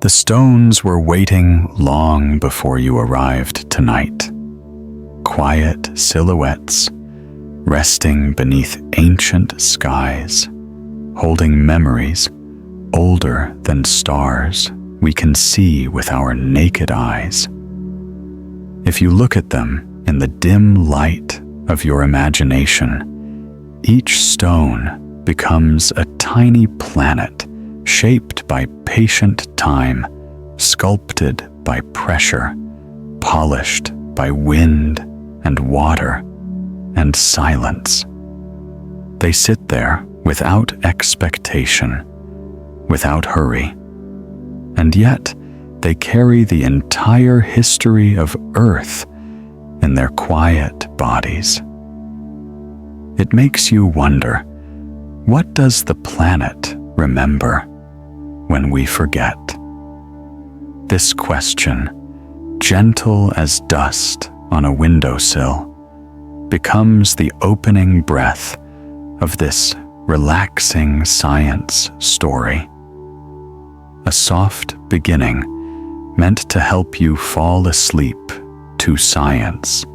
The stones were waiting long before you arrived tonight. Quiet silhouettes, resting beneath ancient skies, holding memories older than stars we can see with our naked eyes. If you look at them in the dim light of your imagination, each stone becomes a tiny planet shaped by patient time, sculpted by pressure, polished by wind and water and silence. They sit there without expectation, without hurry, and yet they carry the entire history of Earth in their quiet bodies. It makes you wonder, what does the planet remember when we forget? This question, gentle as dust on a windowsill, becomes the opening breath of this relaxing science story. A soft beginning meant to help you fall asleep to science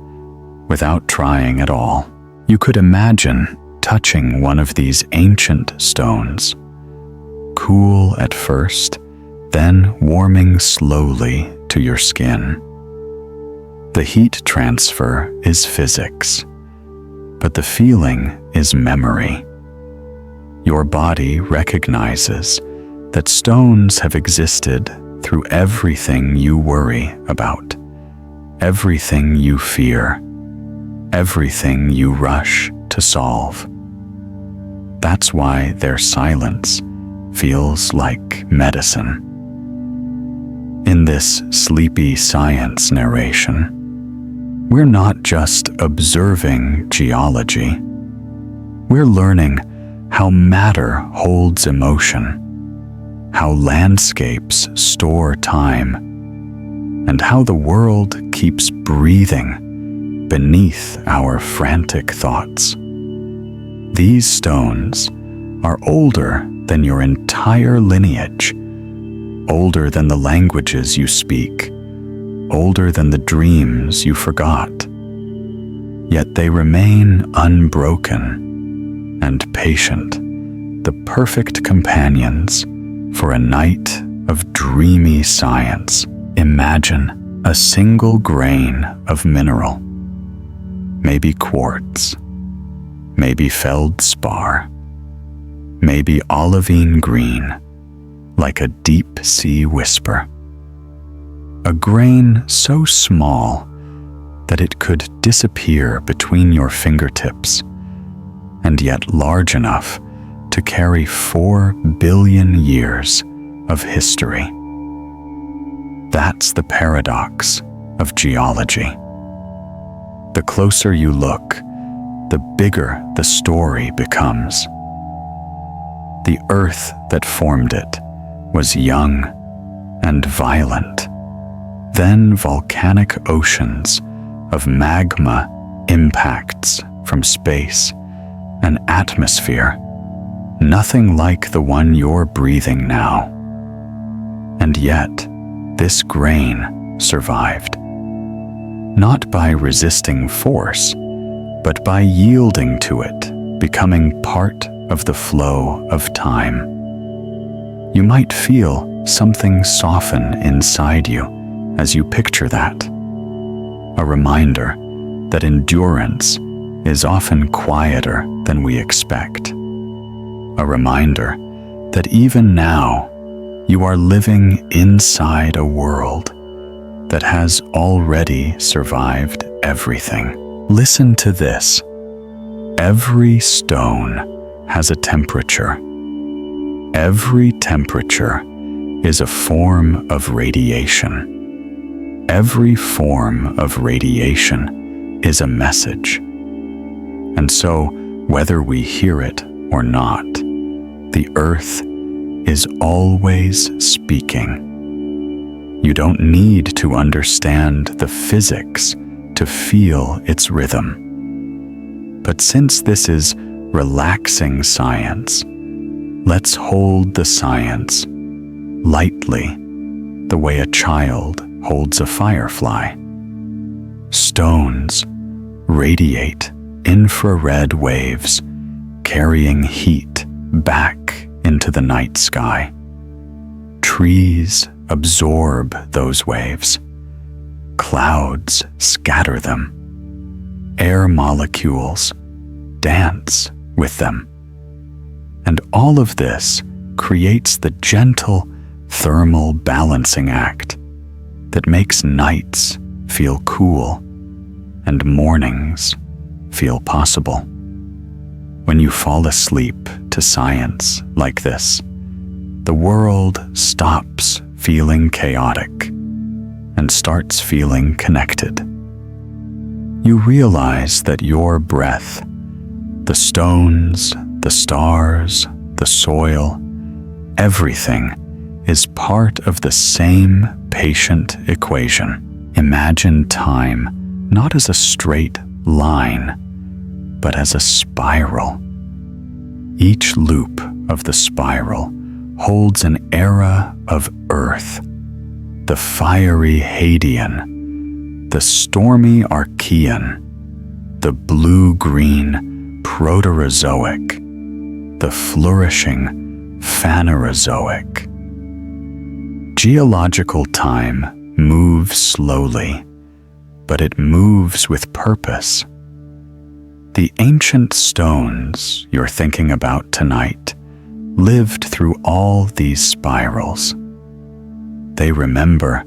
without trying at all. You could imagine touching one of these ancient stones, cool at first, then warming slowly to your skin. The heat transfer is physics, but the feeling is memory. Your body recognizes that stones have existed through everything you worry about, everything you fear, everything you rush to solve. That's why their silence feels like medicine. In this sleepy science narration, we're not just observing geology. We're learning how matter holds emotion, how landscapes store time, and how the world keeps breathing beneath our frantic thoughts. These stones are older than your entire lineage, older than the languages you speak, older than the dreams you forgot. Yet they remain unbroken and patient, the perfect companions for a night of dreamy science. Imagine a single grain of mineral, maybe quartz, maybe feldspar, maybe olivine green, like a deep sea whisper. A grain so small that it could disappear between your fingertips, and yet large enough to carry 4 billion years of history. That's the paradox of geology. The closer you look, the bigger the story becomes. The earth that formed it was young and violent. Then volcanic oceans of magma impacts from space, an atmosphere nothing like the one you're breathing now. And yet, this grain survived. Not by resisting force, but by yielding to it, becoming part of the flow of time. You might feel something soften inside you as you picture that. A reminder that endurance is often quieter than we expect. A reminder that even now you are living inside a world that has already survived everything. Listen to this. Every stone has a temperature. Every temperature is a form of radiation. Every form of radiation is a message. And so, whether we hear it or not, the earth is always speaking. You don't need to understand the physics to feel its rhythm. But since this is relaxing science, let's hold the science lightly the way a child holds a firefly. Stones radiate infrared waves, carrying heat back into the night sky. Trees absorb those waves. Clouds scatter them. Air molecules dance with them. And all of this creates the gentle thermal balancing act that makes nights feel cool and mornings feel possible. When you fall asleep to science like this, the world stops feeling chaotic and starts feeling connected. You realize that your breath, the stones, the stars, the soil, everything is part of the same patient equation. Imagine time not as a straight line, but as a spiral. Each loop of the spiral holds an era of Earth, the fiery Hadean, the stormy Archean, the blue-green Proterozoic, the flourishing Phanerozoic. Geological time moves slowly, but it moves with purpose. The ancient stones you're thinking about tonight lived through all these spirals. They remember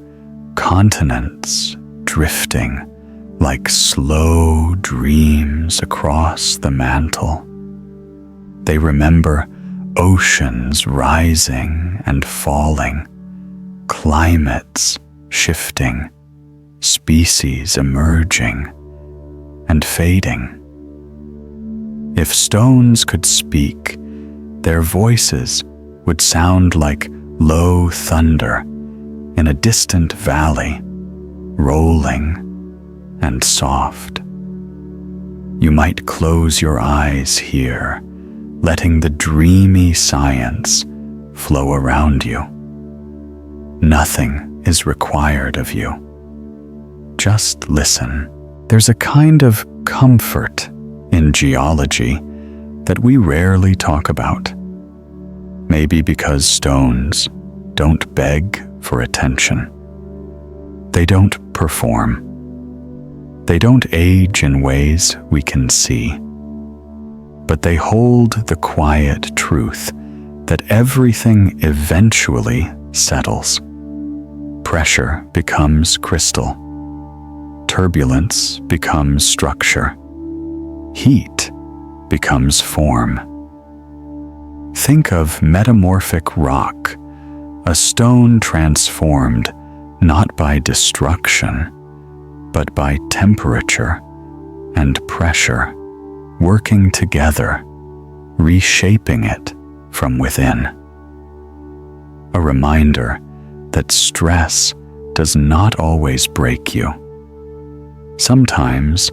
continents drifting like slow dreams across the mantle. They remember oceans rising and falling, climates shifting, species emerging and fading. If stones could speak, their voices would sound like low thunder in a distant valley, rolling and soft. You might close your eyes here, letting the dreamy science flow around you. Nothing is required of you. Just listen. There's a kind of comfort in geology that we rarely talk about. Maybe because stones don't beg for attention. They don't perform. They don't age in ways we can see. But they hold the quiet truth that everything eventually settles. Pressure becomes crystal. Turbulence becomes structure. Heat becomes form. Think of metamorphic rock, a stone transformed not by destruction, but by temperature and pressure working together, reshaping it from within. A reminder that stress does not always break you. Sometimes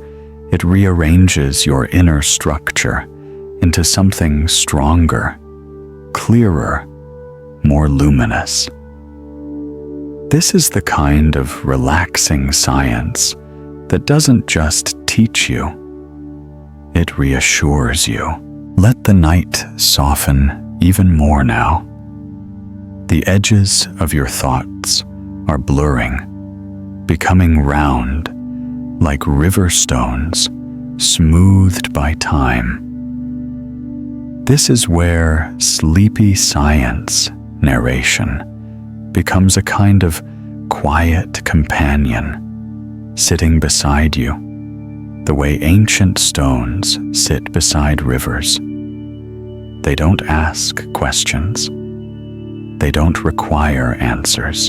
it rearranges your inner structure into something stronger, clearer, more luminous. This is the kind of relaxing science that doesn't just teach you, it reassures you. Let the night soften even more now. The edges of your thoughts are blurring, becoming round, like river stones smoothed by time. This is where sleepy science narration becomes a kind of quiet companion, sitting beside you, the way ancient stones sit beside rivers. They don't ask questions. They don't require answers.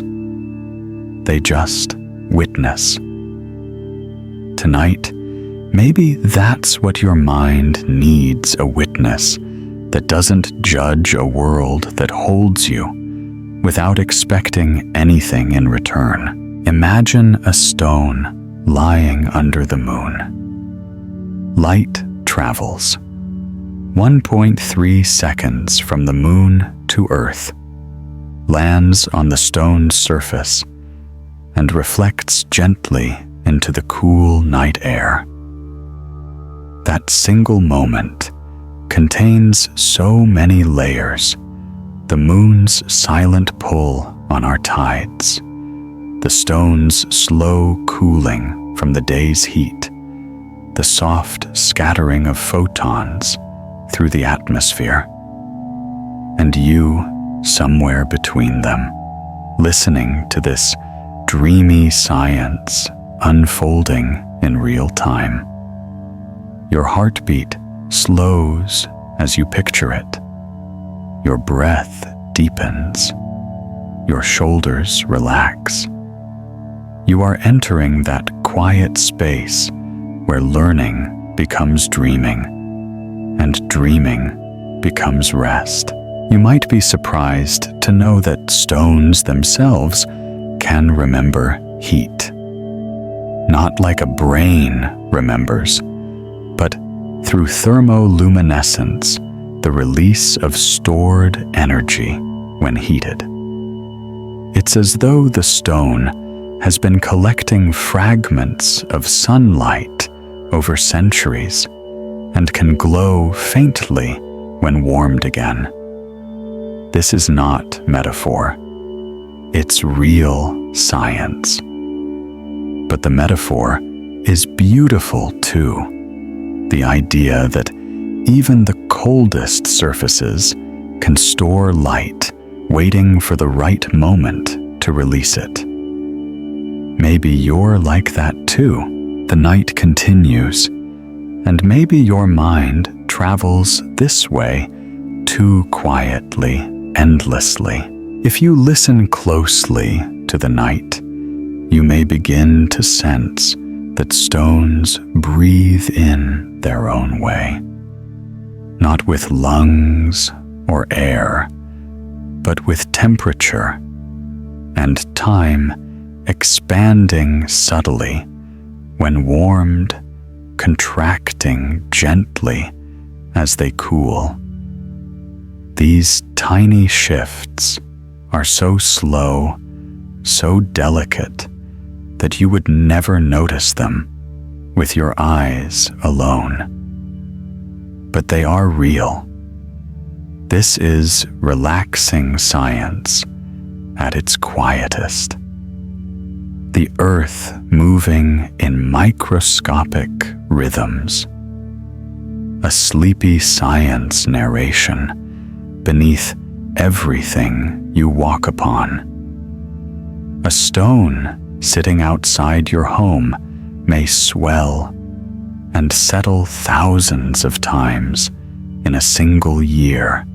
They just witness. Tonight, maybe that's what your mind needs, a witness that doesn't judge a world that holds you without expecting anything in return. Imagine a stone lying under the moon. Light travels 1.3 seconds from the moon to Earth. lands on the stone's surface and reflects gently into the cool night air. That single moment contains so many layers: the moon's silent pull on our tides, the stone's slow cooling from the day's heat, the soft scattering of photons through the atmosphere, and you somewhere between them, listening to this dreamy science unfolding in real time. Your heartbeat slows as you picture it. Your breath deepens. Your shoulders relax. You are entering that quiet space where learning becomes dreaming, and dreaming becomes rest. You might be surprised to know that stones themselves can remember heat. Not like a brain remembers, but through thermoluminescence, the release of stored energy when heated. It's as though the stone has been collecting fragments of sunlight over centuries and can glow faintly when warmed again. This is not metaphor. It's real science. But the metaphor is beautiful too. The idea that even the coldest surfaces can store light, waiting for the right moment to release it. Maybe you're like that too. The night continues, and maybe your mind travels this way too quietly, endlessly. If you listen closely to the night, you may begin to sense that stones breathe in their own way. Not with lungs or air, but with temperature and time expanding subtly when warmed, contracting gently as they cool. These tiny shifts are so slow, so delicate, that you would never notice them with your eyes alone. But they are real. This is relaxing science at its quietest. The earth moving in microscopic rhythms. A sleepy science narration beneath everything you walk upon. A stone sitting outside your home may swell and settle thousands of times in a single year,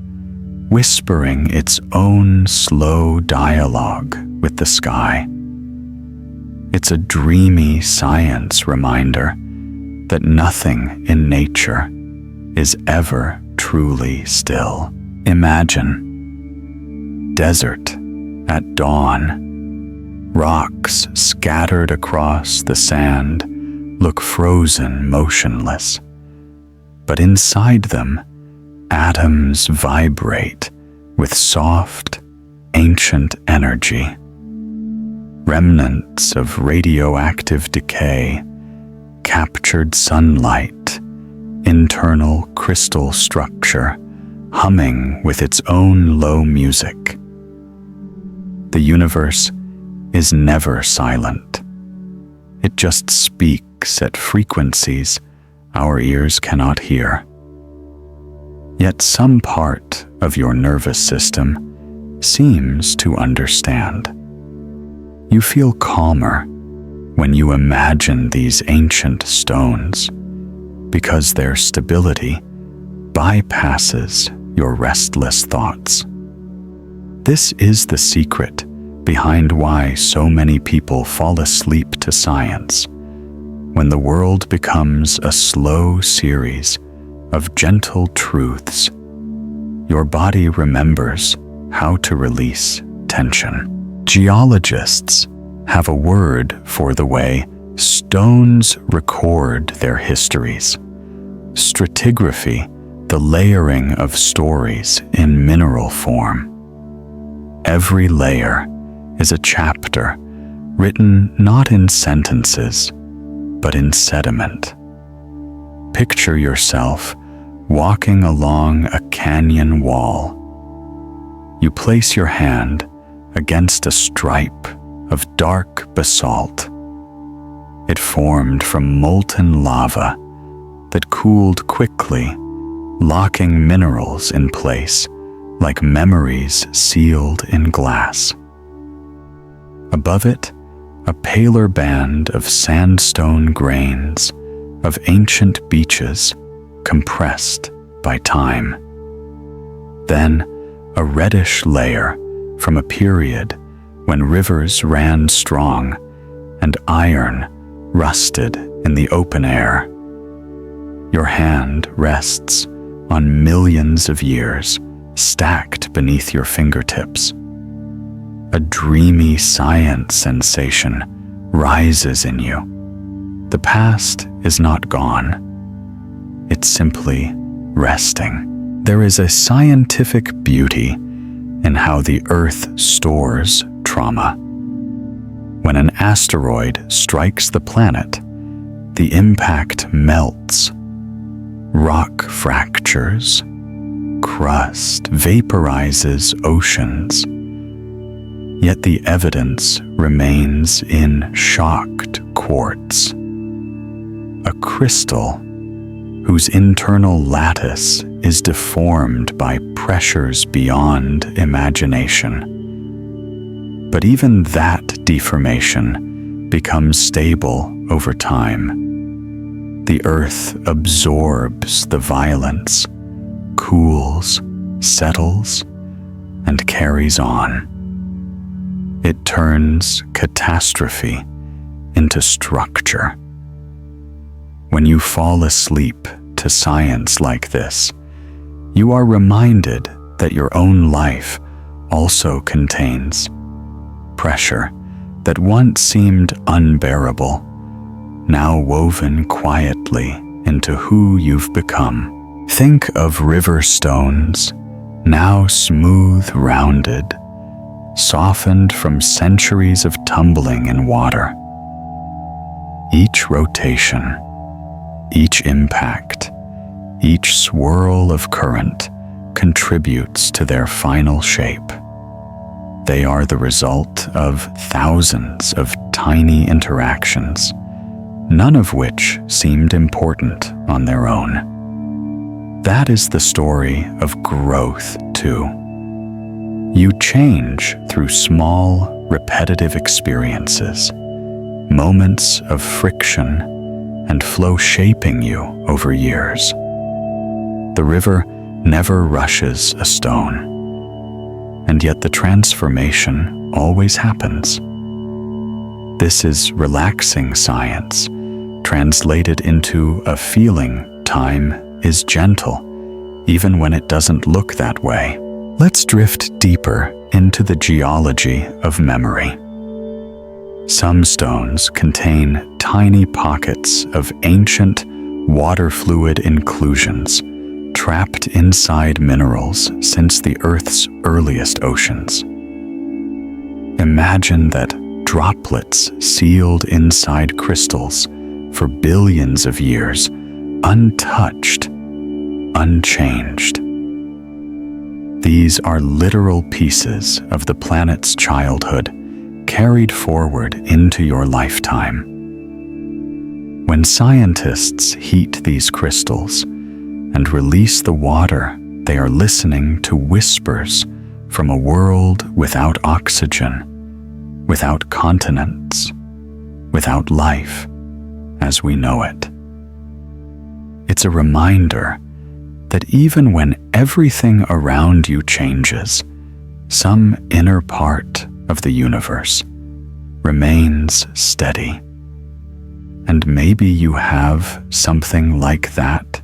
whispering its own slow dialogue with the sky. It's a dreamy science reminder that nothing in nature is ever truly still. Imagine desert at dawn. Rocks scattered across the sand look frozen, motionless. But inside them, atoms vibrate with soft, ancient energy. Remnants of radioactive decay, captured sunlight, internal crystal structure, humming with its own low music. The universe is never silent. It just speaks at frequencies our ears cannot hear. Yet some part of your nervous system seems to understand. You feel calmer when you imagine these ancient stones because their stability bypasses your restless thoughts. This is the secret behind why so many people fall asleep to science when the world becomes a slow series of gentle truths. Your body remembers how to release tension. Geologists have a word for the way stones record their histories. Stratigraphy, the layering of stories in mineral form. every layer is a chapter written not in sentences, but in sediment. Picture yourself walking along a canyon wall. You place your hand against a stripe of dark basalt. It formed from molten lava that cooled quickly, locking minerals in place like memories sealed in glass. Above it, a paler band of sandstone grains of ancient beaches compressed by time. Then, a reddish layer from a period when rivers ran strong and iron rusted in the open air. Your hand rests on millions of years stacked beneath your fingertips. A dreamy science sensation rises in you. The past is not gone. It's simply resting. There is a scientific beauty in how the Earth stores trauma. When an asteroid strikes the planet, the impact melts. Rock fractures, crust vaporizes oceans. Yet the evidence remains in shocked quartz. A crystal whose internal lattice is deformed by pressures beyond imagination. But even that deformation becomes stable over time. The Earth absorbs the violence, cools, settles, and carries on. It turns catastrophe into structure. When you fall asleep to science like this, you are reminded that your own life also contains pressure that once seemed unbearable, now woven quietly into who you've become. Think of river stones, now smooth rounded, softened from centuries of tumbling in water. Each rotation, each impact, each swirl of current contributes to their final shape. They are the result of thousands of tiny interactions, none of which seemed important on their own. That is the story of growth, too. You change through small, repetitive experiences, moments of friction and flow shaping you over years. The river never rushes a stone, and yet the transformation always happens. This is relaxing science, translated into a feeling time is gentle, even when it doesn't look that way. Let's drift deeper into the geology of memory. Some stones contain tiny pockets of ancient water fluid inclusions trapped inside minerals since the Earth's earliest oceans. Imagine that droplets sealed inside crystals for billions of years, untouched, unchanged. These are literal pieces of the planet's childhood, carried forward into your lifetime. When scientists heat these crystals and release the water, they are listening to whispers from a world without oxygen, without continents, without life as we know it. It's a reminder that even when everything around you changes, some inner part of the universe remains steady. And maybe you have something like that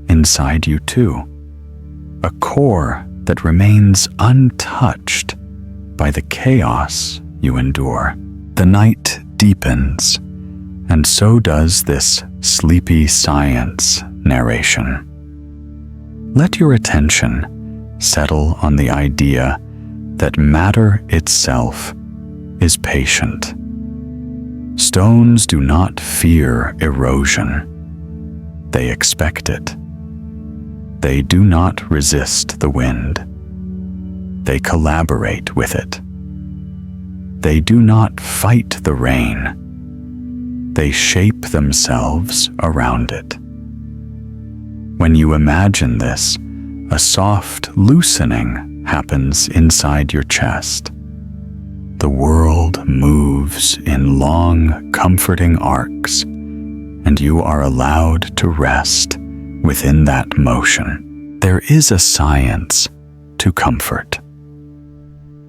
inside you too. A core that remains untouched by the chaos you endure. The night deepens, and so does this sleepy science narration. Let your attention settle on the idea that matter itself is patient. Stones do not fear erosion. They expect it. They do not resist the wind. They collaborate with it. They do not fight the rain. They shape themselves around it. When you imagine this, a soft loosening happens inside your chest. The world moves in long, comforting arcs, and you are allowed to rest within that motion. There is a science to comfort.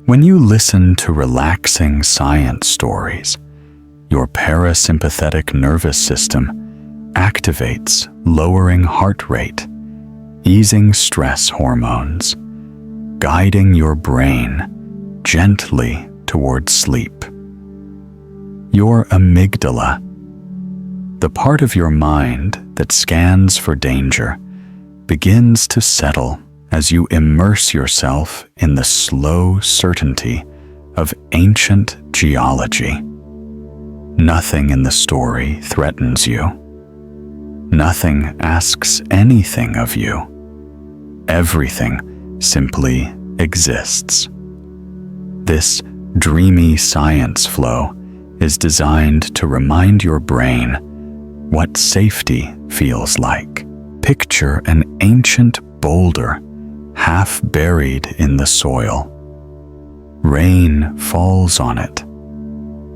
When you listen to relaxing science stories, your parasympathetic nervous system activates, lowering heart rate, easing stress hormones, guiding your brain gently toward sleep. Your amygdala, the part of your mind that scans for danger, begins to settle as you immerse yourself in the slow certainty of ancient geology. Nothing in the story threatens you. Nothing asks anything of you. Everything simply exists. This dreamy science flow is designed to remind your brain what safety feels like. Picture an ancient boulder half buried in the soil. Rain falls on it.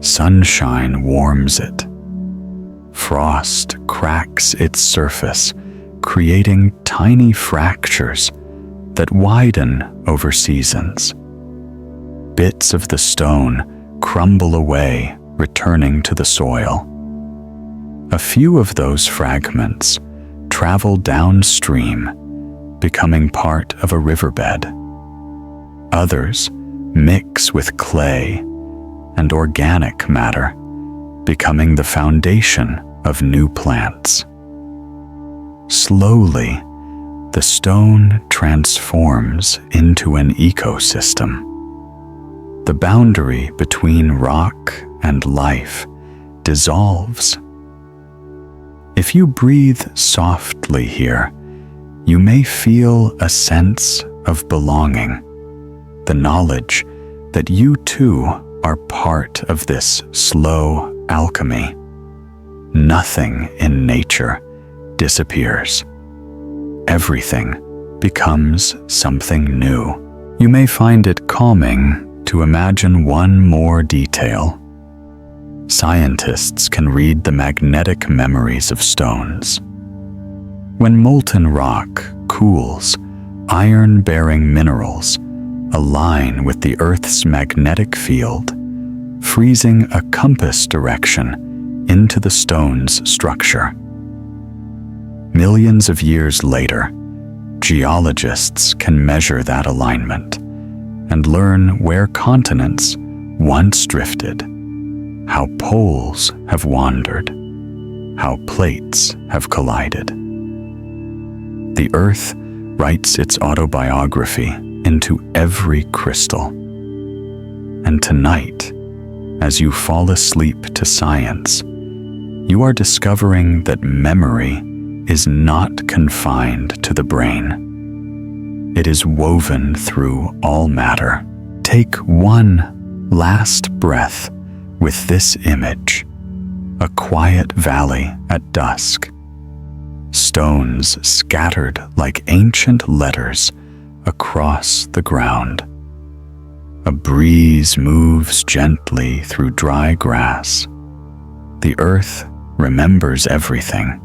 Sunshine warms it. Frost cracks its surface, creating tiny fractures that widen over seasons. Bits of the stone crumble away, returning to the soil. A few of those fragments travel downstream, becoming part of a riverbed. Others mix with clay and organic matter, becoming the foundation of new plants. Slowly, the stone transforms into an ecosystem. The boundary between rock and life dissolves. If you breathe softly here, you may feel a sense of belonging, the knowledge that you too are part of this slow alchemy. Nothing in nature disappears. Everything becomes something new. You may find it calming to imagine one more detail. Scientists can read the magnetic memories of stones. When molten rock cools, iron-bearing minerals align with the Earth's magnetic field, freezing a compass direction into the stone's structure. Millions of years later, geologists can measure that alignment and learn where continents once drifted, how poles have wandered, how plates have collided. The Earth writes its autobiography into every crystal. And tonight, as you fall asleep to science, you are discovering that memory is not confined to the brain. It is woven through all matter. Take one last breath with this image: a quiet valley at dusk. Stones scattered like ancient letters across the ground. A breeze moves gently through dry grass. The earth remembers everything,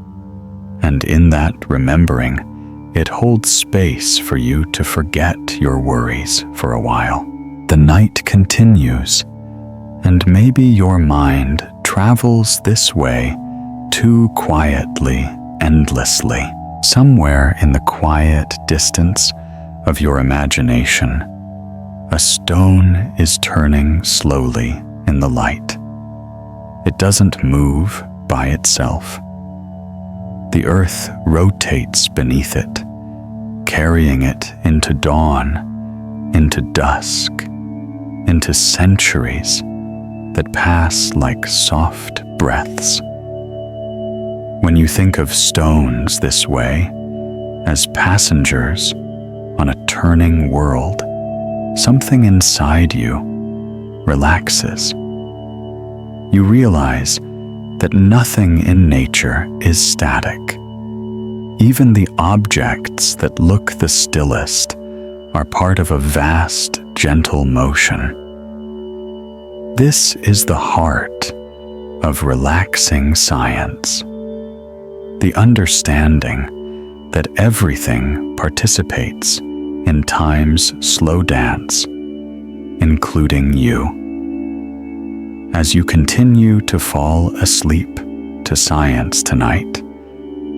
and in that remembering, it holds space for you to forget your worries for a while. The night continues, and maybe your mind travels this way too quietly, endlessly. Somewhere in the quiet distance of your imagination, a stone is turning slowly in the light. It doesn't move by itself. The earth rotates beneath it, carrying it into dawn, into dusk, into centuries that pass like soft breaths. When you think of stones this way, as passengers on a turning world, something inside you relaxes. You realize that nothing in nature is static. Even the objects that look the stillest are part of a vast, gentle motion. This is the heart of relaxing science. The understanding that everything participates in time's slow dance, including you. As you continue to fall asleep to science tonight,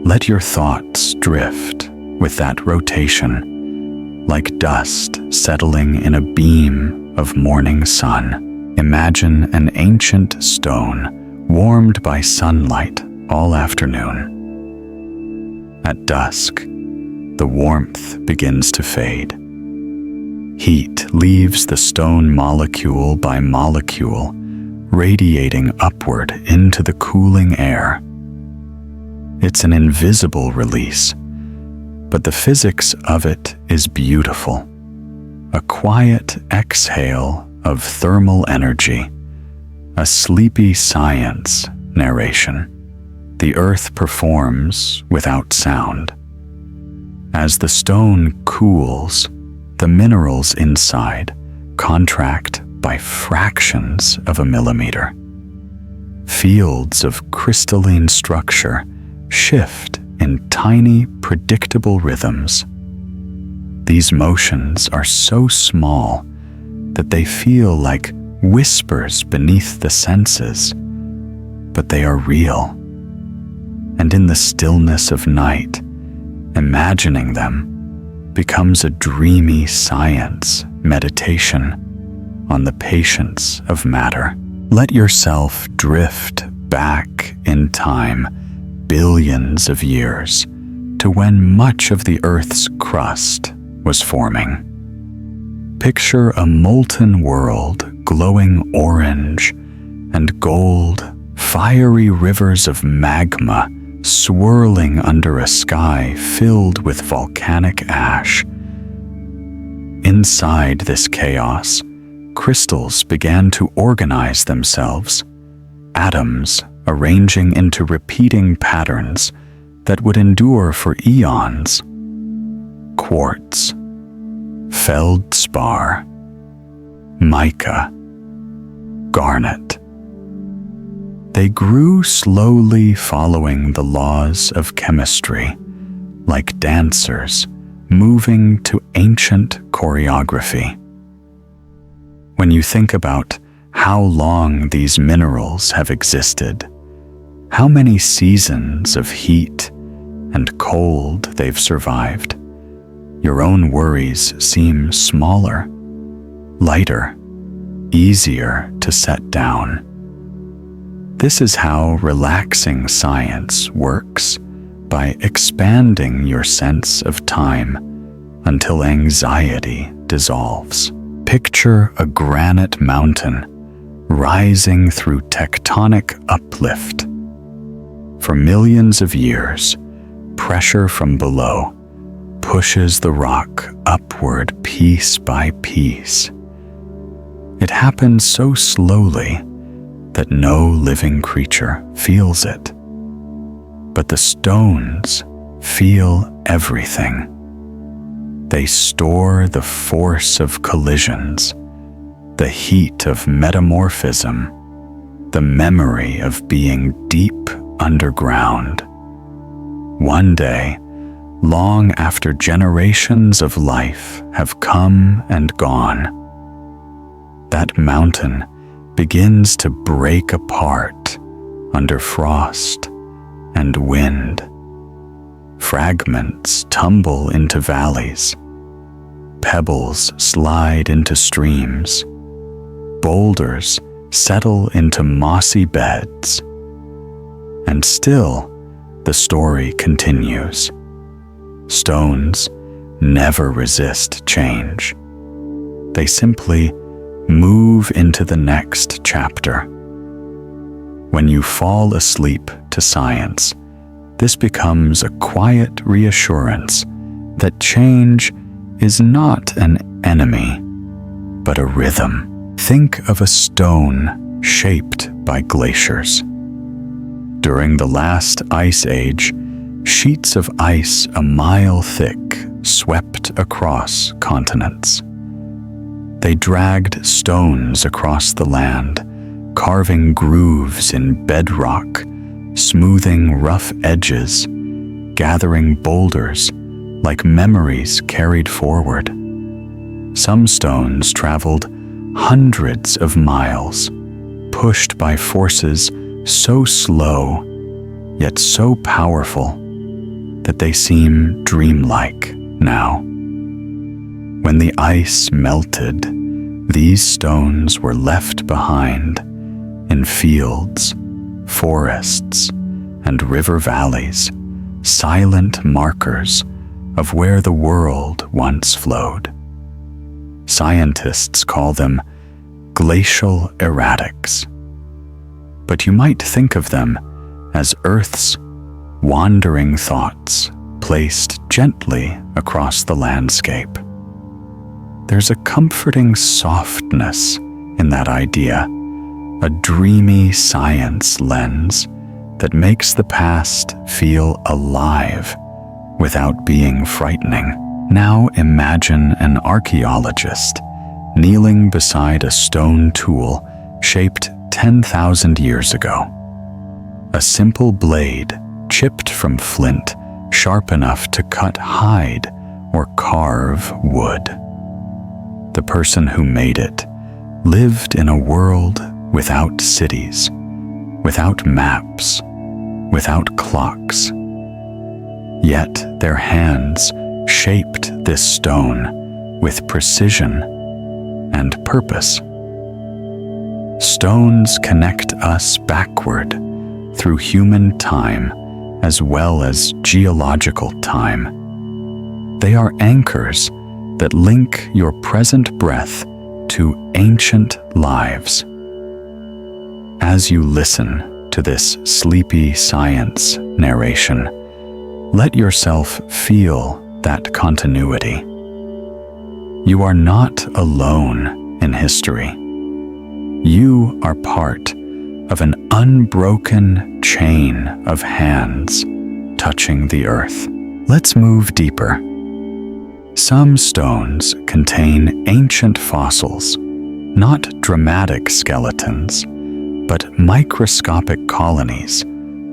let your thoughts drift with that rotation, like dust settling in a beam of morning sun. Imagine an ancient stone warmed by sunlight all afternoon. At dusk, the warmth begins to fade. Heat leaves the stone molecule by molecule, radiating upward into the cooling air. It's an invisible release, but the physics of it is beautiful. A quiet exhale of thermal energy, a sleepy science narration. The earth performs without sound. As the stone cools, the minerals inside contract by fractions of a millimeter. Fields of crystalline structure shift in tiny, predictable rhythms. These motions are so small that they feel like whispers beneath the senses, but they are real. And in the stillness of night, imagining them becomes a dreamy science meditation on the patience of matter. Let yourself drift back in time billions of years to when much of the Earth's crust was forming. Picture a molten world glowing orange and gold, fiery rivers of magma swirling under a sky filled with volcanic ash. Inside this chaos, crystals began to organize themselves, atoms arranging into repeating patterns that would endure for eons. Quartz, feldspar, mica, garnet. They grew slowly following the laws of chemistry, like dancers moving to ancient choreography. When you think about how long these minerals have existed, how many seasons of heat and cold they've survived, your own worries seem smaller, lighter, easier to set down. This is how relaxing science works, by expanding your sense of time until anxiety dissolves. Picture a granite mountain rising through tectonic uplift. For millions of years, pressure from below pushes the rock upward piece by piece. It happens so slowly that no living creature feels it. But the stones feel everything. They store the force of collisions, the heat of metamorphism, the memory of being deep underground. One day, long after generations of life have come and gone, that mountain begins to break apart under frost and wind. Fragments tumble into valleys. Pebbles slide into streams. Boulders settle into mossy beds. And still, the story continues. Stones never resist change. They simply move into the next chapter. When you fall asleep to science, this becomes a quiet reassurance that change is not an enemy, but a rhythm. Think of a stone shaped by glaciers. During the last ice age, sheets of ice a mile thick swept across continents. They dragged stones across the land, carving grooves in bedrock, smoothing rough edges, gathering boulders like memories carried forward. Some stones traveled hundreds of miles, pushed by forces so slow, yet so powerful, that they seem dreamlike now. When the ice melted, these stones were left behind in fields, forests, and river valleys, silent markers of where the world once flowed. Scientists call them glacial erratics. But you might think of them as Earth's wandering thoughts placed gently across the landscape. There's a comforting softness in that idea, a dreamy science lens that makes the past feel alive without being frightening. Now imagine an archaeologist kneeling beside a stone tool shaped 10,000 years ago. A simple blade chipped from flint, sharp enough to cut hide or carve wood. The person who made it lived in a world without cities, without maps, without clocks. Yet their hands shaped this stone with precision and purpose. Stones connect us backward through human time as well as geological time. They are anchors that link your present breath to ancient lives. As you listen to this sleepy science narration, let yourself feel that continuity. You are not alone in history. You are part of an unbroken chain of hands touching the earth. Let's move deeper. Some stones contain ancient fossils, not dramatic skeletons, but microscopic colonies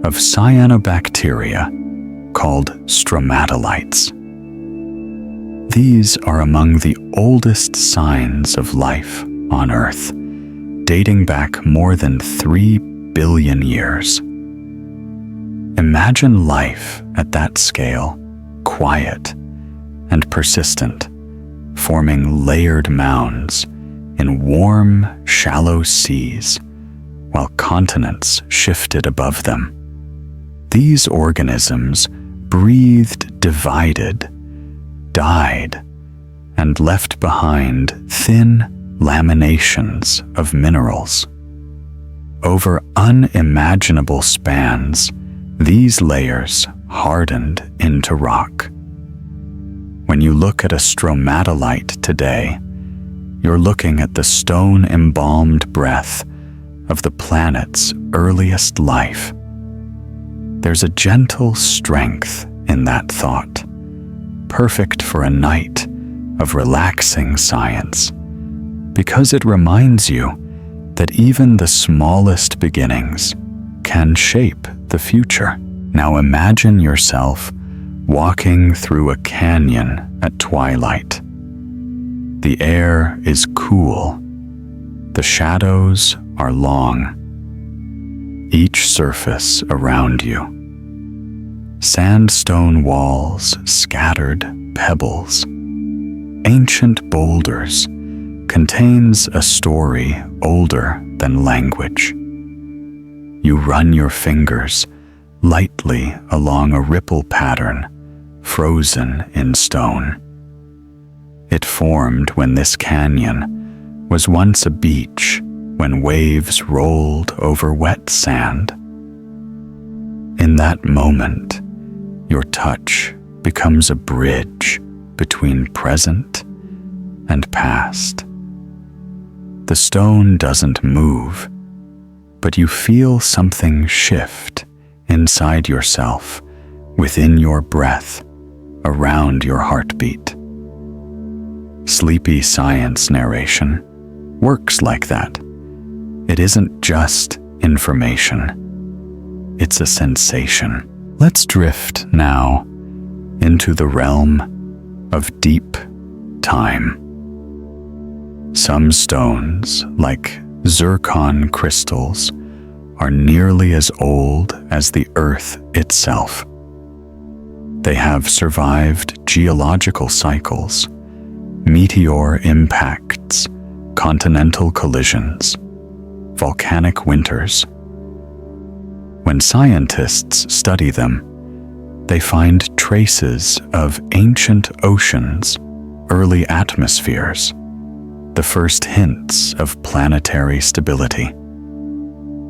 of cyanobacteria called stromatolites. These are among the oldest signs of life on Earth, dating back more than 3 billion years. Imagine life at that scale, quiet and persistent, forming layered mounds in warm, shallow seas, while continents shifted above them. These organisms breathed divided, died, and left behind thin laminations of minerals. Over unimaginable spans, these layers hardened into rock. When you look at a stromatolite today, you're looking at the stone-embalmed breath of the planet's earliest life. There's a gentle strength in that thought, perfect for a night of relaxing science, because it reminds you that even the smallest beginnings can shape the future. Now imagine yourself walking through a canyon at twilight. The air is cool. The shadows are long. Each surface around you. Sandstone walls, scattered pebbles, ancient boulders, contains a story older than language. You run your fingers lightly along a ripple pattern, frozen in stone. It formed when this canyon, was once a beach when waves rolled over wet sand. In that moment, your touch becomes a bridge between present and past. The stone doesn't move, but you feel something shift inside yourself, within your breath, around your heartbeat. Sleepy science narration works like that. It isn't just information, it's a sensation. Let's drift now into the realm of deep time. Some stones, like zircon crystals, are nearly as old as the Earth itself. They have survived geological cycles, meteor impacts, continental collisions, volcanic winters. When scientists study them, they find traces of ancient oceans, early atmospheres, the first hints of planetary stability.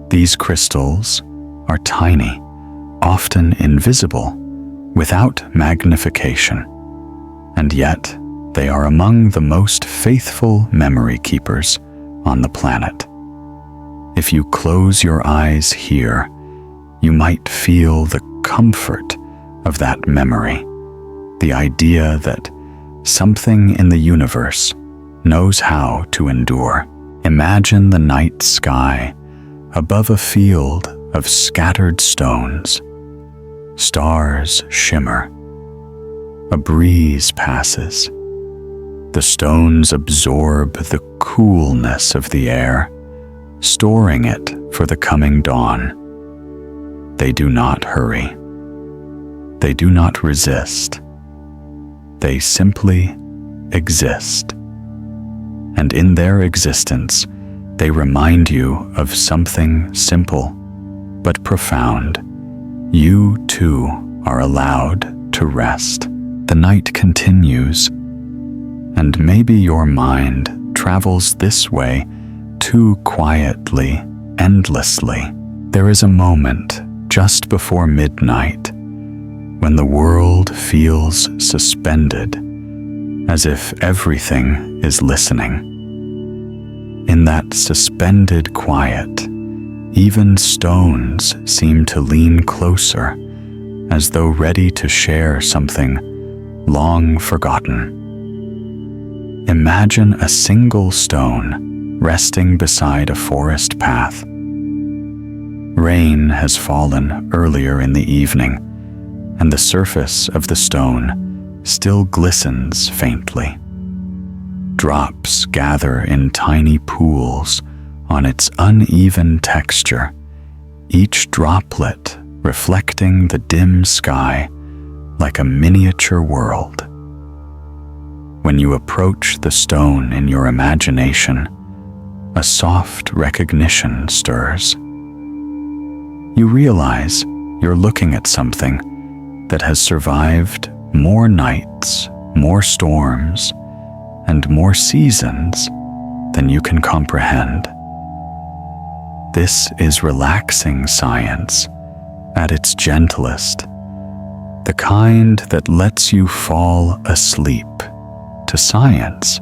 These crystals are tiny, often invisible, without magnification, and yet they are among the most faithful memory keepers on the planet. If you close your eyes here, you might feel the comfort of that memory, the idea that something in the universe knows how to endure. Imagine the night sky above a field of scattered stones. Stars shimmer. A breeze passes. The stones absorb the coolness of the air, storing it for the coming dawn. They do not hurry. They do not resist. They simply exist. And in their existence, they remind you of something simple but profound. You too are allowed to rest. The night continues, and maybe your mind travels this way too quietly, endlessly. There is a moment just before midnight when the world feels suspended, as if everything is listening. In that suspended quiet, even stones seem to lean closer, as though ready to share something long forgotten. Imagine a single stone resting beside a forest path. Rain has fallen earlier in the evening, and the surface of the stone still glistens faintly. Drops gather in tiny pools on its uneven texture, each droplet reflecting the dim sky like a miniature world. When you approach the stone in your imagination, a soft recognition stirs. You realize you're looking at something that has survived more nights, more storms, and more seasons than you can comprehend. This is relaxing science at its gentlest, the kind that lets you fall asleep to science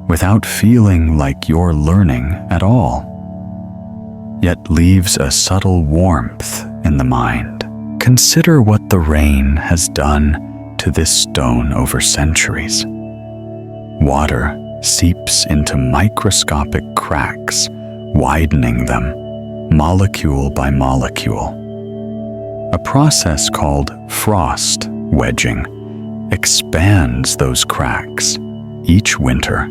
without feeling like you're learning at all, yet leaves a subtle warmth in the mind. Consider what the rain has done to this stone over centuries. Water seeps into microscopic cracks, widening them, molecule by molecule. A process called frost wedging expands those cracks each winter,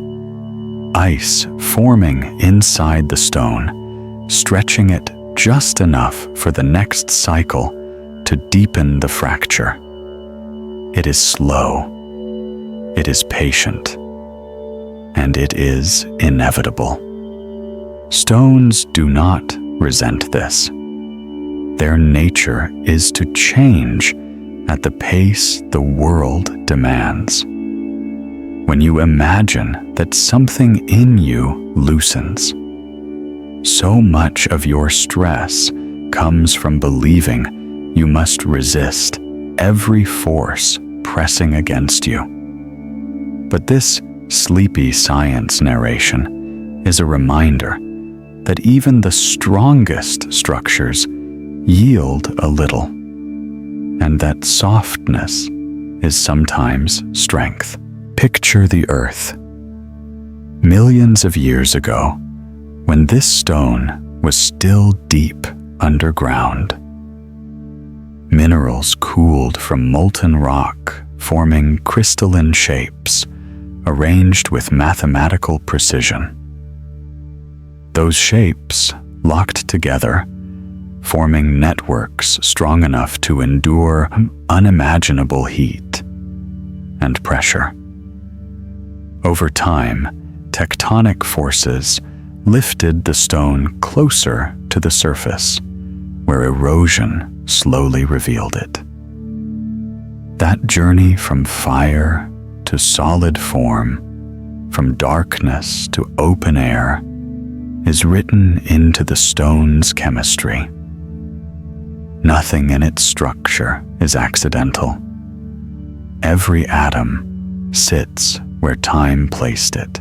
ice forming inside the stone, stretching it just enough for the next cycle to deepen the fracture. It is slow, it is patient, and it is inevitable. Stones do not resent this. Their nature is to change at the pace the world demands. when you imagine that something in you loosens. So much of your stress comes from believing you must resist every force pressing against you. But this sleepy science narration is a reminder that even the strongest structures yield a little, and that softness is sometimes strength. Picture the Earth. Millions of years ago, when this stone was still deep underground. Minerals cooled from molten rock, forming crystalline shapes, arranged with mathematical precision. Those shapes locked together, forming networks strong enough to endure unimaginable heat and pressure. Over time, tectonic forces lifted the stone closer to the surface, where erosion slowly revealed it. That journey from fire to solid form, from darkness to open air, is written into the stone's chemistry. Nothing in its structure is accidental. Every atom sits where time placed it.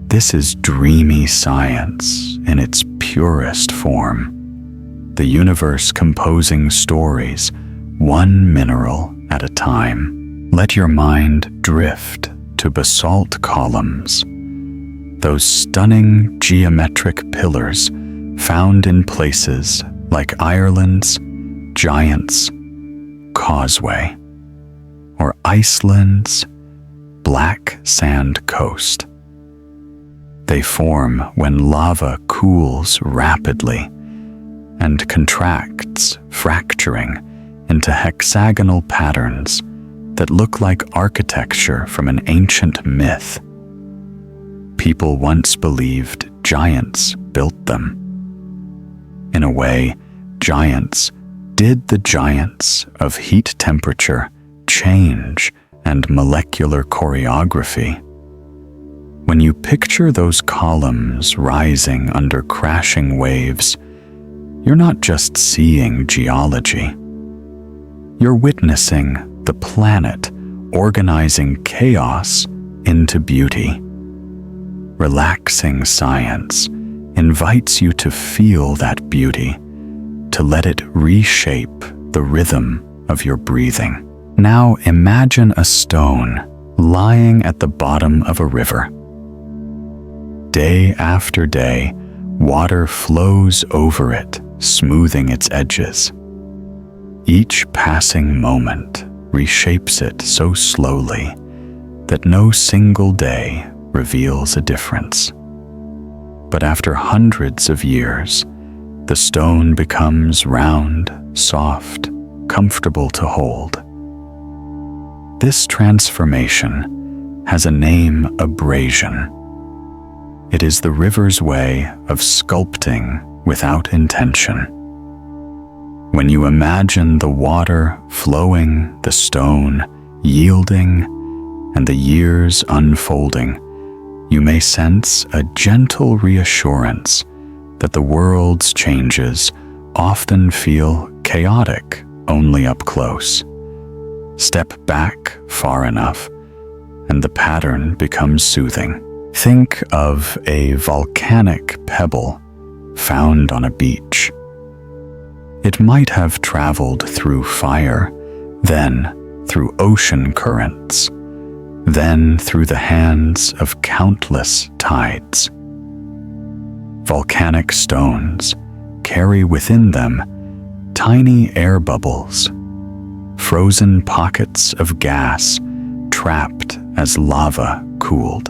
This is dreamy science in its purest form, the universe composing stories, one mineral at a time. Let your mind drift to basalt columns, those stunning geometric pillars found in places like Ireland's Giant's Causeway or Iceland's Black Sand Coast. They form when lava cools rapidly and contracts, fracturing into hexagonal patterns that look like architecture from an ancient myth. People once believed giants built them. In a way, giants did the giants of heat, temperature, change, and molecular choreography. When you picture those columns rising under crashing waves, you're not just seeing geology. You're witnessing the planet organizing chaos into beauty. Relaxing science invites you to feel that beauty, to let it reshape the rhythm of your breathing. Now imagine a stone lying at the bottom of a river. Day after day, water flows over it, smoothing its edges. Each passing moment reshapes it so slowly that no single day reveals a difference. But after hundreds of years, the stone becomes round, soft, comfortable to hold. This transformation has a name: abrasion. It is the river's way of sculpting without intention. When you imagine the water flowing, the stone yielding, and the years unfolding, you may sense a gentle reassurance that the world's changes often feel chaotic only up close. Step back far enough, and the pattern becomes soothing. Think of a volcanic pebble found on a beach. It might have traveled through fire, then through ocean currents, then through the hands of countless tides. Volcanic stones carry within them tiny air bubbles, frozen pockets of gas trapped as lava cooled.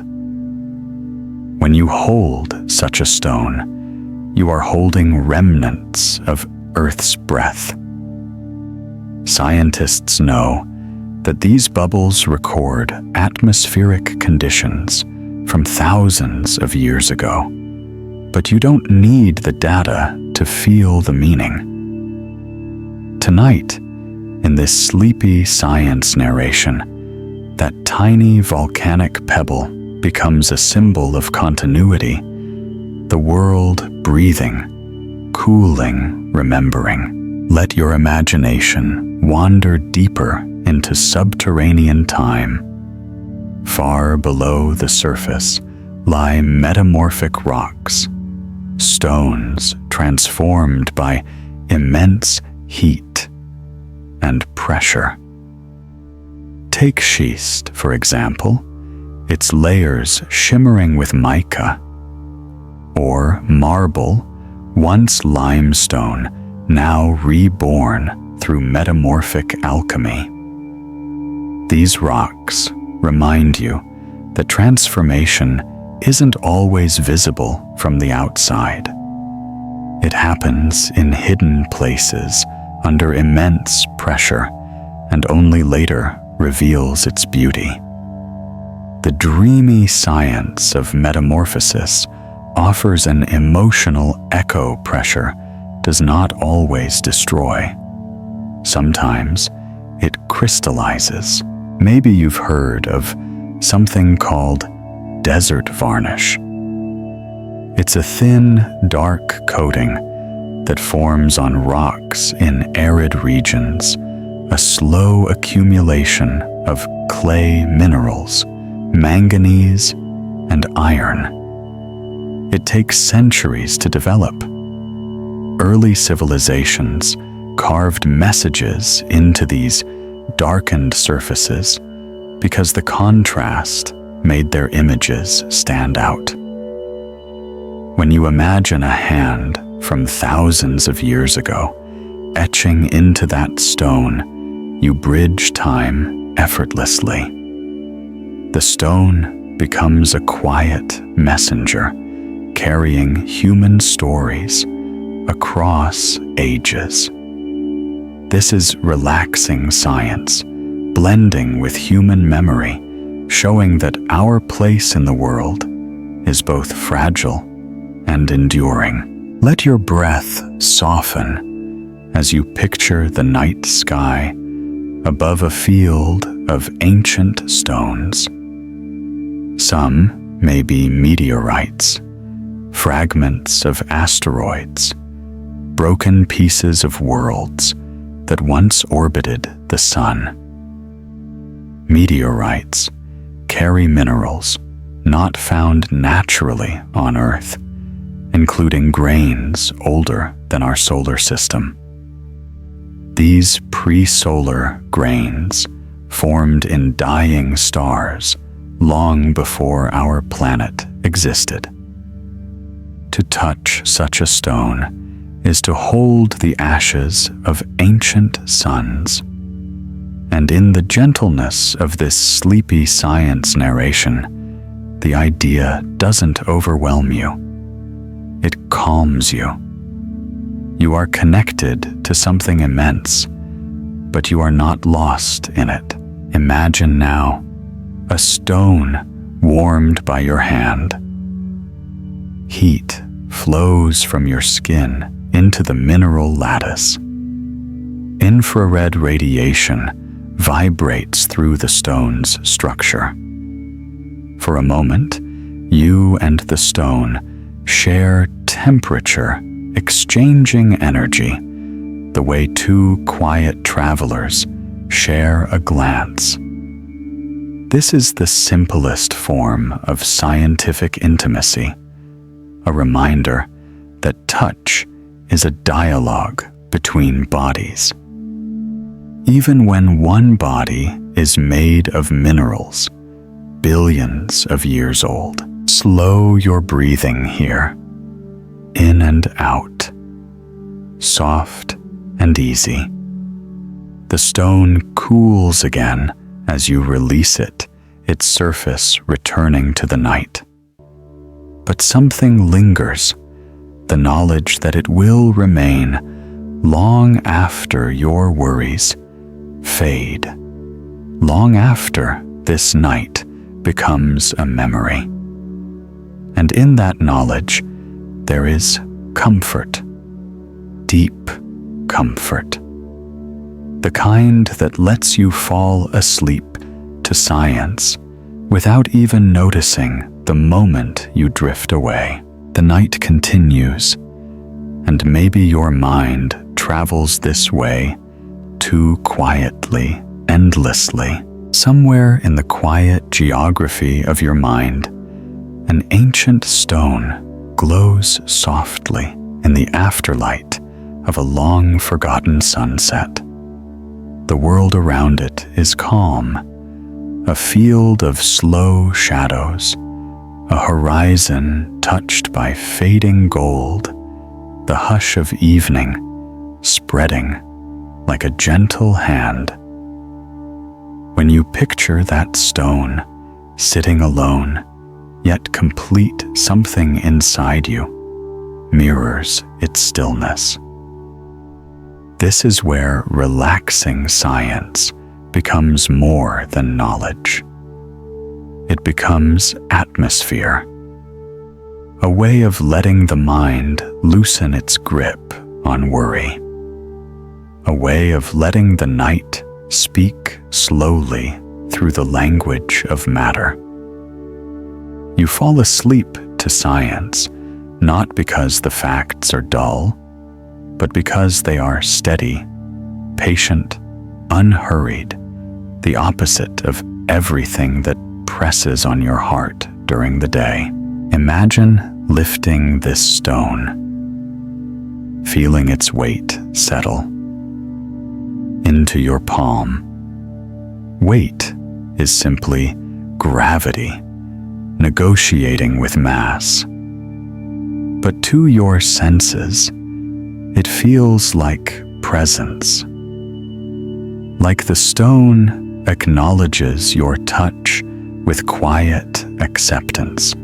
When you hold such a stone, you are holding remnants of Earth's breath. Scientists know that these bubbles record atmospheric conditions from thousands of years ago, but you don't need the data to feel the meaning. Tonight, in this sleepy science narration, that tiny volcanic pebble becomes a symbol of continuity, the world breathing, cooling, remembering. Let your imagination wander deeper into subterranean time. Far below the surface lie metamorphic rocks, stones transformed by immense heat and pressure. Take schist, for example, its layers shimmering with mica, or marble, once limestone, now reborn through metamorphic alchemy. These rocks remind you that transformation isn't always visible from the outside. It happens in hidden places under immense pressure and only later reveals its beauty. The dreamy science of metamorphosis offers an emotional echo. Pressure does not always destroy. Sometimes it crystallizes. Maybe you've heard of something called desert varnish. It's a thin, dark coating that forms on rocks in arid regions, a slow accumulation of clay minerals, manganese, and iron. It takes centuries to develop. Early civilizations carved messages into these darkened surfaces because the contrast made their images stand out. When you imagine a hand from thousands of years ago etching into that stone, you bridge time effortlessly. The stone becomes a quiet messenger carrying human stories across ages. This is relaxing science, blending with human memory, showing that our place in the world is both fragile and enduring. Let your breath soften as you picture the night sky above a field of ancient stones. Some may be meteorites, fragments of asteroids, broken pieces of worlds that once orbited the sun. Meteorites carry minerals not found naturally on Earth, including grains older than our solar system. These pre-solar grains formed in dying stars long before our planet existed. To touch such a stone is to hold the ashes of ancient suns. And in the gentleness of this sleepy science narration, the idea doesn't overwhelm you. It calms you. You are connected to something immense, but you are not lost in it. Imagine now a stone warmed by your hand. Heat flows from your skin into the mineral lattice. Infrared radiation vibrates through the stone's structure. For a moment, you and the stone share temperature, exchanging energy, the way two quiet travelers share a glance. This is the simplest form of scientific intimacy, a reminder that touch is a dialogue between bodies. Even when one body is made of minerals, billions of years old, slow your breathing here, in and out, soft and easy. The stone cools again as you release it, its surface returning to the night. But something lingers, the knowledge that it will remain long after your worries fade, long after this night becomes a memory. And in that knowledge, there is comfort, deep comfort, the kind that lets you fall asleep to science without even noticing the moment you drift away. The night continues, and maybe your mind travels this way too quietly, endlessly. Somewhere in the quiet geography of your mind, an ancient stone glows softly in the afterlight of a long-forgotten sunset. The world around it is calm, a field of slow shadows, a horizon touched by fading gold, the hush of evening spreading like a gentle hand. When you picture that stone, sitting alone, yet complete, something inside you mirrors its stillness. This is where relaxing science becomes more than knowledge. It becomes atmosphere, a way of letting the mind loosen its grip on worry, a way of letting the night speak slowly through the language of matter. You fall asleep to science, not because the facts are dull, but because they are steady, patient, unhurried, the opposite of everything that presses on your heart during the day. Imagine lifting this stone, feeling its weight settle into your palm. Weight is simply gravity negotiating with mass. But to your senses, it feels like presence. Like the stone acknowledges your touch with quiet acceptance.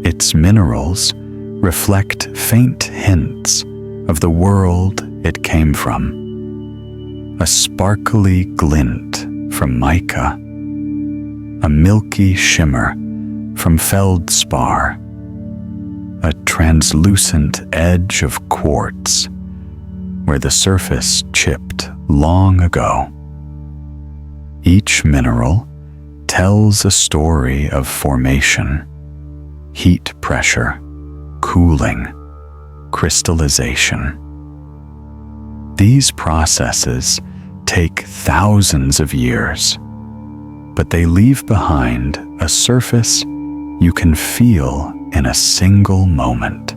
Its minerals reflect faint hints of the world it came from. A sparkly glint from mica, a milky shimmer from feldspar, a translucent edge of quartz where the surface chipped long ago. Each mineral tells a story of formation, heat pressure, cooling, crystallization. These processes take thousands of years, but they leave behind a surface you can feel in a single moment.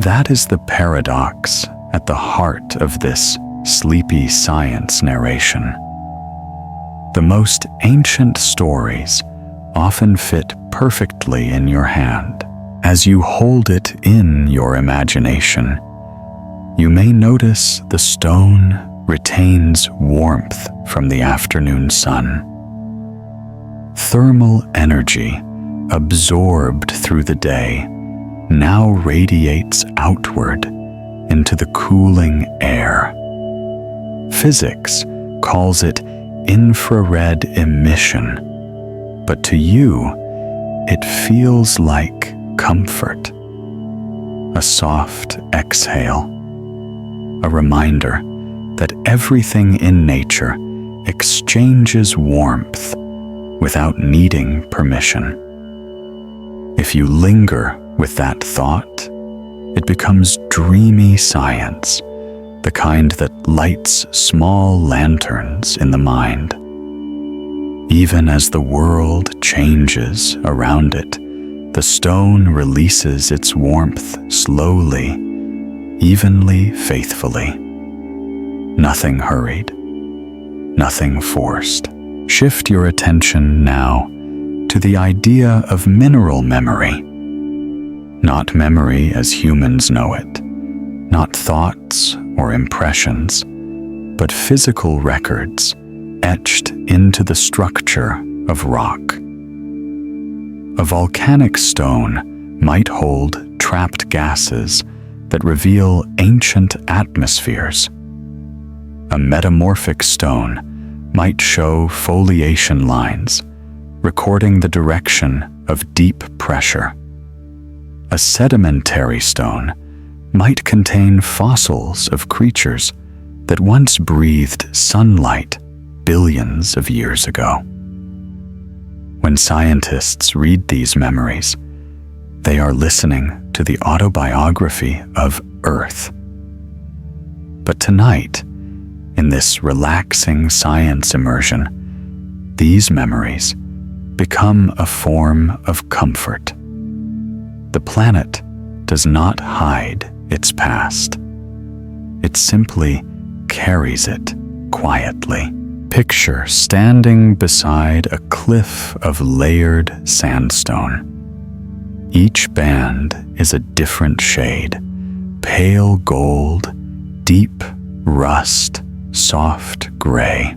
That is the paradox at the heart of this sleepy science narration. The most ancient stories often fit perfectly in your hand. As you hold it in your imagination, you may notice the stone retains warmth from the afternoon sun. Thermal energy absorbed through the day now radiates outward into the cooling air. Physics calls it infrared emission, but to you, it feels like comfort. A soft exhale, a reminder that everything in nature exchanges warmth without needing permission. If you linger with that thought, it becomes dreamy science, the kind that lights small lanterns in the mind. Even as the world changes around it, the stone releases its warmth slowly, evenly, faithfully. Nothing hurried, nothing forced. Shift your attention now to the idea of mineral memory. Not memory as humans know it, not thoughts or impressions, but physical records etched into the structure of rock. A volcanic stone might hold trapped gases that reveal ancient atmospheres. A metamorphic stone might show foliation lines, recording the direction of deep pressure. A sedimentary stone might contain fossils of creatures that once breathed sunlight billions of years ago. When scientists read these memories, they are listening to the autobiography of Earth. But tonight, in this relaxing science immersion, these memories become a form of comfort. The planet does not hide its past. It simply carries it quietly. Picture standing beside a cliff of layered sandstone. Each band is a different shade: pale gold, deep rust, soft gray.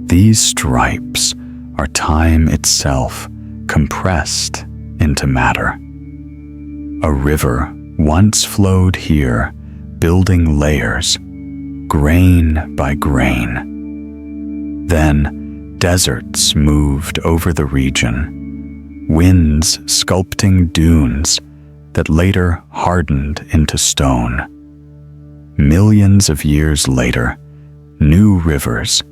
These stripes are time itself compressed into matter. A river once flowed here, building layers, grain by grain. Then deserts moved over the region, winds sculpting dunes that later hardened into stone. Millions of years later, new rivers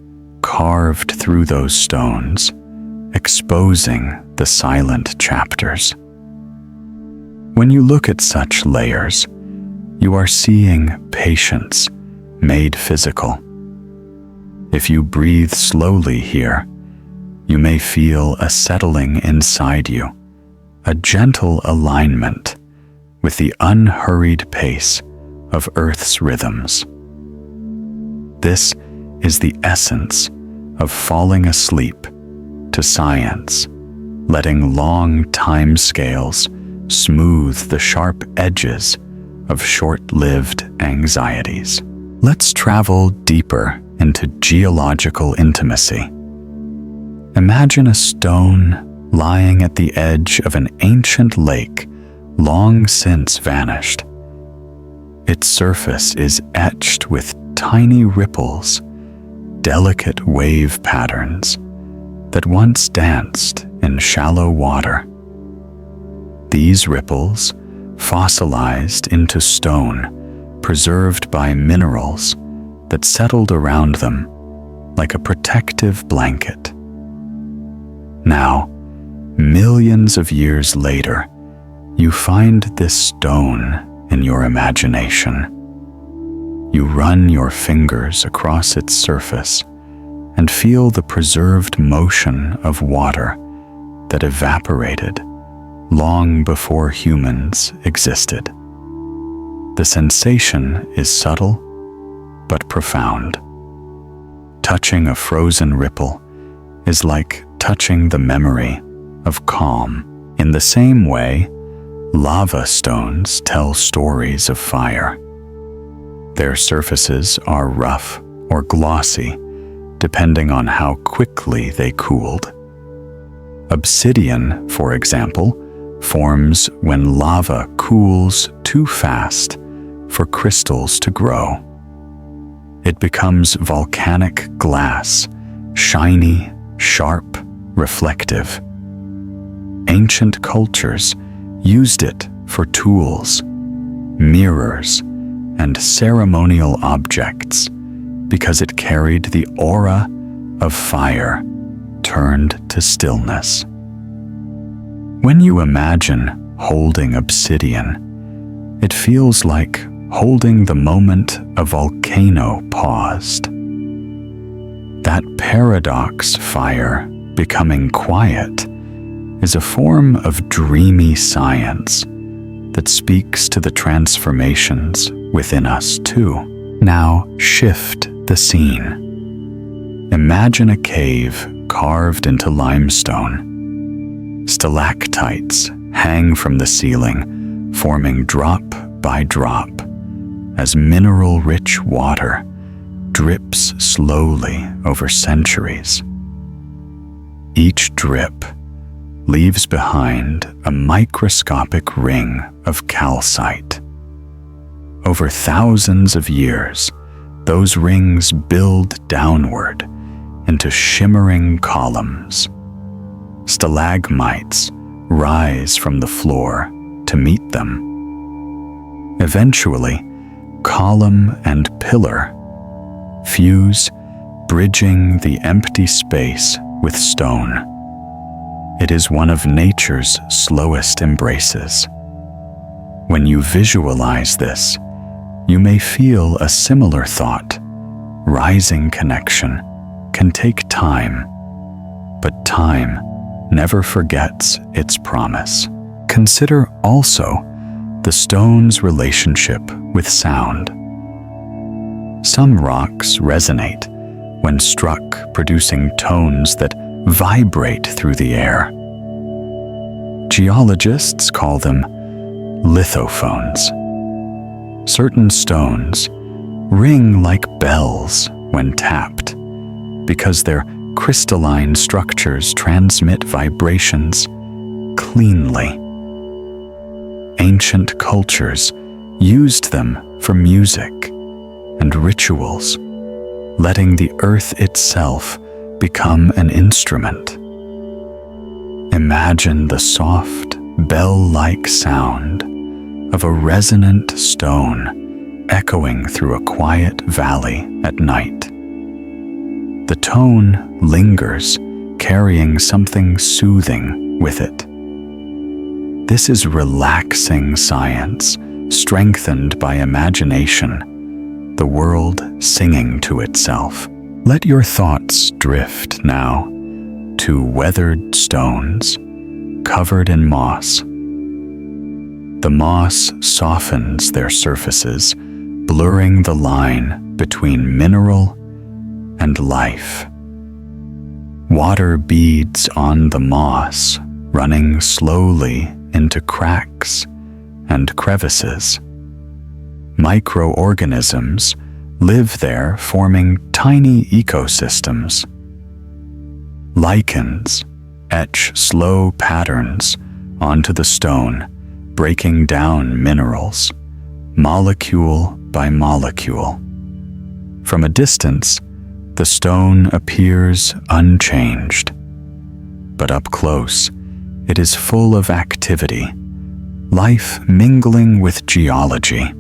carved through those stones, exposing the silent chapters. When you look at such layers, you are seeing patience made physical. If you breathe slowly here, you may feel a settling inside you, a gentle alignment with the unhurried pace of Earth's rhythms. This is the essence of falling asleep to science, letting long time scales smooth the sharp edges of short-lived anxieties. Let's travel deeper into geological intimacy. Imagine a stone lying at the edge of an ancient lake long since vanished. Its surface is etched with tiny ripples, delicate wave patterns that once danced in shallow water. These ripples, fossilized into stone, preserved by minerals that settled around them like a protective blanket. Now, millions of years later, you find this stone in your imagination. You run your fingers across its surface and feel the preserved motion of water that evaporated long before humans existed. The sensation is subtle but profound. Touching a frozen ripple is like touching the memory of calm. In the same way, lava stones tell stories of fire. Their surfaces are rough or glossy, depending on how quickly they cooled. Obsidian, for example, forms when lava cools too fast for crystals to grow. It becomes volcanic glass, shiny, sharp, reflective. Ancient cultures used it for tools, mirrors, and ceremonial objects because it carried the aura of fire turned to stillness. When you imagine holding obsidian, it feels like holding the moment a volcano paused. That paradox fire becoming quiet is a form of dreamy science that speaks to the transformations within us too. Now shift the scene. Imagine a cave carved into limestone. Stalactites hang from the ceiling, forming drop by drop as mineral-rich water drips slowly over centuries. Each drip leaves behind a microscopic ring of calcite. Over thousands of years, those rings build downward into shimmering columns. Stalagmites rise from the floor to meet them. Eventually, column and pillar fuse bridging the empty space with stone. It is one of nature's slowest embraces. When you visualize this, you may feel a similar thought. Rising connection can take time, but time never forgets its promise. Consider also the stone's relationship with sound. Some rocks resonate when struck, producing tones that vibrate through the air. Geologists call them lithophones. Certain stones ring like bells when tapped because their crystalline structures transmit vibrations cleanly. Ancient cultures used them for music and rituals, letting the earth itself become an instrument. Imagine the soft, bell-like sound of a resonant stone echoing through a quiet valley at night. The tone lingers, carrying something soothing with it. This is relaxing science, strengthened by imagination, the world singing to itself. Let your thoughts drift now to weathered stones covered in moss. The moss softens their surfaces, blurring the line between mineral and life. Water beads on the moss, running slowly into cracks and crevices. Microorganisms live there, forming tiny ecosystems. Lichens etch slow patterns onto the stone, breaking down minerals, molecule by molecule. From a distance, the stone appears unchanged, but up close, it is full of activity, life mingling with geology.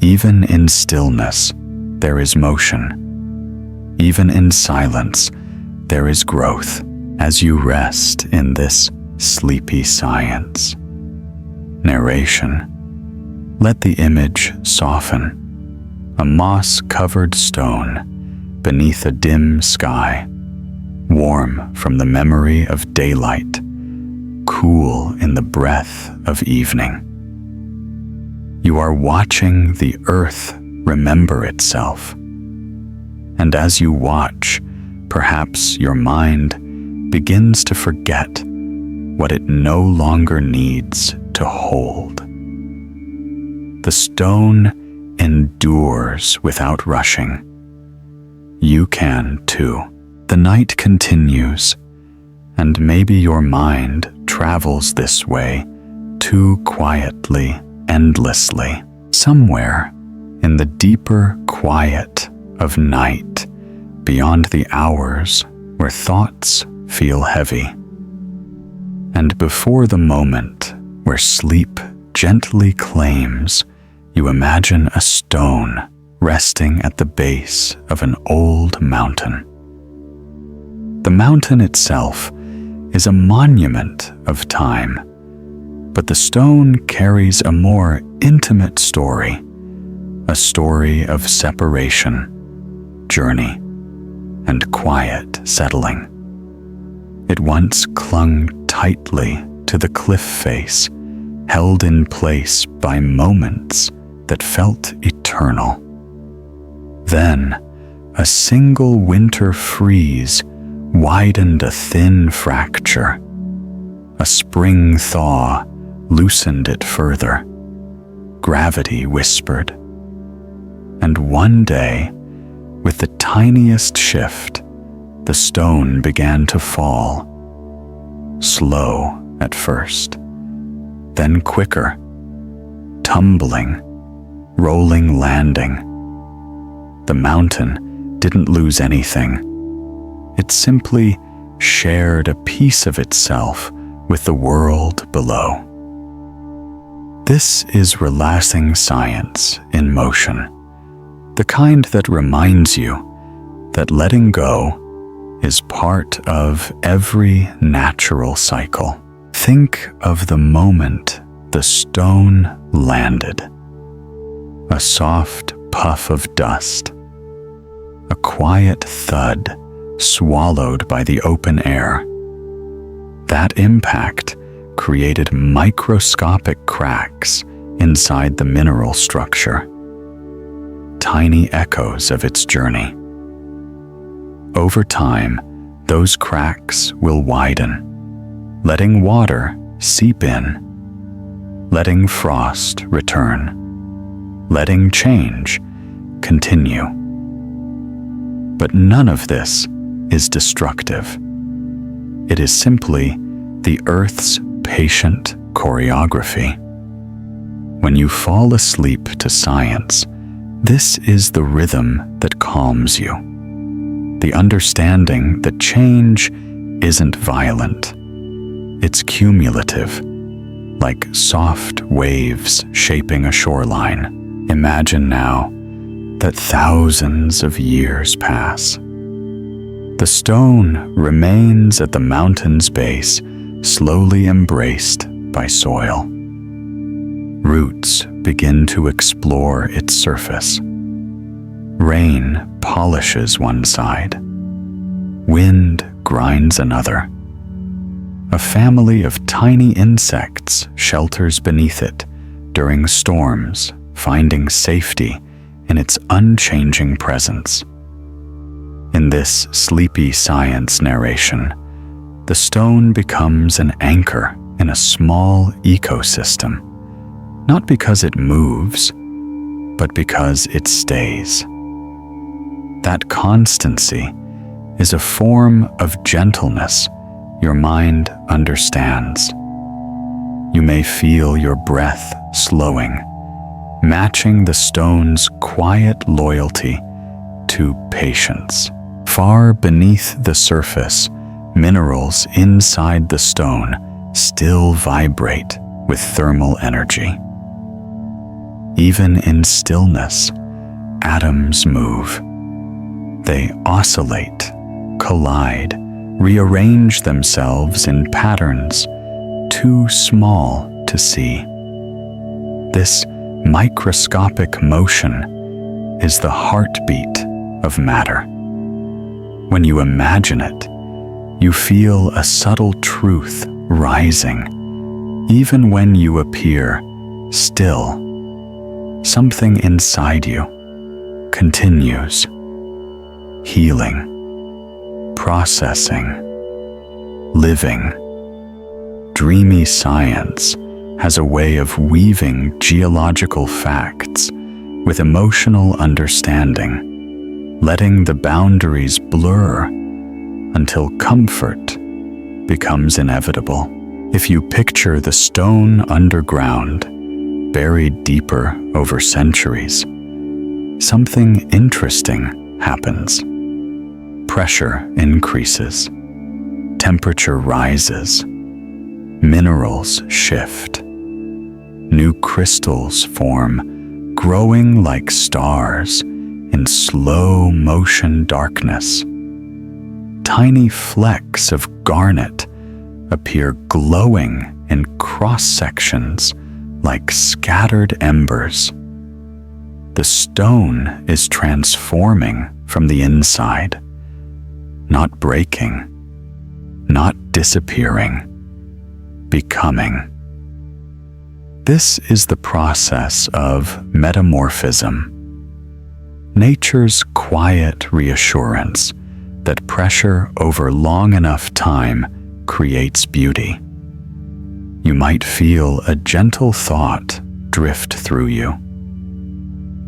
Even in stillness, there is motion. Even in silence, there is growth as you rest in this sleepy science. Narration. Let the image soften. A moss-covered stone beneath a dim sky, warm from the memory of daylight, cool in the breath of evening. You are watching the earth remember itself. And as you watch, perhaps your mind begins to forget what it no longer needs to hold. The stone endures without rushing. You can too. The night continues, and maybe your mind travels this way too quietly, endlessly. Somewhere in the deeper quiet of night, beyond the hours where thoughts feel heavy, and before the moment where sleep gently claims, you imagine a stone resting at the base of an old mountain. The mountain itself is a monument of time, but the stone carries a more intimate story, a story of separation, journey, and quiet settling. It once clung tightly to the cliff face, held in place by moments that felt eternal. Then, a single winter freeze widened a thin fracture. A spring thaw loosened it further. Gravity whispered. And one day, with the tiniest shift, the stone began to fall. Slow at first, then quicker, tumbling, rolling landing. The mountain didn't lose anything. It simply shared a piece of itself with the world below. This is relaxing science in motion, the kind that reminds you that letting go is part of every natural cycle. Think of the moment the stone landed. A soft puff of dust, a quiet thud swallowed by the open air. That impact created microscopic cracks inside the mineral structure, tiny echoes of its journey. Over time, those cracks will widen, letting water seep in, letting frost return, letting change continue. But none of this is destructive. It is simply the Earth's patient choreography. When you fall asleep to science, this is the rhythm that calms you. The understanding that change isn't violent. It's cumulative, like soft waves shaping a shoreline. Imagine now that thousands of years pass. The stone remains at the mountain's base, slowly embraced by soil. Roots begin to explore its surface. Rain polishes one side. Wind grinds another. A family of tiny insects shelters beneath it during storms, finding safety in its unchanging presence. In this sleepy science narration, the stone becomes an anchor in a small ecosystem, not because it moves, but because it stays. That constancy is a form of gentleness your mind understands. You may feel your breath slowing, matching the stone's quiet loyalty to patience. Far beneath the surface, minerals inside the stone still vibrate with thermal energy. Even in stillness, atoms move. They oscillate, collide, rearrange themselves in patterns too small to see. This microscopic motion is the heartbeat of matter. When you imagine it, you feel a subtle truth rising, even when you appear still. Something inside you continues, healing, processing, living. Dreamy science has a way of weaving geological facts with emotional understanding, letting the boundaries blur until comfort becomes inevitable. If you picture the stone underground, buried deeper over centuries, something interesting happens. Pressure increases, temperature rises, minerals shift, new crystals form, growing like stars in slow motion darkness. Tiny flecks of garnet appear glowing in cross sections like scattered embers. The stone is transforming from the inside, not breaking, not disappearing, becoming. This is the process of metamorphism, nature's quiet reassurance that pressure over long enough time creates beauty. You might feel a gentle thought drift through you.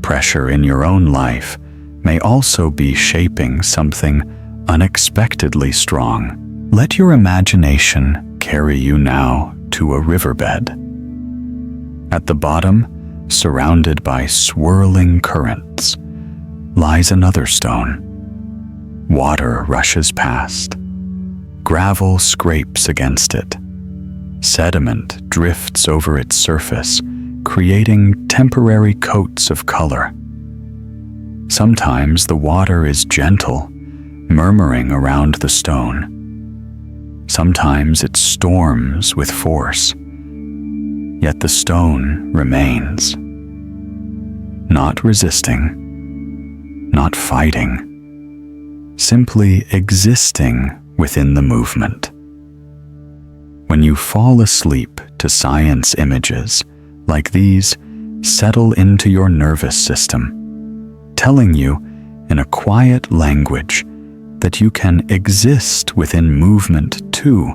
Pressure in your own life may also be shaping something unexpectedly strong. Let your imagination carry you now to a riverbed. At the bottom, surrounded by swirling currents, lies another stone. Water rushes past. Gravel scrapes against it. Sediment drifts over its surface, creating temporary coats of color. Sometimes the water is gentle, murmuring around the stone. Sometimes it storms with force, yet the stone remains. Not resisting, not fighting, simply existing within the movement. When you fall asleep to science images like these, settle into your nervous system, telling you in a quiet language that you can exist within movement too,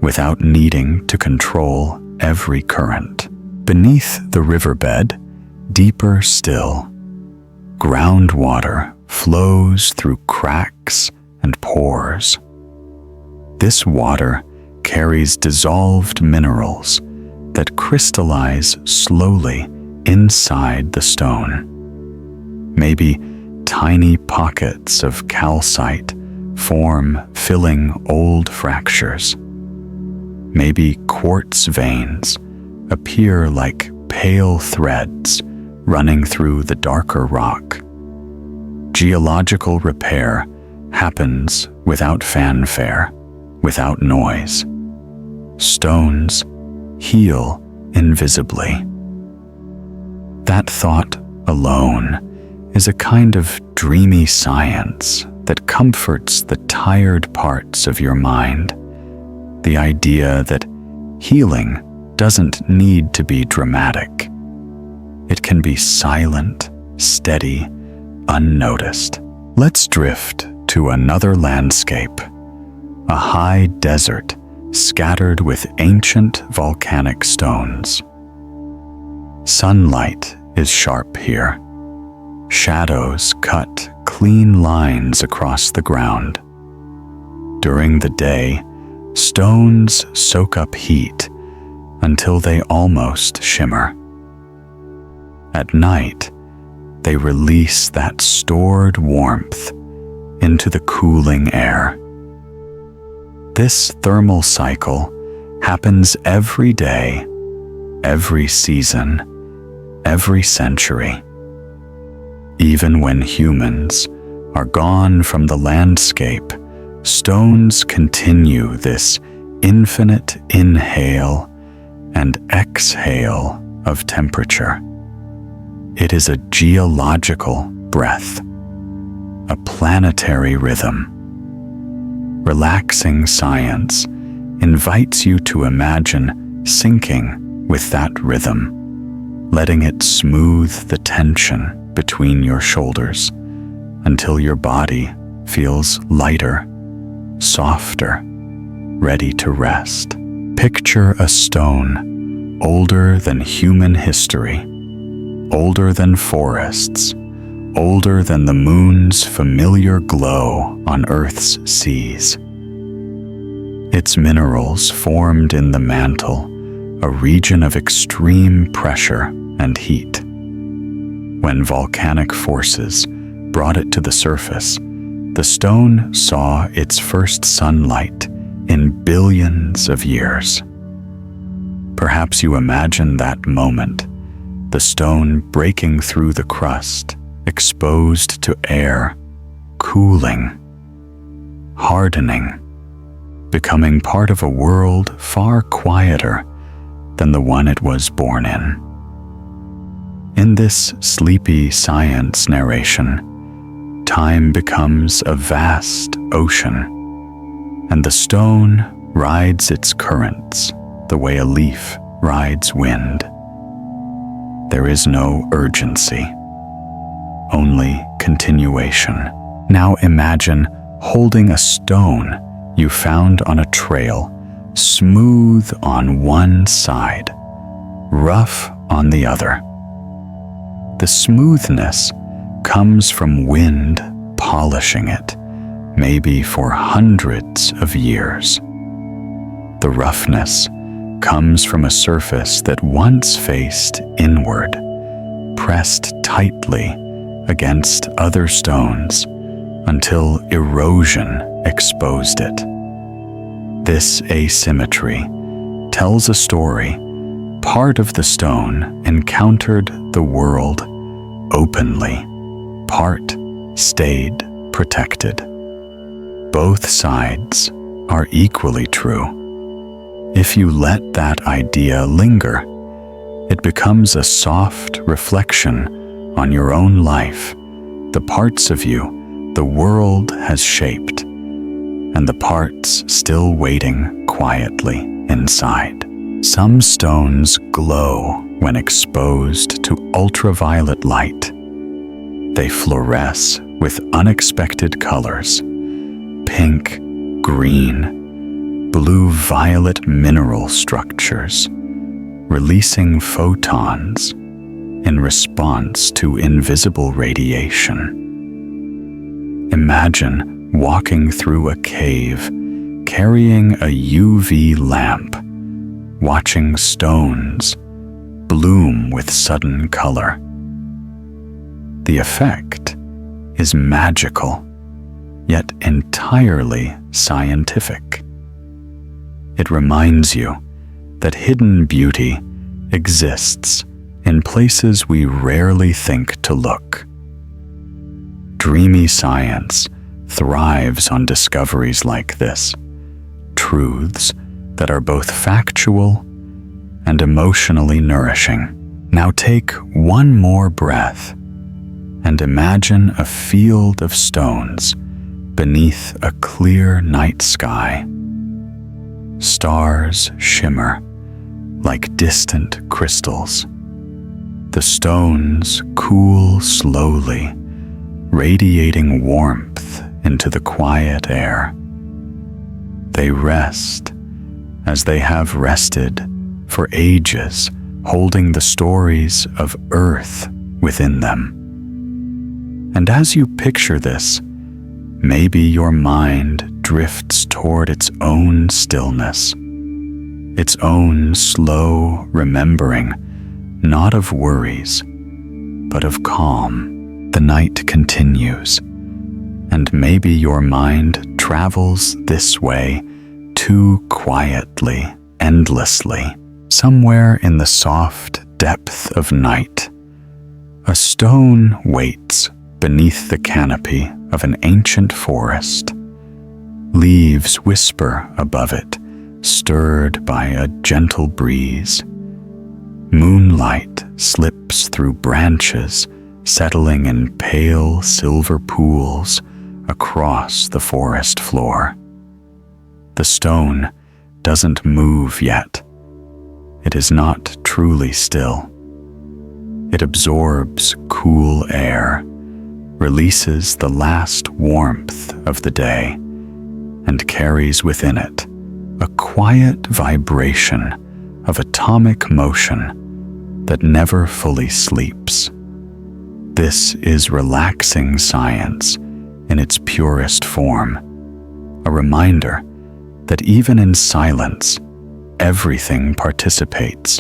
without needing to control every current. Beneath the riverbed, deeper still, groundwater flows through cracks and pores. This water carries dissolved minerals that crystallize slowly inside the stone. Maybe tiny pockets of calcite form, filling old fractures. Maybe quartz veins appear like pale threads running through the darker rock. Geological repair happens without fanfare, without noise. Stones heal invisibly. That thought alone is a kind of dreamy science that comforts the tired parts of your mind. The idea that healing doesn't need to be dramatic. It can be silent, steady, unnoticed. Let's drift to another landscape, a high desert scattered with ancient volcanic stones. Sunlight is sharp here. Shadows cut clean lines across the ground. During the day, stones soak up heat until they almost shimmer. At night, they release that stored warmth into the cooling air. This thermal cycle happens every day, every season, every century. Even when humans are gone from the landscape, stones continue this infinite inhale and exhale of temperature. It is a geological breath, a planetary rhythm. Relaxing science invites you to imagine syncing with that rhythm, letting it smooth the tension between your shoulders until your body feels lighter, softer, ready to rest. Picture a stone older than human history, older than forests, older than the moon's familiar glow on Earth's seas. Its minerals formed in the mantle, a region of extreme pressure and heat. When volcanic forces brought it to the surface, the stone saw its first sunlight in billions of years. Perhaps you imagine that moment, the stone breaking through the crust, exposed to air, cooling, hardening, becoming part of a world far quieter than the one it was born in. In this sleepy science narration, time becomes a vast ocean, and the stone rides its currents the way a leaf rides wind. There is no urgency, only continuation. Now imagine holding a stone you found on a trail, smooth on one side, rough on the other. The smoothness comes from wind polishing it, maybe for hundreds of years. The roughness comes from a surface that once faced inward, pressed tightly against other stones until erosion exposed it. This asymmetry tells a story. Part of the stone encountered the world openly, part stayed protected. both sides are equally true. If you let that idea linger, it becomes a soft reflection on your own life, the parts of you the world has shaped, and the parts still waiting quietly inside. Some stones glow when exposed to ultraviolet light. They fluoresce with unexpected colors: pink, green, blue-violet mineral structures, releasing photons in response to invisible radiation. Imagine walking through a cave carrying a UV lamp, watching stones bloom with sudden color. The effect is magical, yet entirely scientific. It reminds you that hidden beauty exists in places we rarely think to look. Dreamy science thrives on discoveries like this, truths that are both factual and emotionally nourishing. Now take one more breath and imagine a field of stones beneath a clear night sky. Stars shimmer like distant crystals. The stones cool slowly, radiating warmth into the quiet air. They rest as they have rested for ages, holding the stories of Earth within them. And as you picture this, maybe your mind drifts toward its own stillness, its own slow remembering, not of worries, but of calm. The night continues, and maybe your mind travels this way too quietly, endlessly. Somewhere in the soft depth of night, a stone waits beneath the canopy of an ancient forest. Leaves whisper above it, stirred by a gentle breeze. Moonlight slips through branches, settling in pale silver pools across the forest floor. The stone doesn't move yet. It is not truly still. It absorbs cool air, releases the last warmth of the day, and carries within it a quiet vibration of atomic motion that never fully sleeps. This is relaxing science in its purest form, a reminder that even in silence, everything participates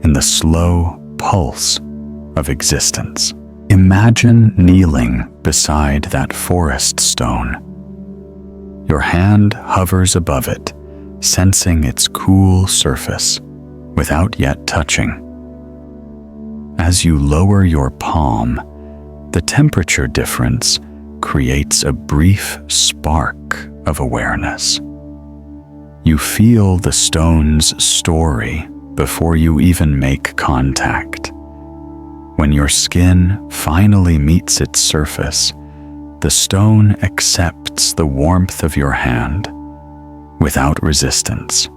in the slow pulse of existence. Imagine kneeling beside that forest stone. Your hand hovers above it, sensing its cool surface without yet touching. As you lower your palm, the temperature difference creates a brief spark of awareness. You feel the stone's story before you even make contact. When your skin finally meets its surface, the stone accepts the warmth of your hand without resistance.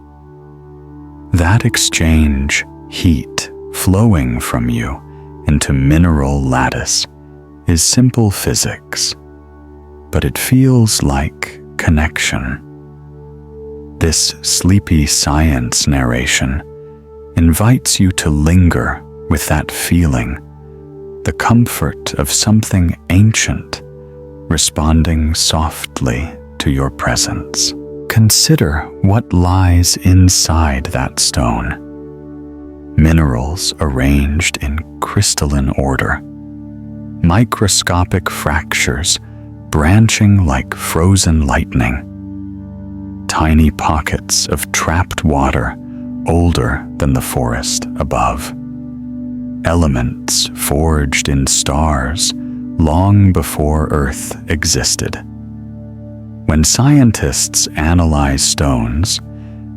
That exchange, heat flowing from you into mineral lattice, is simple physics, but it feels like connection. This sleepy science narration invites you to linger with that feeling, the comfort of something ancient responding softly to your presence. Consider what lies inside that stone. Minerals arranged in crystalline order, microscopic fractures branching like frozen lightning, tiny pockets of trapped water older than the forest above, elements forged in stars long before Earth existed. When scientists analyze stones,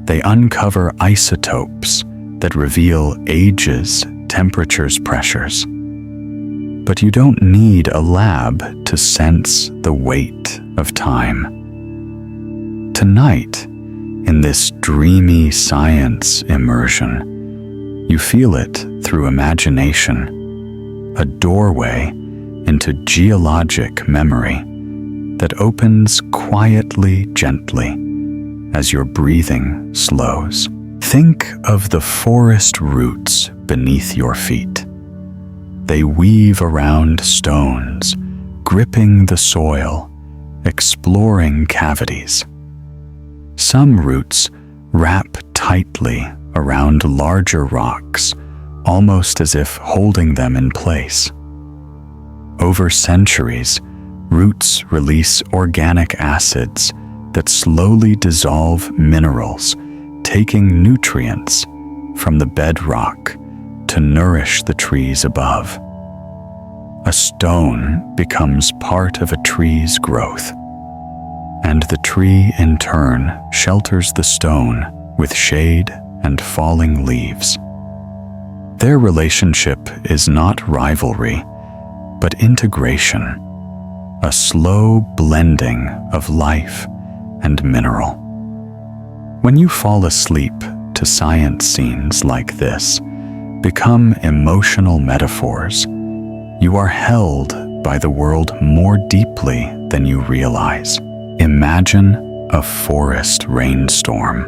they uncover isotopes that reveal ages, temperatures, pressures. But you don't need a lab to sense the weight of time. Tonight, in this dreamy science immersion, you feel it through imagination, a doorway into geologic memory that opens quietly, gently, as your breathing slows. Think of the forest roots beneath your feet. They weave around stones, gripping the soil, exploring cavities. Some roots wrap tightly around larger rocks, almost as if holding them in place. Over centuries, roots release organic acids that slowly dissolve minerals, taking nutrients from the bedrock to nourish the trees above. A stone becomes part of a tree's growth, and the tree in turn shelters the stone with shade and falling leaves. Their relationship is not rivalry, but integration, a slow blending of life and mineral. When you fall asleep to science scenes like this, become emotional metaphors, you are held by the world more deeply than you realize. Imagine a forest rainstorm.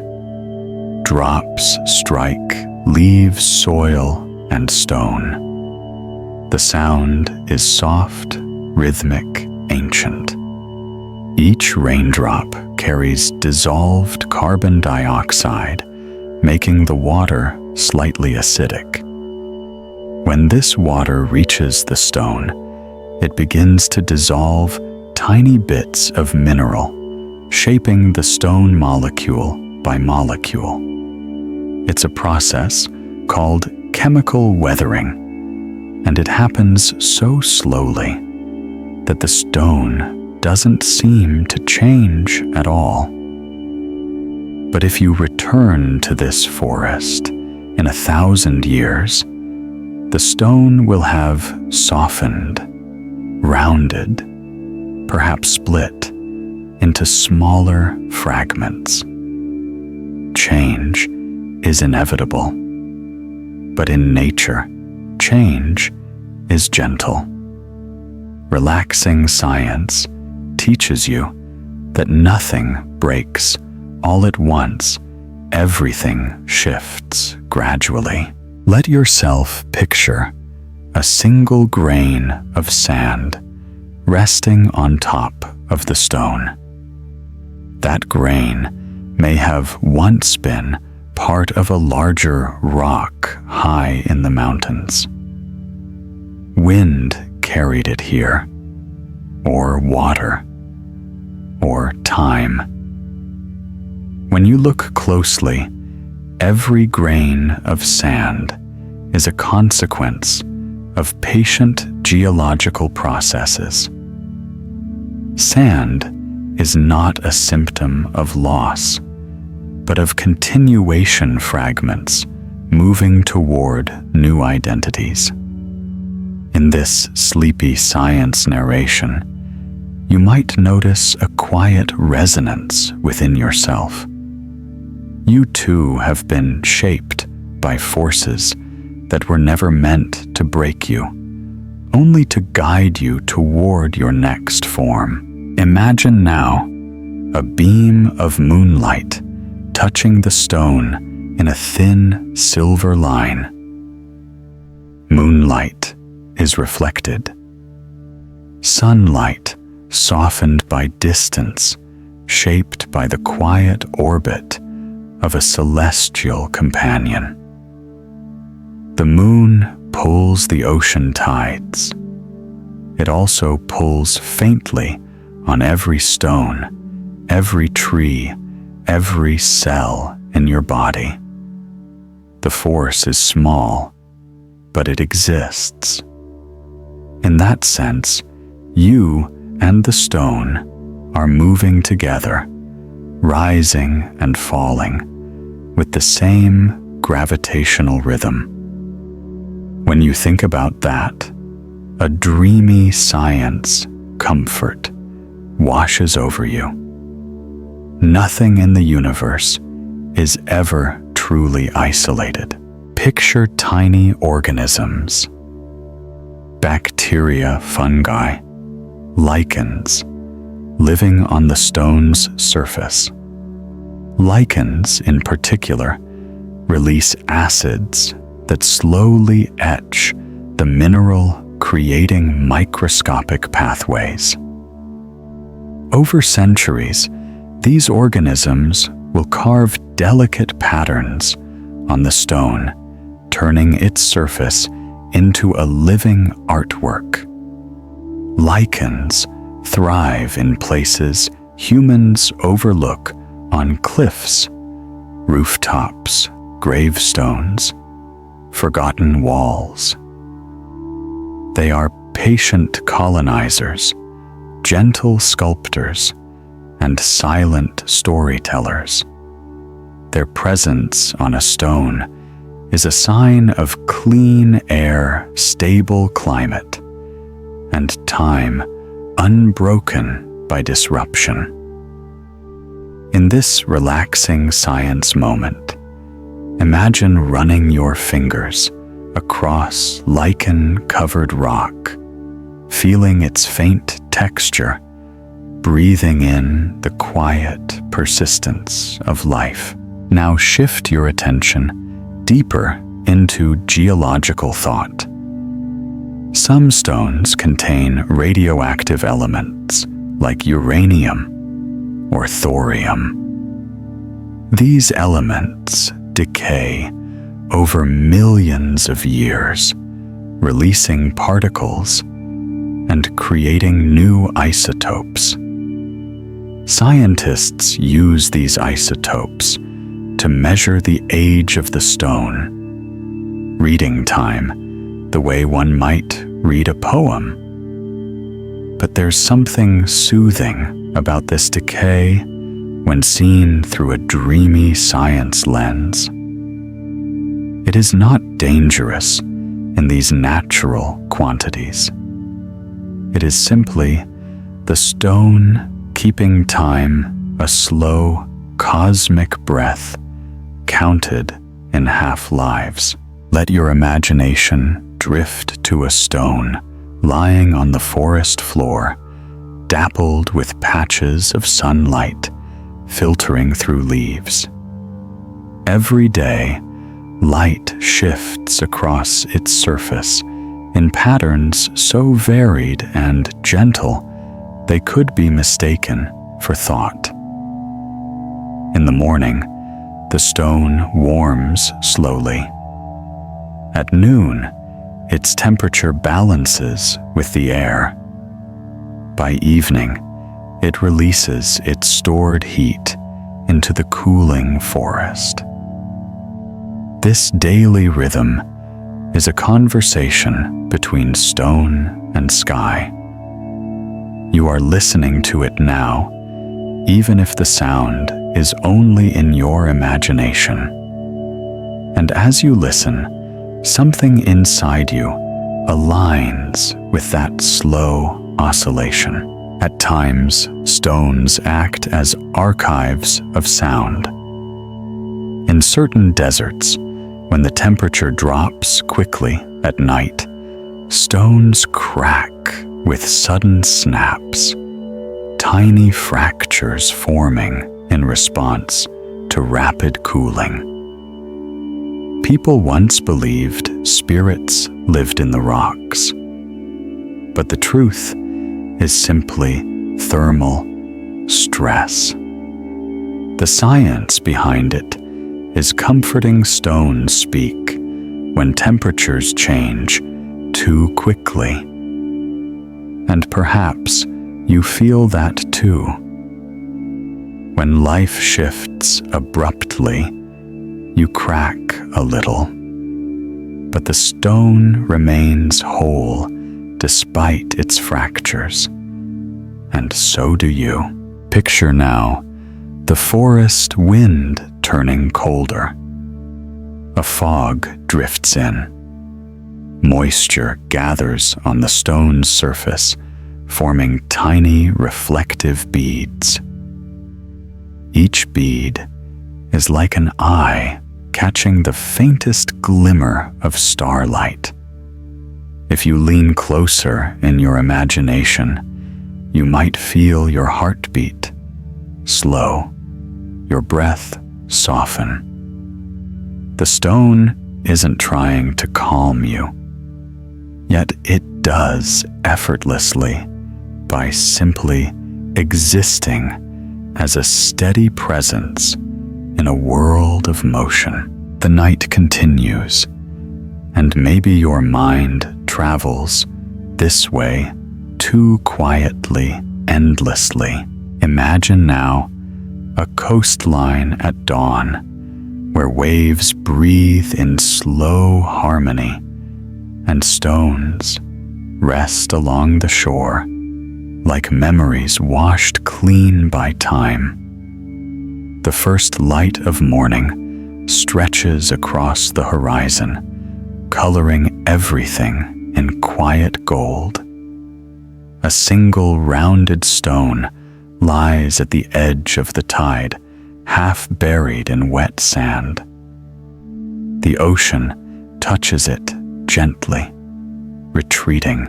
Drops strike leaves, soil, and stone. The sound is soft, rhythmic, ancient. Each raindrop carries dissolved carbon dioxide, making the water slightly acidic. When this water reaches the stone, it begins to dissolve tiny bits of mineral, shaping the stone molecule by molecule. It's a process called chemical weathering, and it happens so slowly that the stone doesn't seem to change at all. But if you return to this forest in 1,000 years, the stone will have softened, rounded, perhaps split into smaller fragments. Change is inevitable, but in nature, change is gentle. Relaxing science teaches you that nothing breaks all at once. Everything shifts gradually. Let yourself picture a single grain of sand resting on top of the stone. That grain may have once been part of a larger rock high in the mountains. Wind carried it here, or water, or time. When you look closely, every grain of sand is a consequence of patient geological processes. Sand is not a symptom of loss, but of continuation fragments moving toward new identities. In this sleepy science narration, you might notice a quiet resonance within yourself. You too have been shaped by forces that were never meant to break you, only to guide you toward your next form. Imagine now a beam of moonlight touching the stone in a thin silver line. Moonlight is reflected. Sunlight softened by distance, shaped by the quiet orbit of a celestial companion. The moon pulls the ocean tides. It also pulls faintly on every stone, every tree, every cell in your body. The force is small, but it exists. In that sense, you and the stone are moving together, rising and falling, with the same gravitational rhythm. When you think about that, a dreamy science comfort washes over you. Nothing in the universe is ever truly isolated. Picture tiny organisms, bacteria, fungi, lichens, living on the stone's surface. Lichens, in particular, release acids that slowly etch the mineral, creating microscopic pathways. Over centuries, these organisms will carve delicate patterns on the stone, turning its surface into a living artwork. Lichens thrive in places humans overlook on cliffs, rooftops, gravestones, forgotten walls. They are patient colonizers, gentle sculptors, and silent storytellers. Their presence on a stone is a sign of clean air, stable climate, and time unbroken by disruption. In this relaxing science moment, imagine running your fingers across lichen-covered rock, feeling its faint texture, breathing in the quiet persistence of life. Now shift your attention deeper into geological thought. Some stones contain radioactive elements like uranium or thorium. These elements decay over millions of years, releasing particles and creating new isotopes. Scientists use these isotopes to measure the age of the stone, reading time the way one might read a poem. But there's something soothing about this decay when seen through a dreamy science lens. It is not dangerous in these natural quantities. It is simply the stone keeping time, a slow, cosmic breath, counted in half-lives. Let your imagination drift to a stone lying on the forest floor, dappled with patches of sunlight filtering through leaves. Every day, light shifts across its surface in patterns so varied and gentle they could be mistaken for thought. In the morning, the stone warms slowly. At noon, its temperature balances with the air. By evening, it releases its stored heat into the cooling forest. This daily rhythm is a conversation between stone and sky. You are listening to it now, even if the sound is only in your imagination. And as you listen, something inside you aligns with that slow oscillation. At times, stones act as archives of sound. In certain deserts, when the temperature drops quickly at night, stones crack with sudden snaps, tiny fractures forming in response to rapid cooling. People once believed spirits lived in the rocks, but the truth is simply thermal stress. The science behind it is comforting stones speak when temperatures change too quickly. And perhaps you feel that too. When life shifts abruptly, you crack a little, but the stone remains whole despite its fractures, and so do you. Picture now the forest wind turning colder. A fog drifts in. Moisture gathers on the stone's surface, forming tiny reflective beads. Each bead is like an eye catching the faintest glimmer of starlight. If you lean closer in your imagination, you might feel your heartbeat slow, your breath soften. The stone isn't trying to calm you, yet it does effortlessly by simply existing as a steady presence in a world of motion. The night continues, and maybe your mind travels this way too quietly, endlessly. Imagine now a coastline at dawn where waves breathe in slow harmony and stones rest along the shore like memories washed clean by time. The first light of morning stretches across the horizon, coloring everything in quiet gold. A single rounded stone lies at the edge of the tide, half buried in wet sand. The ocean touches it gently, retreating,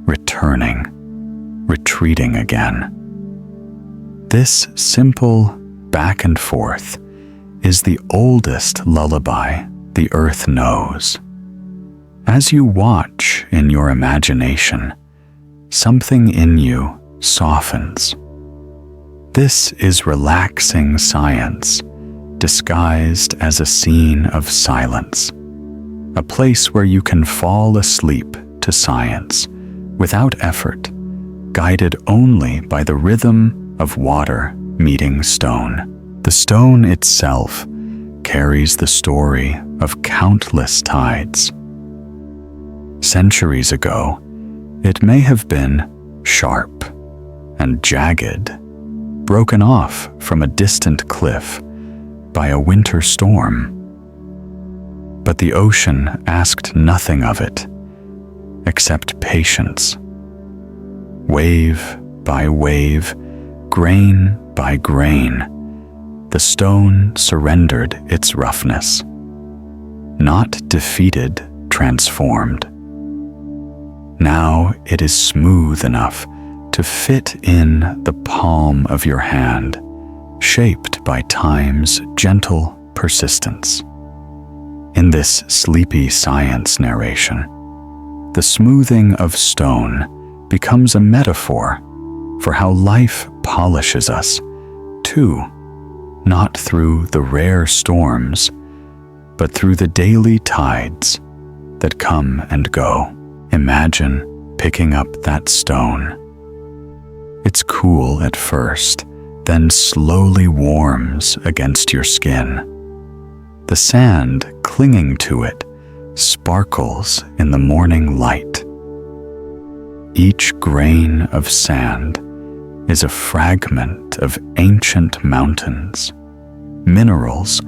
returning, retreating again. This simple back and forth is the oldest lullaby the earth knows. As you watch in your imagination, something in you softens. This is relaxing science, disguised as a scene of silence, a place where you can fall asleep to science without effort, guided only by the rhythm of water meeting stone. The stone itself carries the story of countless tides. Centuries ago, it may have been sharp and jagged, broken off from a distant cliff by a winter storm. But the ocean asked nothing of it except patience. Wave by wave, grain by grain, the stone surrendered its roughness. Not defeated, transformed. Now it is smooth enough to fit in the palm of your hand, shaped by time's gentle persistence. In this sleepy science narration, the smoothing of stone becomes a metaphor for how life polishes us, too, not through the rare storms, but through the daily tides that come and go. Imagine picking up that stone. It's cool at first, then slowly warms against your skin. The sand clinging to it sparkles in the morning light. Each grain of sand is a fragment of ancient mountains, minerals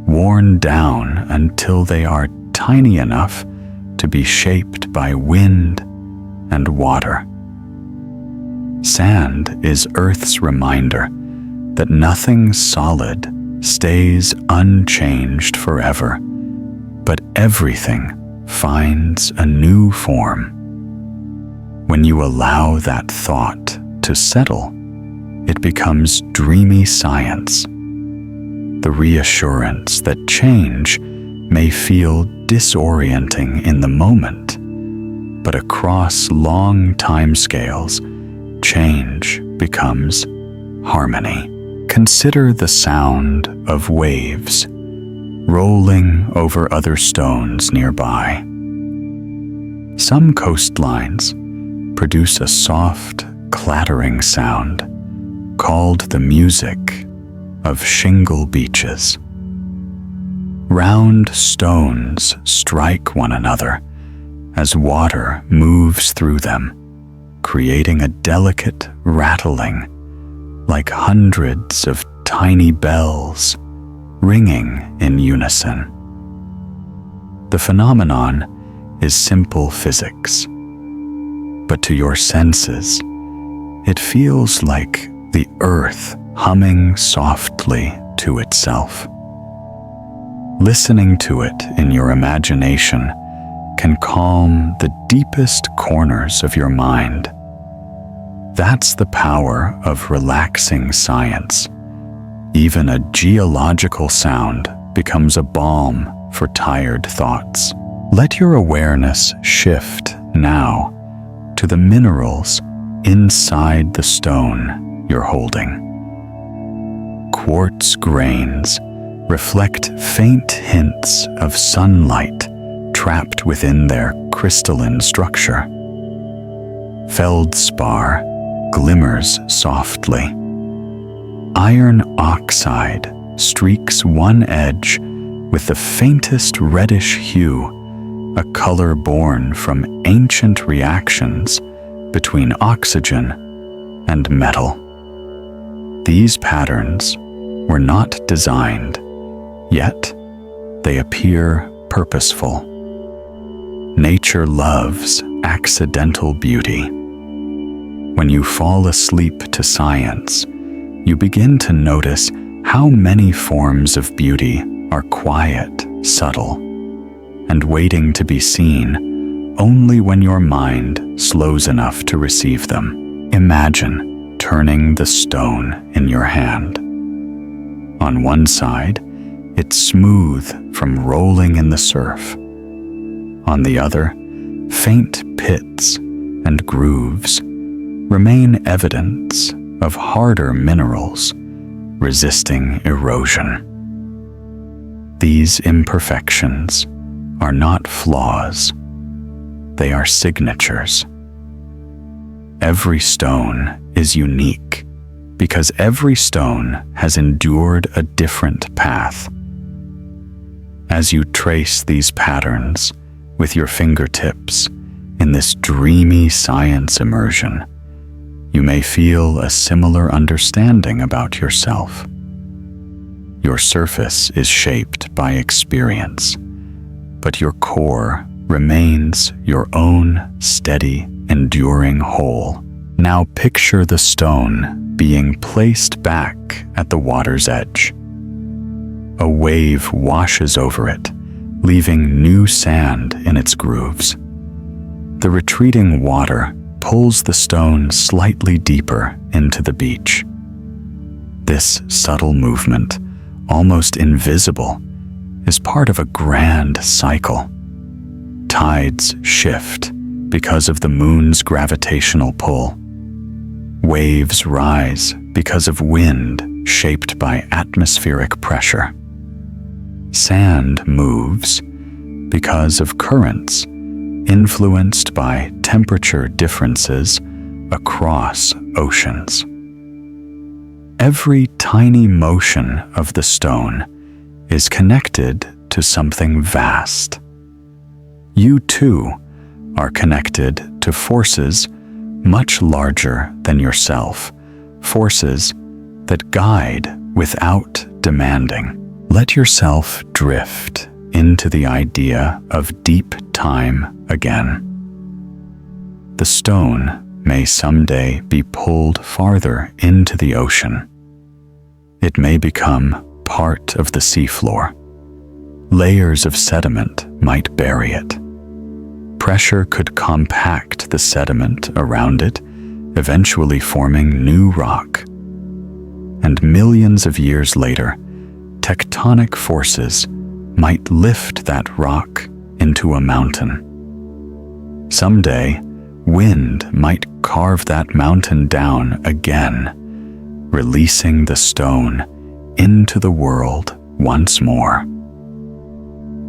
worn down until they are tiny enough to be shaped by wind and water. Sand is Earth's reminder that nothing solid stays unchanged forever, but everything finds a new form. When you allow that thought to settle, it becomes dreamy science. The reassurance that change may feel disorienting in the moment, but across long timescales, change becomes harmony. Consider the sound of waves rolling over other stones nearby. Some coastlines produce a soft, clattering sound called the music of shingle beaches. Round stones strike one another as water moves through them, creating a delicate rattling like hundreds of tiny bells ringing in unison. The phenomenon is simple physics, but to your senses, it feels like the earth humming softly to itself. Listening to it in your imagination can calm the deepest corners of your mind. That's the power of relaxing science. Even a geological sound becomes a balm for tired thoughts. Let your awareness shift now to the minerals inside the stone you're holding. Quartz grains reflect faint hints of sunlight trapped within their crystalline structure. Feldspar glimmers softly. Iron oxide streaks one edge with the faintest reddish hue, a color born from ancient reactions between oxygen and metal. These patterns were not designed, yet they appear purposeful. Nature loves accidental beauty. When you fall asleep to science, you begin to notice how many forms of beauty are quiet, subtle, and waiting to be seen only when your mind slows enough to receive them. Imagine turning the stone in your hand. On one side, it's smooth from rolling in the surf. On the other, faint pits and grooves remain evidence of harder minerals resisting erosion. These imperfections are not flaws, they are signatures. Every stone is unique because every stone has endured a different path. As you trace these patterns with your fingertips in this dreamy science immersion, you may feel a similar understanding about yourself. Your surface is shaped by experience, but your core remains your own steady, enduring whole. Now picture the stone being placed back at the water's edge. A wave washes over it, leaving new sand in its grooves. The retreating water pulls the stone slightly deeper into the beach. This subtle movement, almost invisible, is part of a grand cycle. Tides shift because of the moon's gravitational pull. Waves rise because of wind shaped by atmospheric pressure. Sand moves because of currents influenced by temperature differences across oceans. Every tiny motion of the stone is connected to something vast. You too are connected to forces much larger than yourself, forces that guide without demanding. Let yourself drift into the idea of deep time again. The stone may someday be pulled farther into the ocean. It may become part of the seafloor. Layers of sediment might bury it. Pressure could compact the sediment around it, eventually forming new rock. And millions of years later, tectonic forces might lift that rock into a mountain. Someday, wind might carve that mountain down again, releasing the stone into the world once more.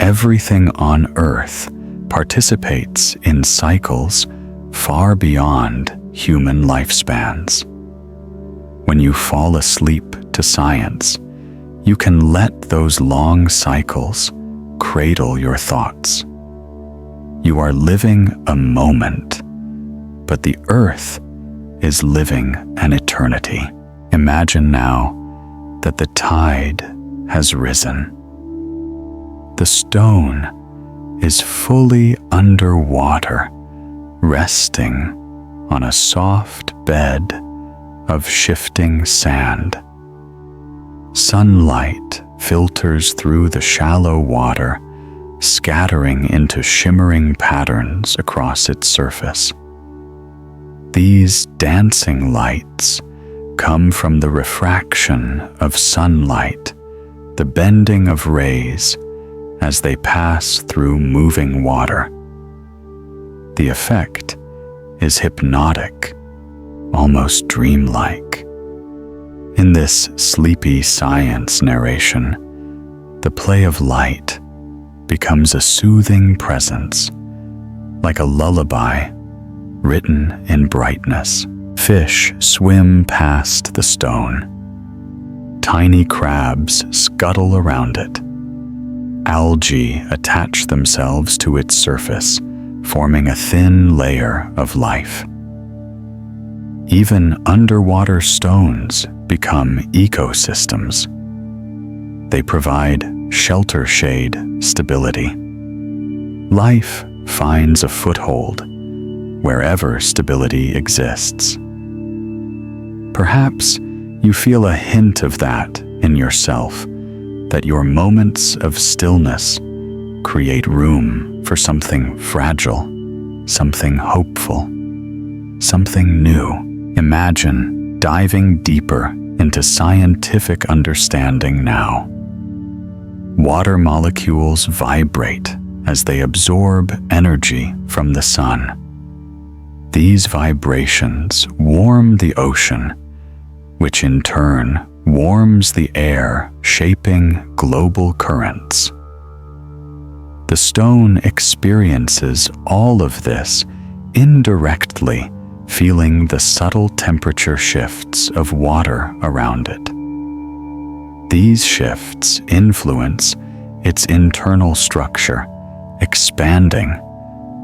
Everything on Earth participates in cycles far beyond human lifespans. When you fall asleep to science, you can let those long cycles cradle your thoughts. You are living a moment, but the Earth is living an eternity. Imagine now that the tide has risen. The stone is fully underwater, resting on a soft bed of shifting sand. Sunlight filters through the shallow water, scattering into shimmering patterns across its surface. These dancing lights come from the refraction of sunlight, the bending of rays as they pass through moving water. The effect is hypnotic, almost dreamlike. In this sleepy science narration, the play of light becomes a soothing presence, like a lullaby written in brightness. Fish swim past the stone. Tiny crabs scuttle around it. Algae attach themselves to its surface, forming a thin layer of life. Even underwater stones become ecosystems. They provide shelter, shade, stability. Life finds a foothold wherever stability exists. Perhaps you feel a hint of that in yourself, that your moments of stillness create room for something fragile, something hopeful, something new. Imagine diving deeper into scientific understanding now. Water molecules vibrate as they absorb energy from the sun. These vibrations warm the ocean, which in turn warms the air, shaping global currents. The stone experiences all of this indirectly, feeling the subtle temperature shifts of water around it. These shifts influence its internal structure, expanding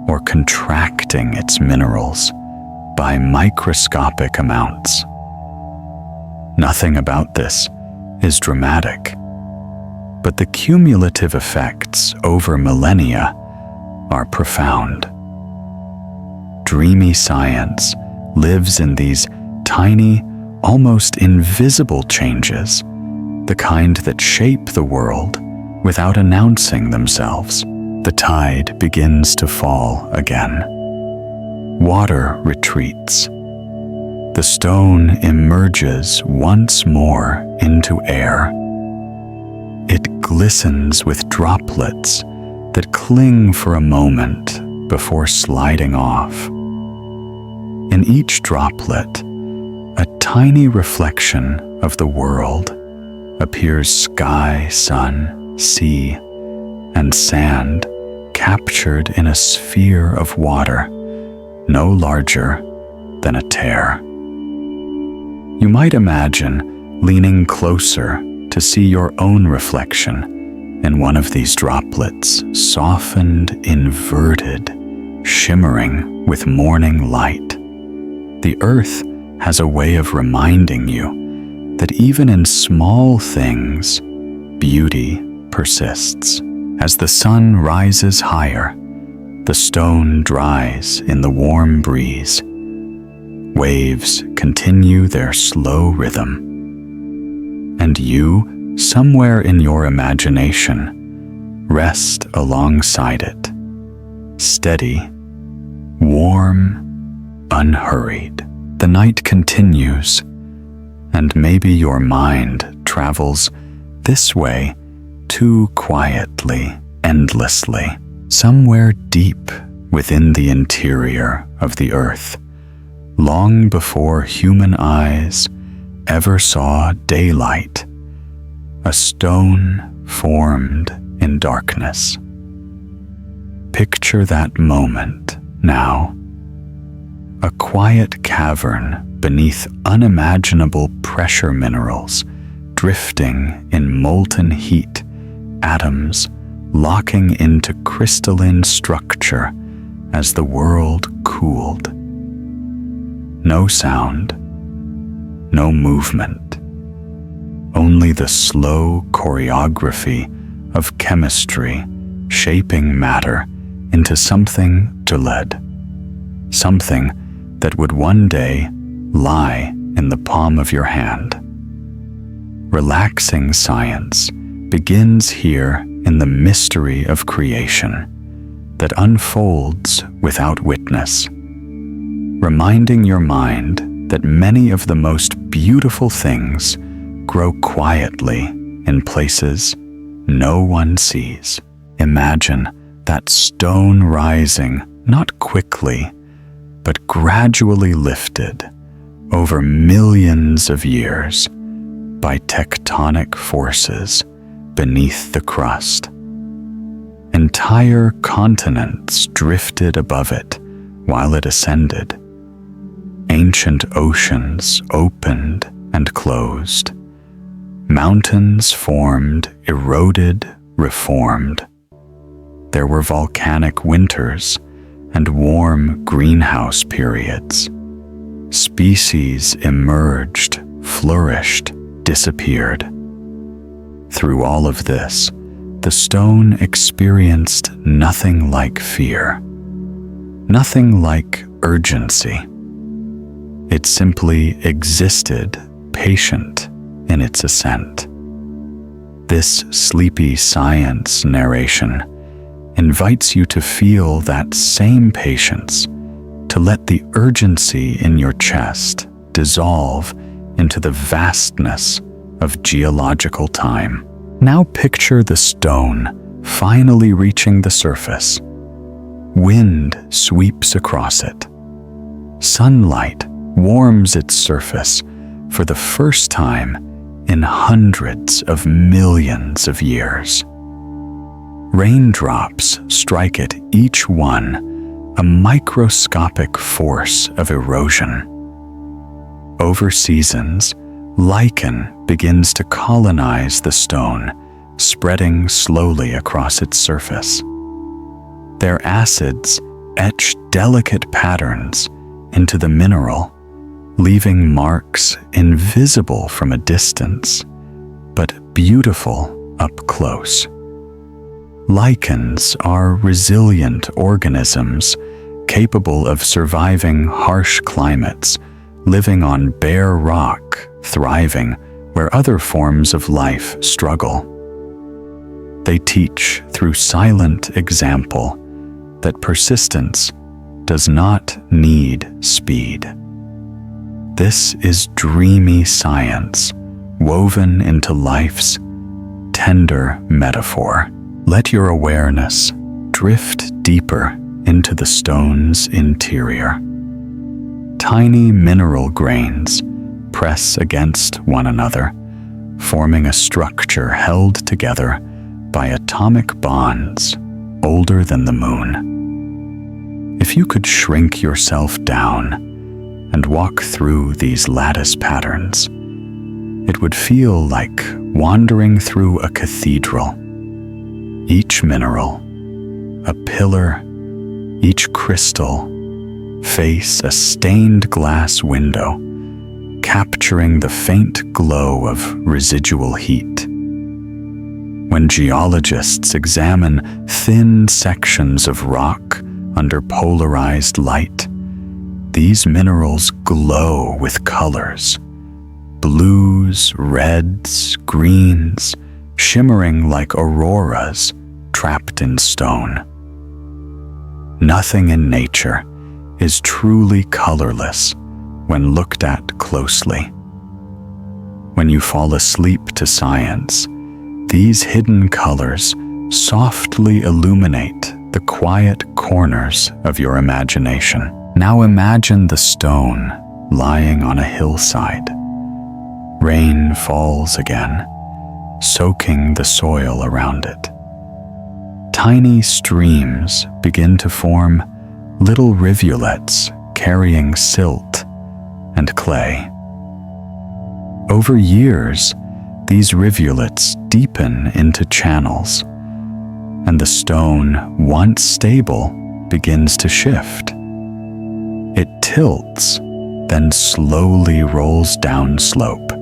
or contracting its minerals by microscopic amounts. Nothing about this is dramatic, but the cumulative effects over millennia are profound. Dreamy science lives in these tiny, almost invisible changes, the kind that shape the world without announcing themselves. The tide begins to fall again. Water retreats. The stone emerges once more into air. It glistens with droplets that cling for a moment before sliding off. In each droplet, a tiny reflection of the world appears: sky, sun, sea, and sand captured in a sphere of water, no larger than a tear. You might imagine leaning closer to see your own reflection in one of these droplets, softened, inverted, shimmering with morning light. The earth has a way of reminding you that even in small things, beauty persists. As the sun rises higher, the stone dries in the warm breeze. Waves continue their slow rhythm. And you, somewhere in your imagination, rest alongside it, steady, warm, unhurried. The night continues, and maybe your mind travels this way too quietly, endlessly, somewhere deep within the interior of the earth, long before human eyes ever saw daylight, a stone formed in darkness. Picture that moment now. A quiet cavern beneath unimaginable pressure minerals, drifting in molten heat, atoms locking into crystalline structure as the world cooled. No sound, no movement. Only the slow choreography of chemistry shaping matter into something to lead, something that would one day lie in the palm of your hand. Relaxing science begins here in the mystery of creation that unfolds without witness, reminding your mind that many of the most beautiful things grow quietly in places no one sees. Imagine that stone rising not quickly, but gradually lifted over millions of years by tectonic forces beneath the crust. Entire continents drifted above it while it ascended. Ancient oceans opened and closed. Mountains formed, eroded, reformed. There were volcanic winters and warm greenhouse periods. Species emerged, flourished, disappeared. Through all of this, the stone experienced nothing like fear, nothing like urgency. It simply existed, patient in its ascent. This sleepy science narration invites you to feel that same patience, to let the urgency in your chest dissolve into the vastness of geological time. Now picture the stone finally reaching the surface. Wind sweeps across it. Sunlight warms its surface for the first time in hundreds of millions of years. Raindrops strike it, each one a microscopic force of erosion. Over seasons, lichen begins to colonize the stone, spreading slowly across its surface. Their acids etch delicate patterns into the mineral, leaving marks invisible from a distance, but beautiful up close. Lichens are resilient organisms capable of surviving harsh climates, living on bare rock, thriving where other forms of life struggle. They teach through silent example that persistence does not need speed. This is dreamy science woven into life's tender metaphor. Let your awareness drift deeper into the stone's interior. Tiny mineral grains press against one another, forming a structure held together by atomic bonds older than the moon. If you could shrink yourself down and walk through these lattice patterns, it would feel like wandering through a cathedral. Each mineral, a pillar, each crystal, face a stained glass window, capturing the faint glow of residual heat. When geologists examine thin sections of rock under polarized light, these minerals glow with colors: blues, reds, greens, shimmering like auroras trapped in stone. Nothing in nature is truly colorless when looked at closely. When you fall asleep to science, these hidden colors softly illuminate the quiet corners of your imagination. Now imagine the stone lying on a hillside. Rain falls again, soaking the soil around it. Tiny streams begin to form little rivulets carrying silt and clay. Over years, these rivulets deepen into channels, and the stone, once stable, begins to shift. It tilts, then slowly rolls down slope.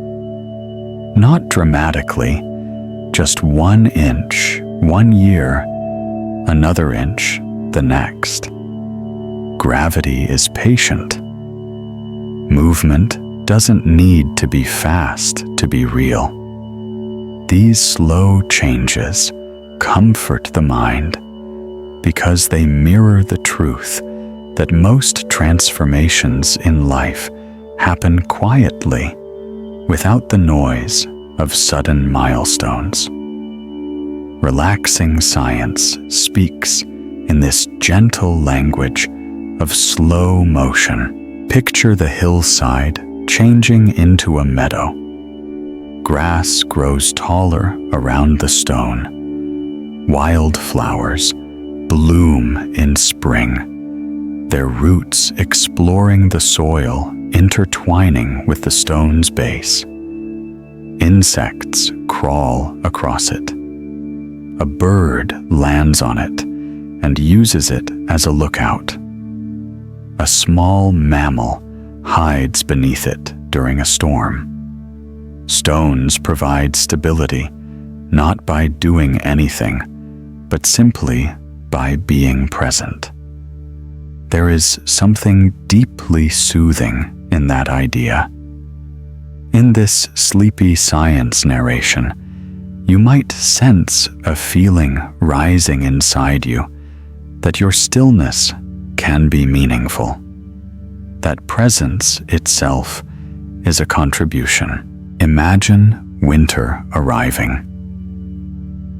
Not dramatically, just 1 inch, 1 year, another inch, the next. Gravity is patient. Movement doesn't need to be fast to be real. These slow changes comfort the mind because they mirror the truth that most transformations in life happen quietly, without the noise of sudden milestones. Relaxing science speaks in this gentle language of slow motion. Picture the hillside changing into a meadow. Grass grows taller around the stone. Wildflowers bloom in spring, their roots exploring the soil, intertwining with the stone's base. Insects crawl across it. A bird lands on it and uses it as a lookout. A small mammal hides beneath it during a storm. Stones provide stability, not by doing anything, but simply by being present. There is something deeply soothing in that idea. In this sleepy science narration, you might sense a feeling rising inside you that your stillness can be meaningful. That presence itself is a contribution. Imagine winter arriving.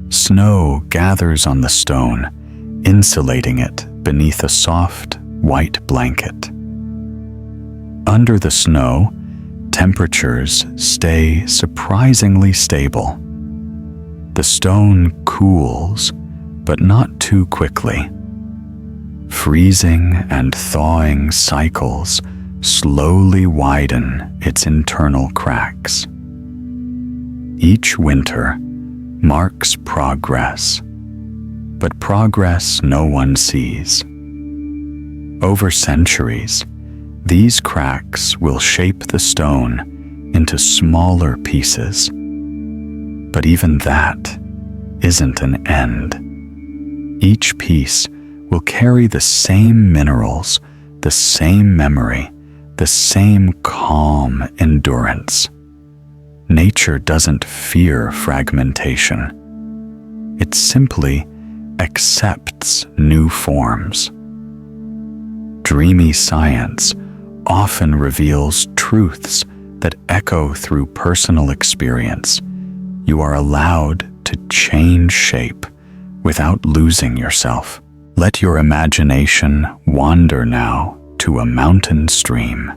Snow gathers on the stone, insulating it beneath a soft, white blanket. Under the snow, temperatures stay surprisingly stable. The stone cools, but not too quickly. Freezing and thawing cycles slowly widen its internal cracks. Each winter marks progress, but progress no one sees. Over centuries, these cracks will shape the stone into smaller pieces. But even that isn't an end. Each piece will carry the same minerals, the same memory, the same calm endurance. Nature doesn't fear fragmentation. It simply accepts new forms. Dreamy science often reveals truths that echo through personal experience. You are allowed to change shape without losing yourself. Let your imagination wander now to a mountain stream.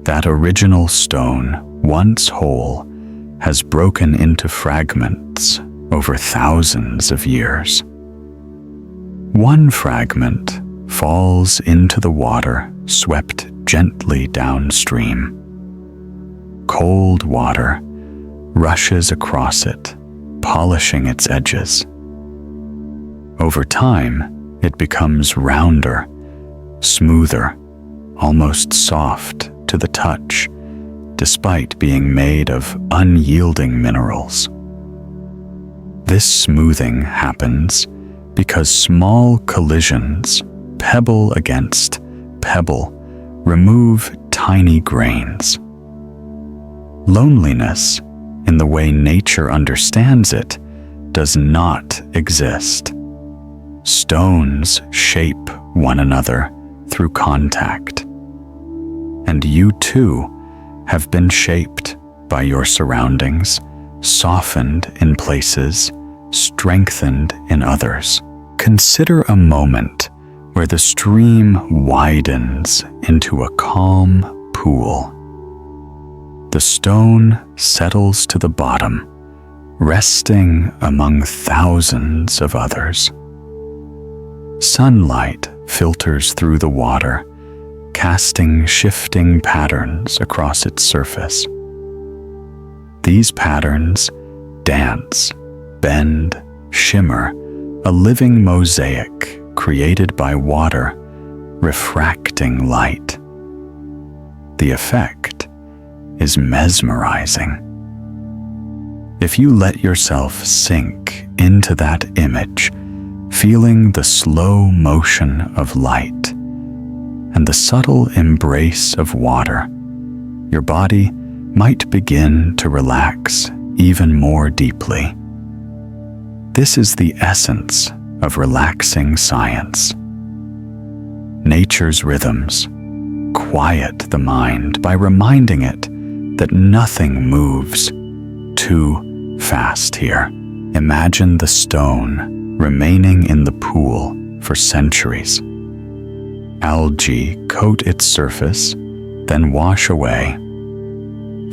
That original stone, once whole, has broken into fragments over thousands of years. One fragment falls into the water, swept gently downstream. Cold water rushes across it, polishing its edges. Over time, it becomes rounder, smoother, almost soft to the touch, despite being made of unyielding minerals. This smoothing happens because small collisions, pebble against pebble, remove tiny grains. Loneliness, in the way nature understands it, does not exist. Stones shape one another through contact. And you too have been shaped by your surroundings, softened in places, strengthened in others. Consider a moment where the stream widens into a calm pool. The stone settles to the bottom, resting among thousands of others. Sunlight filters through the water, casting shifting patterns across its surface. These patterns dance, bend, shimmer, a living mosaic created by water, refracting light. The effect is mesmerizing. If you let yourself sink into that image, feeling the slow motion of light and the subtle embrace of water, your body might begin to relax even more deeply. This is the essence of relaxing science. Nature's rhythms quiet the mind by reminding it that nothing moves too fast here. Imagine the stone remaining in the pool for centuries. Algae coat its surface, then wash away.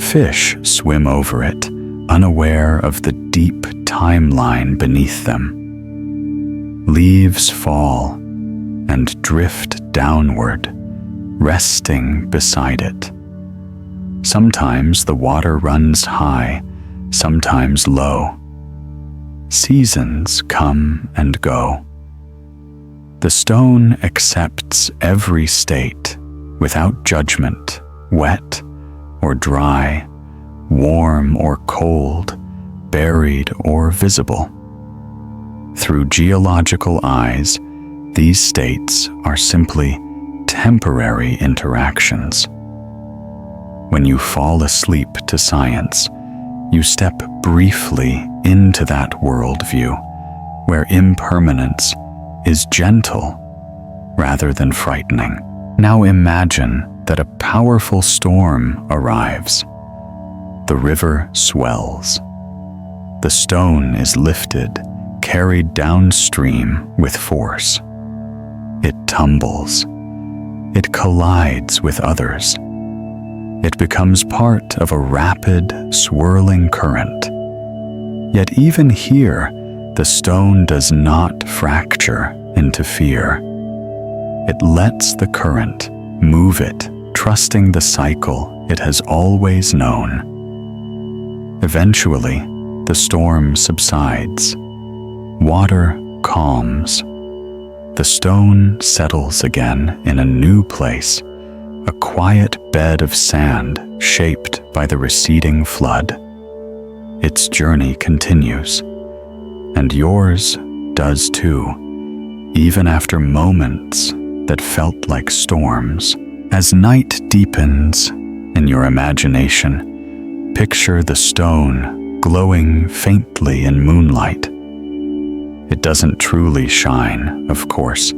Fish swim over it, unaware of the deep timeline beneath them. Leaves fall and drift downward, resting beside it. Sometimes the water runs high, sometimes low. Seasons come and go. The stone accepts every state without judgment, wet or dry, warm or cold, buried or visible. Through geological eyes, these states are simply temporary interactions. When you fall asleep to science, you step briefly into that worldview where impermanence is gentle rather than frightening. Now imagine that a powerful storm arrives. The river swells. The stone is lifted, carried downstream with force. It tumbles. It collides with others. It becomes part of a rapid, swirling current. Yet even here, the stone does not fracture into fear. It lets the current move it, trusting the cycle it has always known. Eventually, the storm subsides. Water calms. The stone settles again in a new place, a quiet bed of sand shaped by the receding flood. Its journey continues, and yours does too, even after moments that felt like storms. As night deepens in your imagination, picture the stone glowing faintly in moonlight. It doesn't truly shine, of course,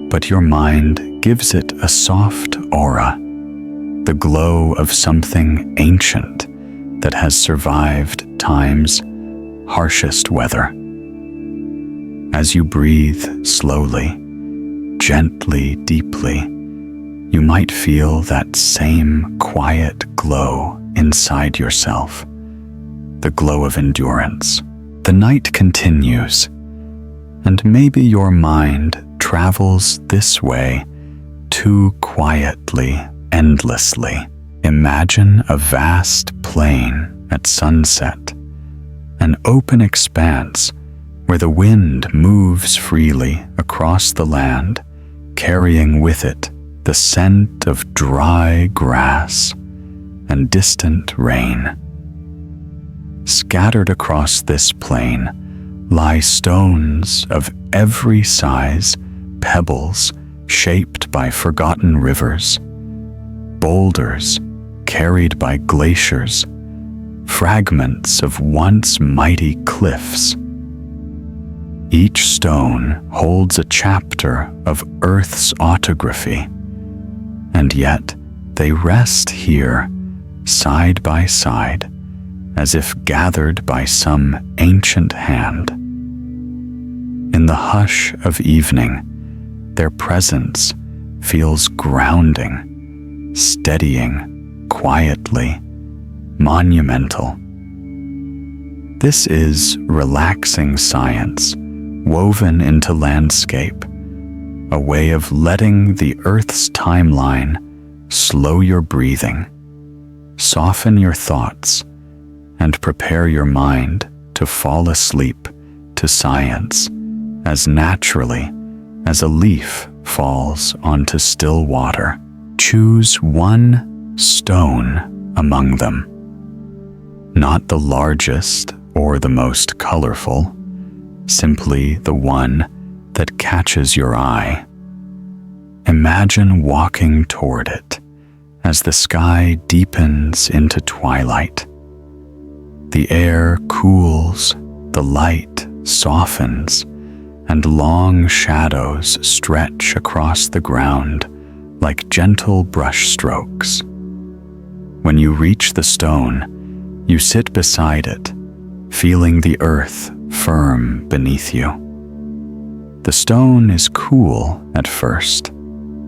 but your mind gives it a soft aura, the glow of something ancient that has survived time's harshest weather. As you breathe slowly, gently, deeply, you might feel that same quiet glow inside yourself, the glow of endurance. The night continues, and maybe your mind travels this way too quietly, endlessly. Imagine a vast plain at sunset, an open expanse where the wind moves freely across the land, carrying with it the scent of dry grass and distant rain. Scattered across this plain lie stones of every size, pebbles shaped by forgotten rivers, boulders carried by glaciers, fragments of once mighty cliffs. Each stone holds a chapter of Earth's autography, and yet they rest here, side by side, as if gathered by some ancient hand. In the hush of evening, their presence feels grounding, steadying, quietly, monumental. This is relaxing science, woven into landscape, a way of letting the Earth's timeline slow your breathing, soften your thoughts, and prepare your mind to fall asleep to science as naturally as a leaf falls onto still water. Choose one stone among them. Not the largest or the most colorful, simply the one that catches your eye. Imagine walking toward it as the sky deepens into twilight. The air cools, the light softens, and long shadows stretch across the ground like gentle brush strokes. When you reach the stone, you sit beside it, feeling the earth firm beneath you. The stone is cool at first,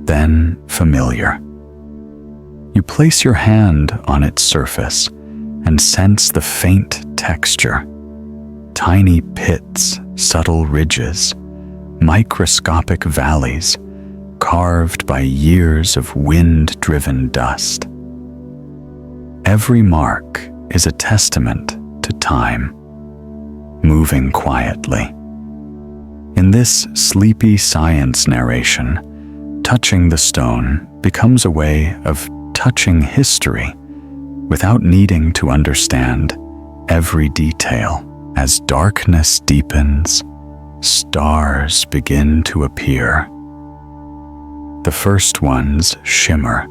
then familiar. You place your hand on its surface and sense the faint texture. Tiny pits, subtle ridges, microscopic valleys carved by years of wind-driven dust. Every mark is a testament to time, moving quietly. In this sleepy science narration, touching the stone becomes a way of touching history without needing to understand every detail. As darkness deepens, stars begin to appear. The first ones shimmer,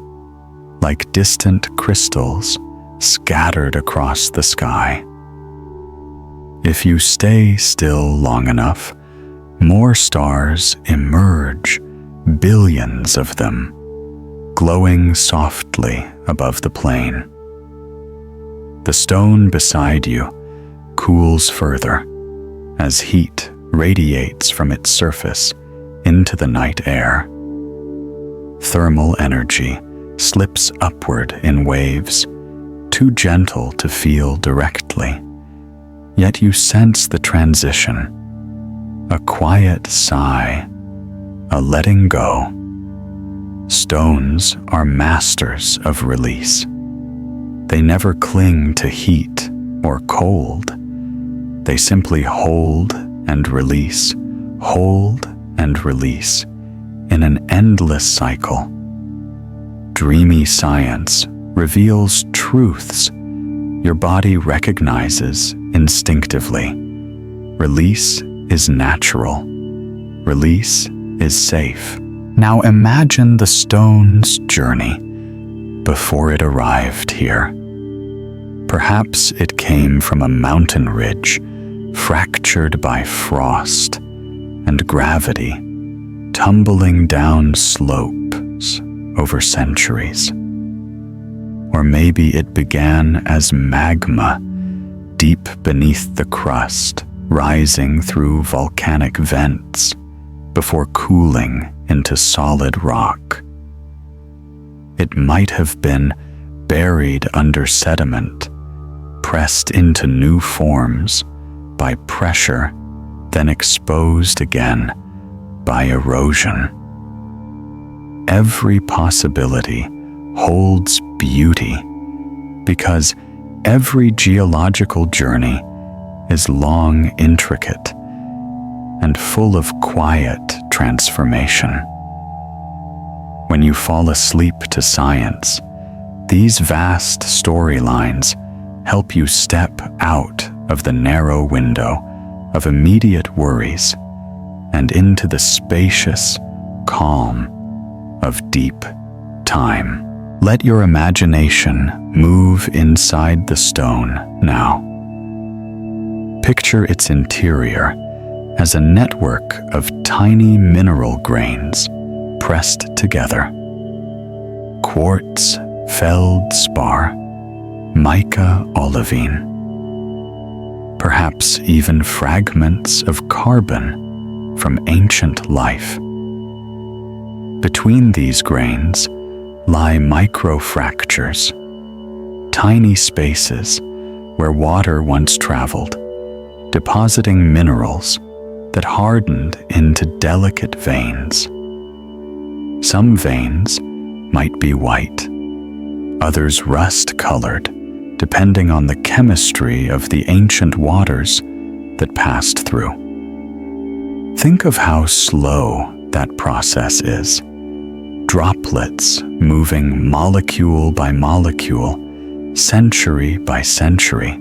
like distant crystals scattered across the sky. If you stay still long enough, more stars emerge, billions of them, glowing softly above the plain. The stone beside you cools further as heat radiates from its surface into the night air. Thermal energy slips upward in waves, too gentle to feel directly, yet you sense the transition, a quiet sigh, a letting go. Stones are masters of release. They never cling to heat or cold. They simply hold and release in an endless cycle. Dreamy science reveals truths your body recognizes instinctively. Release is natural. Release is safe. Now imagine the stone's journey before it arrived here. Perhaps it came from a mountain ridge fractured by frost and gravity, tumbling down slopes over centuries. Or maybe it began as magma deep beneath the crust, rising through volcanic vents before cooling into solid rock. It might have been buried under sediment, pressed into new forms by pressure, then exposed again by erosion. Every possibility holds beauty because every geological journey is long, intricate, and full of quiet transformation. When you fall asleep to science, these vast storylines help you step out of the narrow window of immediate worries and into the spacious calm of deep time. Let your imagination move inside the stone now. Picture its interior as a network of tiny mineral grains pressed together. Quartz, feldspar, mica olivine. Perhaps even fragments of carbon from ancient life. Between these grains lie microfractures, tiny spaces where water once traveled, depositing minerals that hardened into delicate veins. Some veins might be white, others rust-colored, depending on the chemistry of the ancient waters that passed through. Think of how slow that process is, droplets moving molecule by molecule, century by century,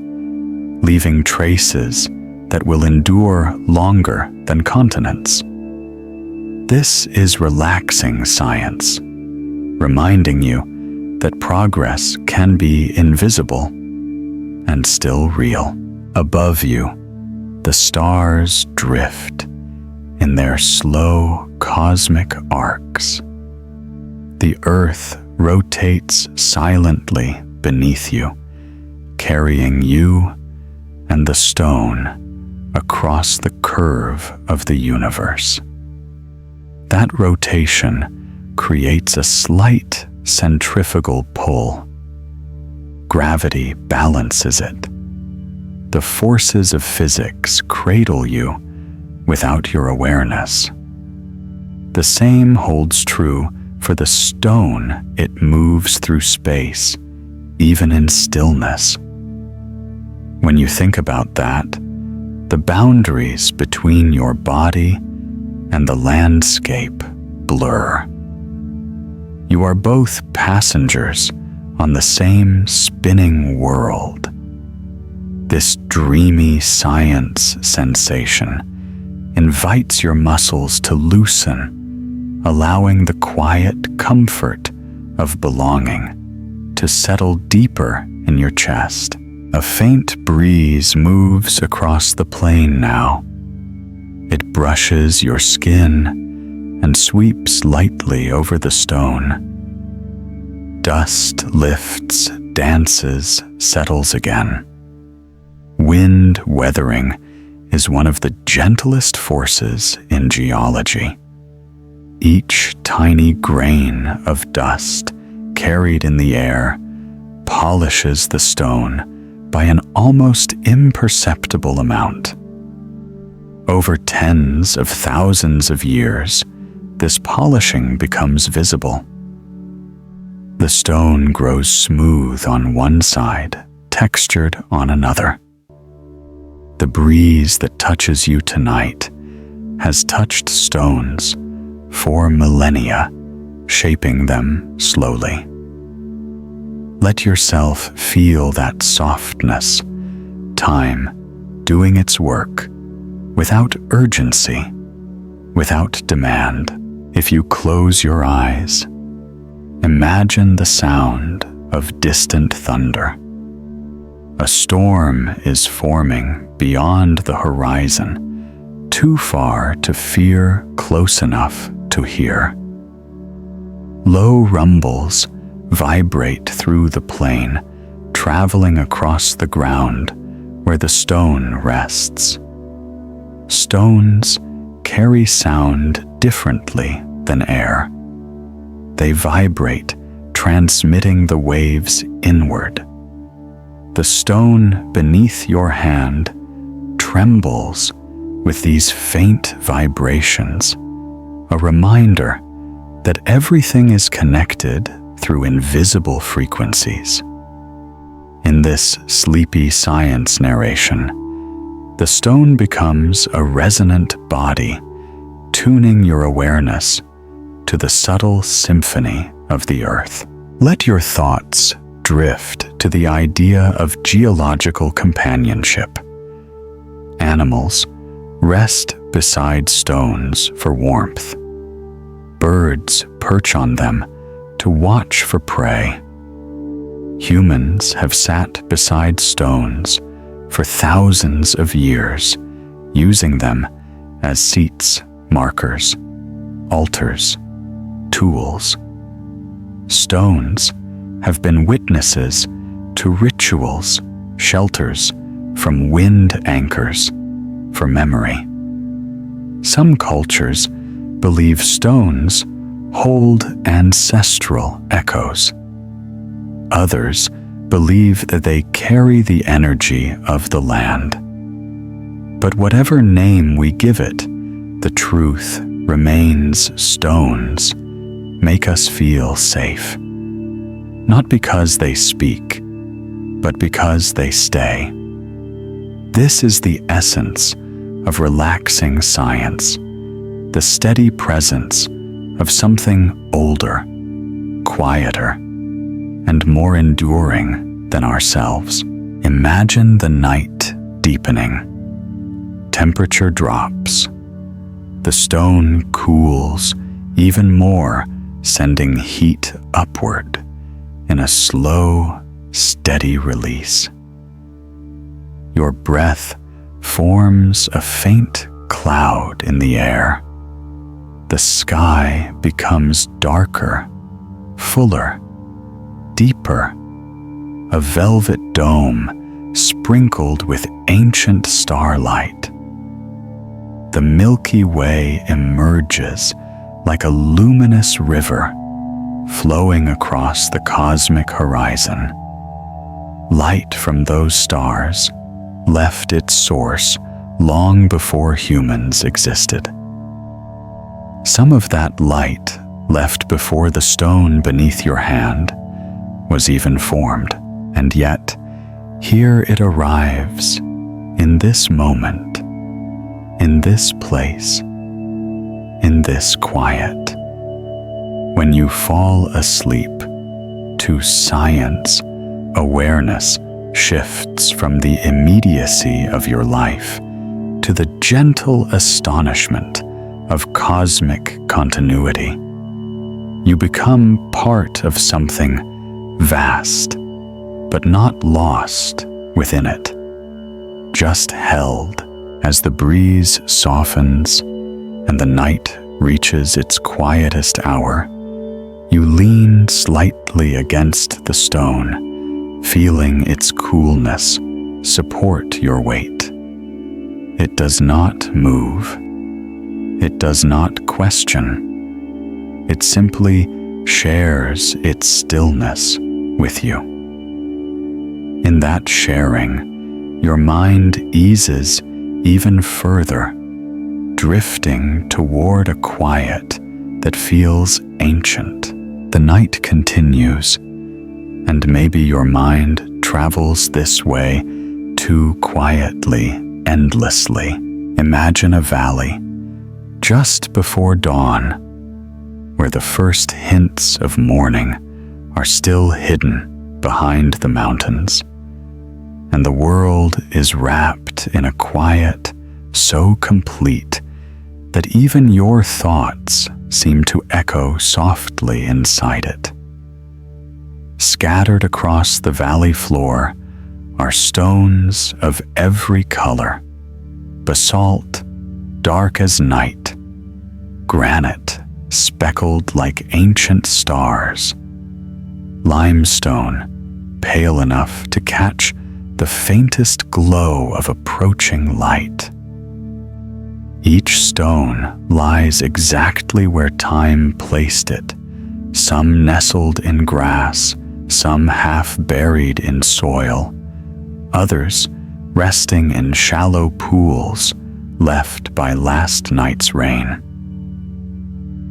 leaving traces that will endure longer than continents. This is relaxing science, reminding you that progress can be invisible and still real. Above you, the stars drift in their slow cosmic arcs. The earth rotates silently beneath you, carrying you and the stone across the curve of the universe. That rotation creates a slight centrifugal pull. Gravity balances it. The forces of physics cradle you without your awareness. The same holds true for the stone. It moves through space, even in stillness. When you think about that, the boundaries between your body and the landscape blur. You are both passengers on the same spinning world. This dreamy science sensation invites your muscles to loosen, allowing the quiet comfort of belonging to settle deeper in your chest. A faint breeze moves across the plain now. It brushes your skin and sweeps lightly over the stone. Dust lifts, dances, settles again. Wind weathering is one of the gentlest forces in geology. Each tiny grain of dust carried in the air polishes the stone by an almost imperceptible amount. Over tens of thousands of years, this polishing becomes visible. The stone grows smooth on one side, textured on another. The breeze that touches you tonight has touched stones for millennia, shaping them slowly. Let yourself feel that softness, time doing its work, without urgency, without demand. If you close your eyes, imagine the sound of distant thunder. A storm is forming beyond the horizon, too far to fear, close enough to hear. Low rumbles vibrate through the plain, traveling across the ground where the stone rests. Stones carry sound differently than air. They vibrate, transmitting the waves inward. The stone beneath your hand trembles with these faint vibrations, a reminder that everything is connected through invisible frequencies. In this sleepy science narration, the stone becomes a resonant body, tuning your awareness to the subtle symphony of the earth. Let your thoughts drift to the idea of geological companionship. Animals rest beside stones for warmth. Birds perch on them to watch for prey. Humans have sat beside stones for thousands of years, using them as seats, markers, altars, tools. Stones have been witnesses to rituals, shelters from wind anchors for memory. Some cultures believe stones hold ancestral echoes. Others believe that they carry the energy of the land. But whatever name we give it, the truth remains stones make us feel safe. Not because they speak, but because they stay. This is the essence of relaxing science, the steady presence of something older, quieter, and more enduring than ourselves. Imagine the night deepening. Temperature drops. The stone cools even more, sending heat upward in a slow, steady release. Your breath forms a faint cloud in the air. The sky becomes darker, fuller, deeper, a velvet dome sprinkled with ancient starlight. The Milky Way emerges like a luminous river flowing across the cosmic horizon. Light from those stars left its source long before humans existed. Some of that light left before the stone beneath your hand was even formed, and yet here it arrives in this moment, in this place, in this quiet. When you fall asleep to science, awareness shifts from the immediacy of your life to the gentle astonishment of cosmic continuity. You become part of something vast, but not lost within it, just held as the breeze softens and the night reaches its quietest hour. You lean slightly against the stone, feeling its coolness support your weight. It does not move. It does not question. It simply shares its stillness with you. In that sharing, your mind eases even further, drifting toward a quiet that feels ancient. The night continues, and maybe your mind travels this way too quietly, endlessly. Imagine a valley just before dawn, where the first hints of morning are still hidden behind the mountains, and the world is wrapped in a quiet so complete that even your thoughts seem to echo softly inside it. Scattered across the valley floor are stones of every color: basalt, dark as night; granite, speckled like ancient stars; limestone, pale enough to catch the faintest glow of approaching light. Each stone lies exactly where time placed it, some nestled in grass, some half buried in soil, others resting in shallow pools left by last night's rain.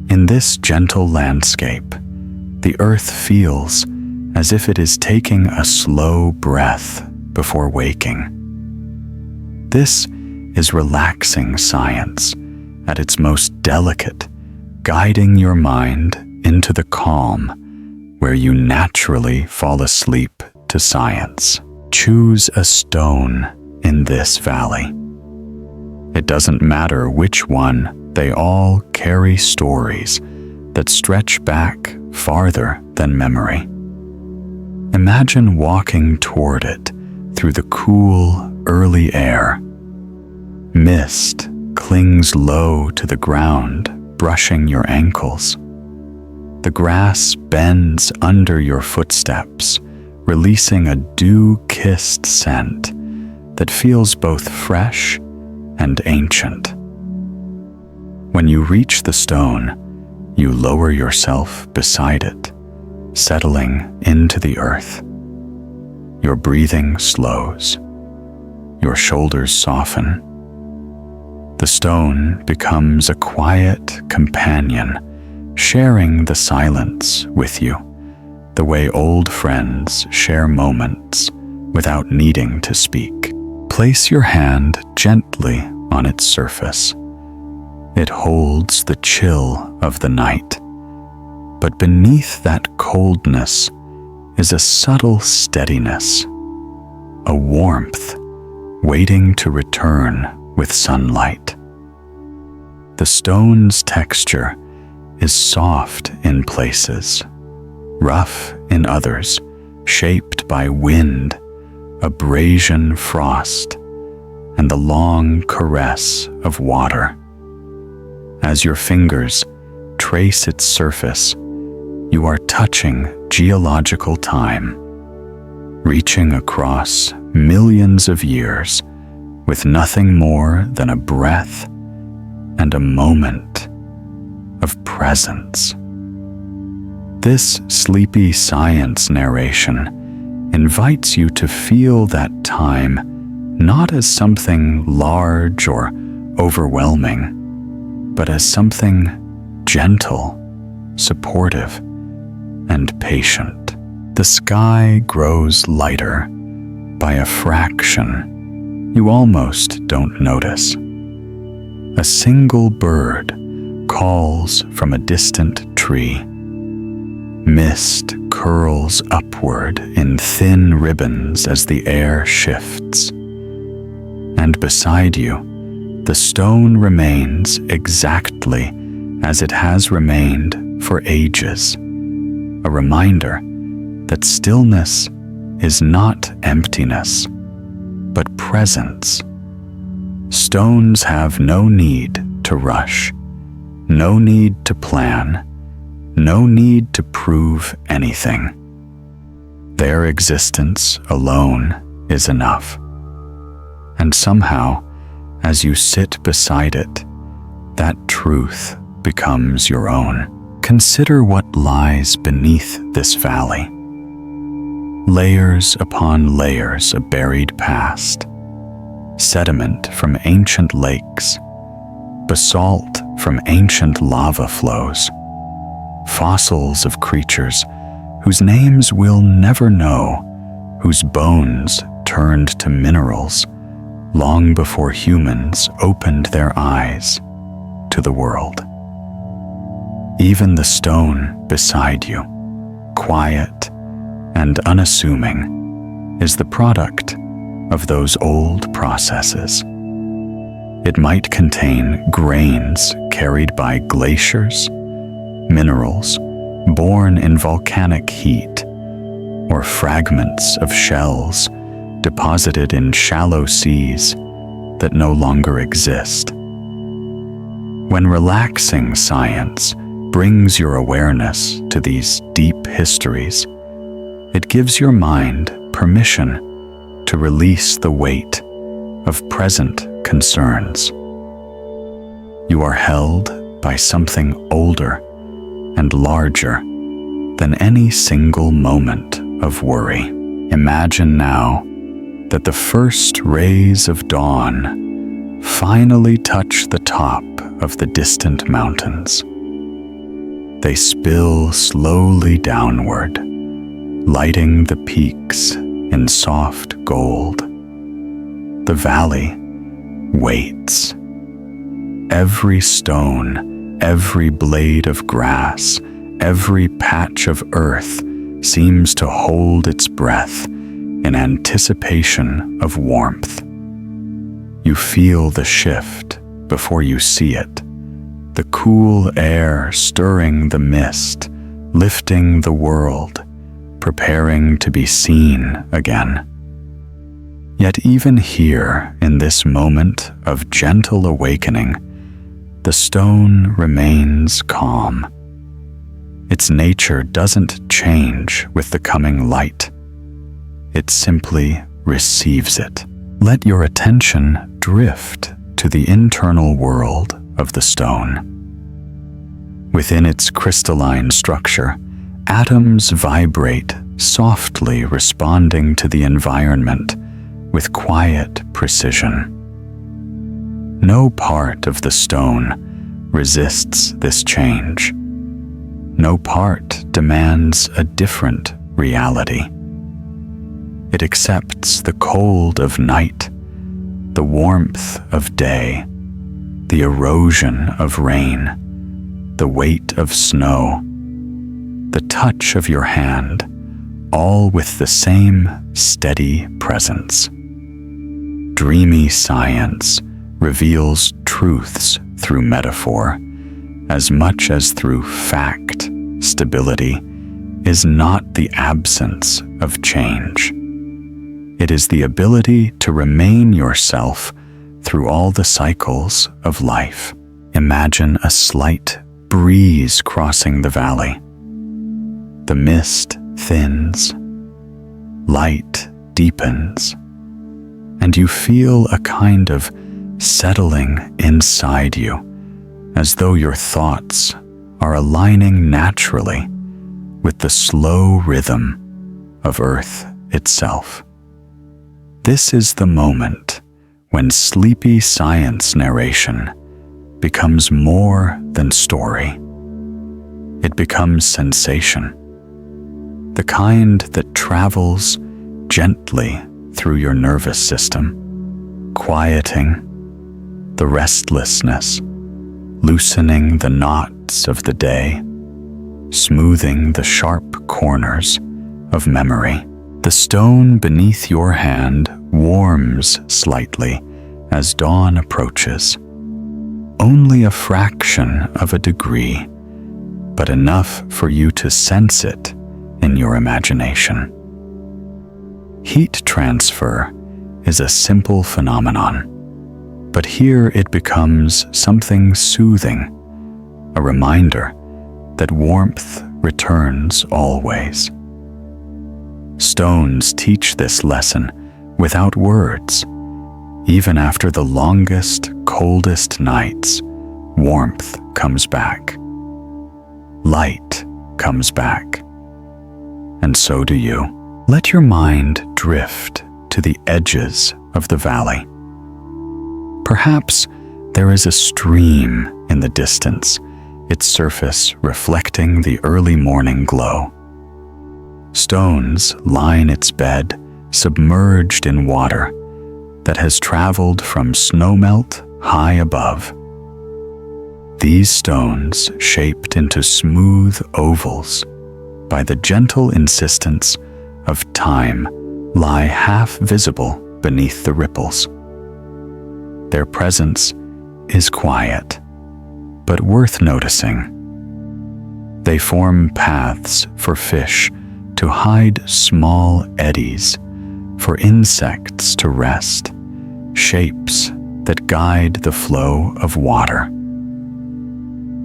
In this gentle landscape, the earth feels as if it is taking a slow breath before waking. This is relaxing science at its most delicate, guiding your mind into the calm where you naturally fall asleep to science. Choose a stone in this valley. It doesn't matter which one, they all carry stories that stretch back farther than memory. Imagine walking toward it through the cool, early air. Mist clings low to the ground, brushing your ankles. The grass bends under your footsteps, releasing a dew-kissed scent that feels both fresh and ancient. When you reach the stone, you lower yourself beside it, settling into the earth. Your breathing slows. Your shoulders soften. The stone becomes a quiet companion, sharing the silence with you, the way old friends share moments without needing to speak. Place your hand gently on its surface. It holds the chill of the night, But beneath that coldness is a subtle steadiness, a warmth waiting to return with sunlight. The stone's texture is soft in places, rough in others, shaped by wind, abrasion, frost, and the long caress of water. As your fingers trace its surface, you are touching geological time, reaching across millions of years with nothing more than a breath and a moment of presence. This sleepy science narration invites you to feel that time not as something large or overwhelming, but as something gentle, supportive, and patient. The sky grows lighter by a fraction you almost don't notice. A single bird calls from a distant tree. Mist curls upward in thin ribbons as the air shifts. And beside you, the stone remains exactly as it has remained for ages, a reminder that stillness is not emptiness, but presence. Stones have no need to rush, no need to plan, no need to prove anything. Their existence alone is enough. And somehow, as you sit beside it, that truth becomes your own. Consider what lies beneath this valley. Layers upon layers of buried past, sediment from ancient lakes, basalt from ancient lava flows, fossils of creatures whose names we'll never know, whose bones turned to minerals long before humans opened their eyes to the world. Even the stone beside you, quiet and unassuming, is the product of those old processes. It might contain grains carried by glaciers, minerals born in volcanic heat, or fragments of shells deposited in shallow seas that no longer exist. When relaxing science brings your awareness to these deep histories, it gives your mind permission to release the weight of present concerns. You are held by something older and larger than any single moment of worry. Imagine now that the first rays of dawn finally touch the top of the distant mountains. They spill slowly downward, lighting the peaks in soft gold. The valley waits. Every stone, every blade of grass, every patch of earth seems to hold its breath in anticipation of warmth. You feel the shift before you see it, the cool air stirring the mist, lifting the world, preparing to be seen again. Yet even here, in this moment of gentle awakening, the stone remains calm. Its nature doesn't change with the coming light. It simply receives it. Let your attention drift to the internal world of the stone. Within its crystalline structure, atoms vibrate softly, responding to the environment with quiet precision. No part of the stone resists this change. No part demands a different reality. It accepts the cold of night, the warmth of day, the erosion of rain, the weight of snow, the touch of your hand, all with the same steady presence. Dreamy science reveals truths through metaphor as much as through fact. Stability is not the absence of change. It is the ability to remain yourself through all the cycles of life. Imagine a slight breeze crossing the valley. The mist thins, light deepens, and you feel a kind of settling inside you, as though your thoughts are aligning naturally with the slow rhythm of Earth itself. This is the moment when sleepy science narration becomes more than story. It becomes sensation, the kind that travels gently through your nervous system, quieting the restlessness, loosening the knots of the day, smoothing the sharp corners of memory. The stone beneath your hand warms slightly as dawn approaches. Only a fraction of a degree, but enough for you to sense it in your imagination. Heat transfer is a simple phenomenon, but here it becomes something soothing, a reminder that warmth returns always. Stones teach this lesson without words. Even after the longest, coldest nights, warmth comes back. Light comes back. And so do you. Let your mind drift to the edges of the valley. Perhaps there is a stream in the distance, its surface reflecting the early morning glow. Stones line its bed, submerged in water that has traveled from snowmelt high above. These stones, shaped into smooth ovals by the gentle insistence of time, lie half visible beneath the ripples. Their presence is quiet, but worth noticing. They form paths for fish to hide small eddies, for insects to rest, shapes that guide the flow of water.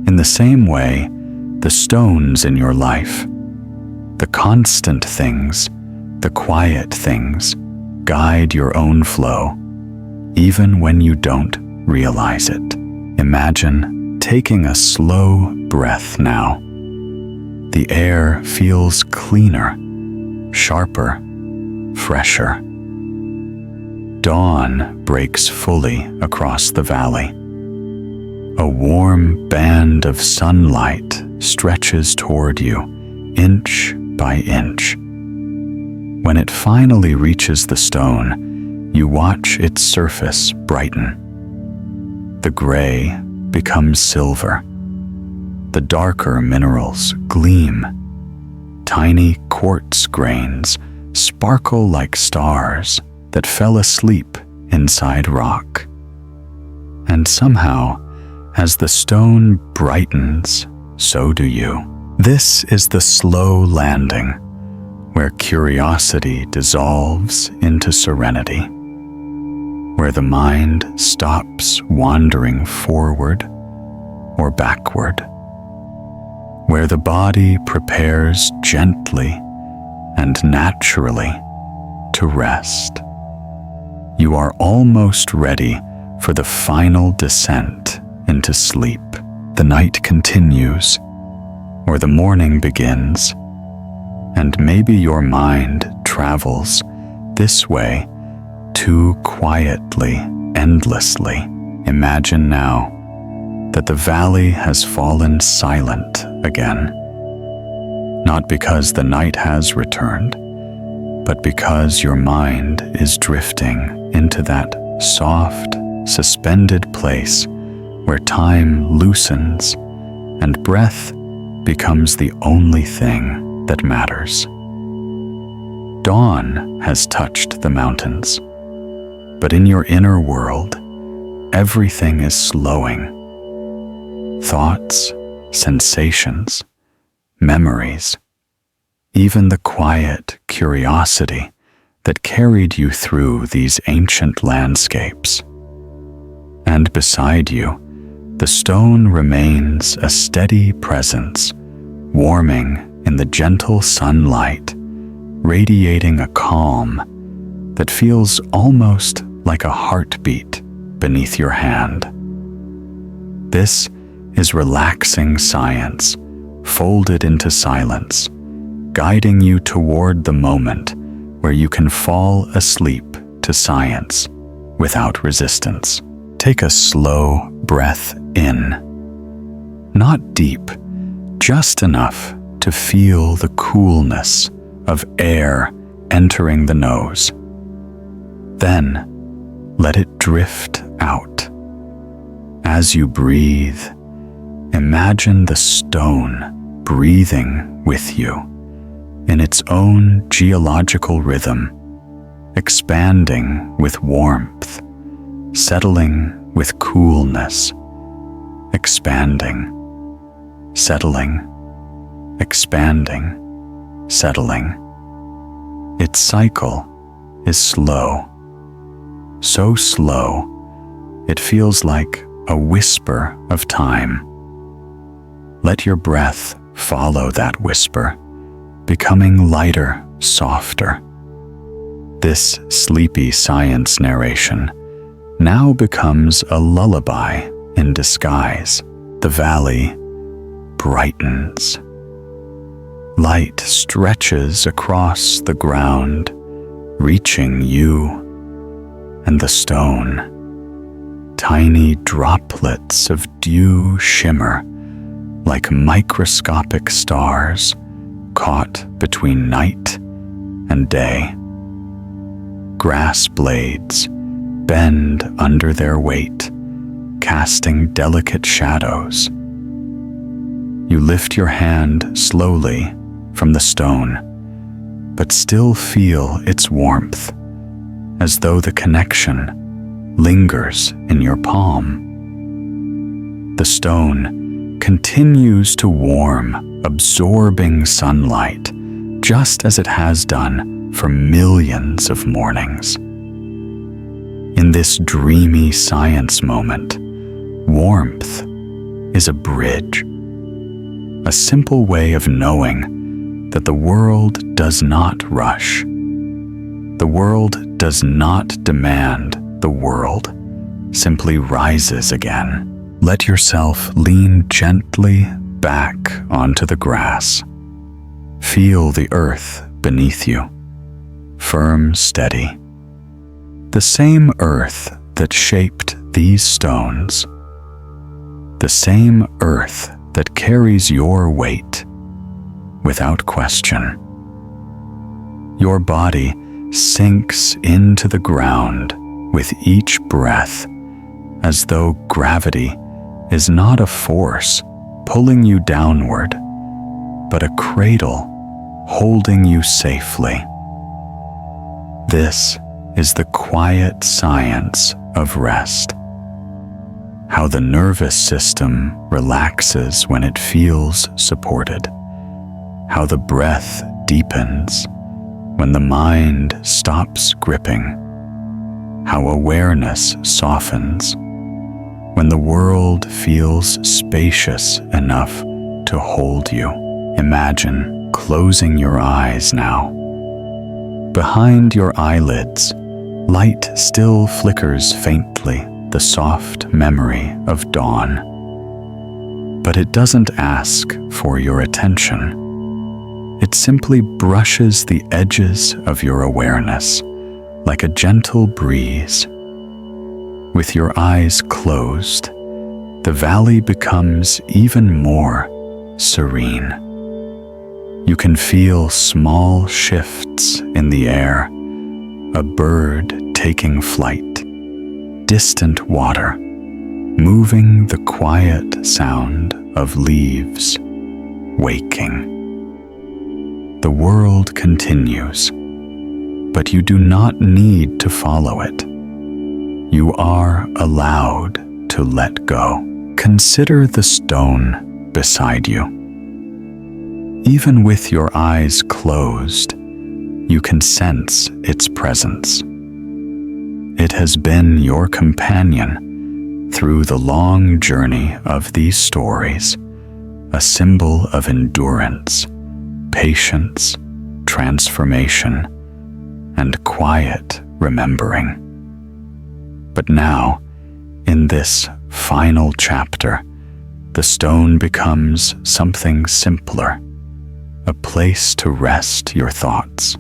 In the same way, the stones in your life, the constant things, the quiet things, guide your own flow, even when you don't realize it. Imagine taking a slow breath now. The air feels cleaner, sharper, fresher. Dawn breaks fully across the valley. A warm band of sunlight stretches toward you, inch by inch. When it finally reaches the stone, you watch its surface brighten. The gray becomes silver. The darker minerals gleam. Tiny quartz grains sparkle like stars that fell asleep inside rock. And somehow, as the stone brightens, so do you. This is the slow landing, where curiosity dissolves into serenity, where the mind stops wandering forward or backward, where the body prepares gently and naturally to rest. You are almost ready for the final descent into sleep. The night continues, or the morning begins, and maybe your mind travels this way too quietly, endlessly. Imagine now that the valley has fallen silent again, not because the night has returned, but because your mind is drifting into that soft, suspended place where time loosens and breath becomes the only thing that matters. Dawn has touched the mountains, but in your inner world, everything is slowing. Thoughts, sensations, memories, even the quiet curiosity that carried you through these ancient landscapes. And beside you, the stone remains a steady presence, warming in the gentle sunlight, radiating a calm that feels almost like a heartbeat beneath your hand. This is relaxing science, folded into silence, guiding you toward the moment where you can fall asleep to science without resistance. Take a slow breath in. Not deep, just enough to feel the coolness of air entering the nose. Then, let it drift out. As you breathe, imagine the stone breathing with you in its own geological rhythm, expanding with warmth, settling with coolness, expanding, settling, expanding, settling. Its cycle is slow, so slow it feels like a whisper of time. Let your breath follow that whisper, becoming lighter, softer. This sleepy science narration now becomes a lullaby in disguise. The valley brightens. Light stretches across the ground, reaching you and the stone. Tiny droplets of dew shimmer like microscopic stars caught between night and day. Grass blades bend under their weight, casting delicate shadows. You lift your hand slowly from the stone, but still feel its warmth, as though the connection lingers in your palm. The stone continues to warm, absorbing sunlight, just as it has done for millions of mornings. In this dreamy science moment, warmth is a bridge, a simple way of knowing that the world does not rush. The world does not demand the world simply rises again. Let yourself lean gently back onto the grass. Feel the earth beneath you, firm, steady. The same earth that shaped these stones, the same earth that carries your weight without question. Your body sinks into the ground with each breath, as though gravity is not a force pulling you downward, but a cradle holding you safely. This is the quiet science of rest. How the nervous system relaxes when it feels supported. How the breath deepens when the mind stops gripping. How awareness softens when the world feels spacious enough to hold you. Imagine closing your eyes now. Behind your eyelids, light still flickers faintly, the soft memory of dawn. But it doesn't ask for your attention. It simply brushes the edges of your awareness like a gentle breeze. With your eyes closed, the valley becomes even more serene. You can feel small shifts in the air, a bird taking flight, distant water, moving the quiet sound of leaves. waking. The world continues, but you do not need to follow it. You are allowed to let go. Consider the stone beside you. Even with your eyes closed, you can sense its presence. It has been your companion through the long journey of these stories, a symbol of endurance, patience, transformation, and quiet remembering. But now, in this final chapter, the stone becomes something simpler, a place to rest your thoughts.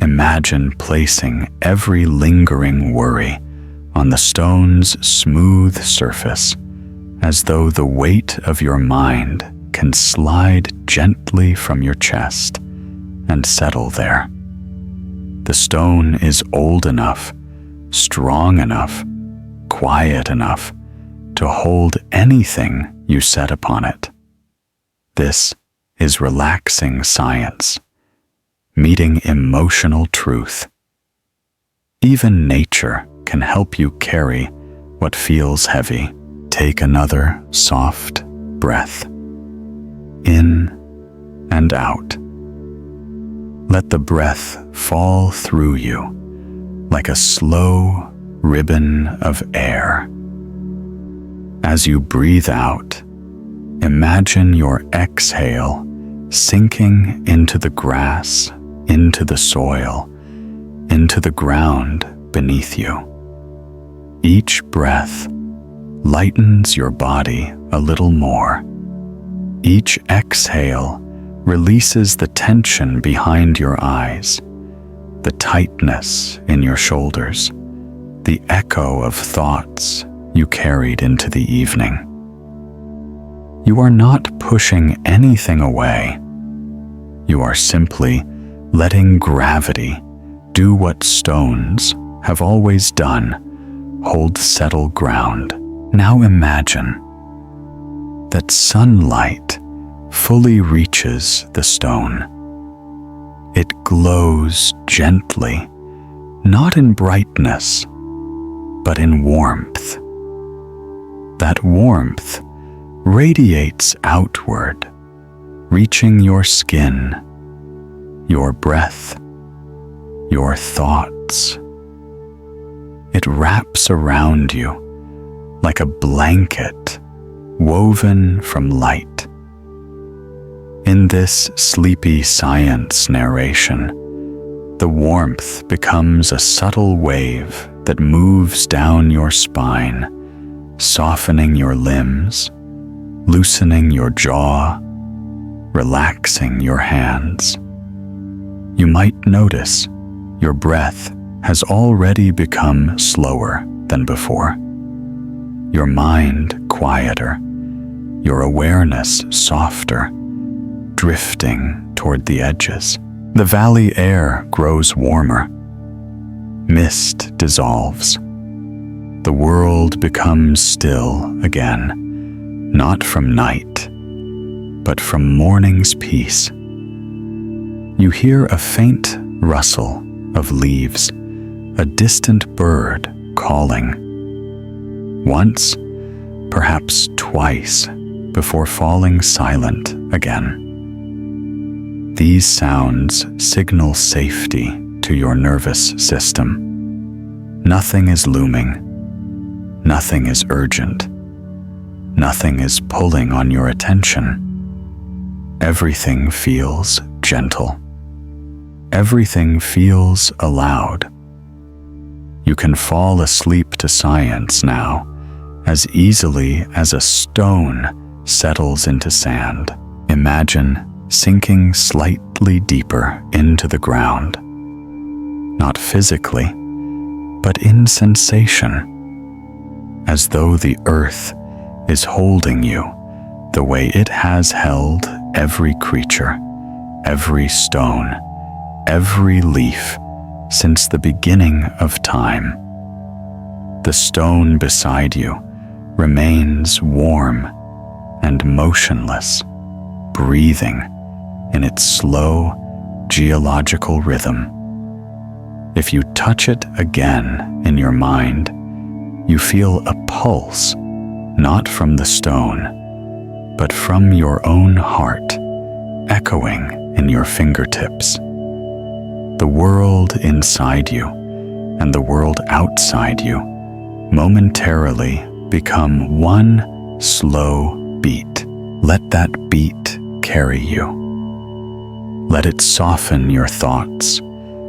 Imagine placing every lingering worry on the stone's smooth surface, as though the weight of your mind can slide gently from your chest and settle there. The stone is old enough, strong enough, quiet enough to hold anything you set upon it. This is relaxing science, meeting emotional truth. Even nature can help you carry what feels heavy. Take another soft breath, in and out. Let the breath fall through you like a slow ribbon of air. As you breathe out, imagine your exhale sinking into the grass, into the soil, into the ground beneath you. Each breath lightens your body a little more. Each exhale releases the tension behind your eyes, the tightness in your shoulders, the echo of thoughts you carried into the evening. You are not pushing anything away. You are simply letting gravity do what stones have always done, hold settled ground. Now imagine that sunlight fully reaches the stone. It glows gently, not in brightness, but in warmth. That warmth radiates outward, reaching your skin, your breath, your thoughts. It wraps around you like a blanket woven from light. In this sleepy science narration, the warmth becomes a subtle wave that moves down your spine, softening your limbs, loosening your jaw, relaxing your hands. You might notice your breath has already become slower than before. Your mind quieter, your awareness softer, drifting toward the edges. The valley air grows warmer. Mist dissolves. The world becomes still again, not from night, but from morning's peace. You hear a faint rustle of leaves, a distant bird calling. Once, perhaps twice, before falling silent again. These sounds signal safety to your nervous system. Nothing is looming. Nothing is urgent. Nothing is pulling on your attention. Everything feels gentle. Everything feels allowed. You can fall asleep to science now as easily as a stone settles into sand. Imagine sinking slightly deeper into the ground. Not physically, but in sensation, as though the earth is holding you the way it has held every creature, every stone, every leaf since the beginning of time. The stone beside you remains warm and motionless, breathing in its slow, geological rhythm. If you touch it again in your mind, you feel a pulse, not from the stone, but from your own heart, echoing in your fingertips. The world inside you and the world outside you momentarily become one slow beat. Let that beat carry you. Let it soften your thoughts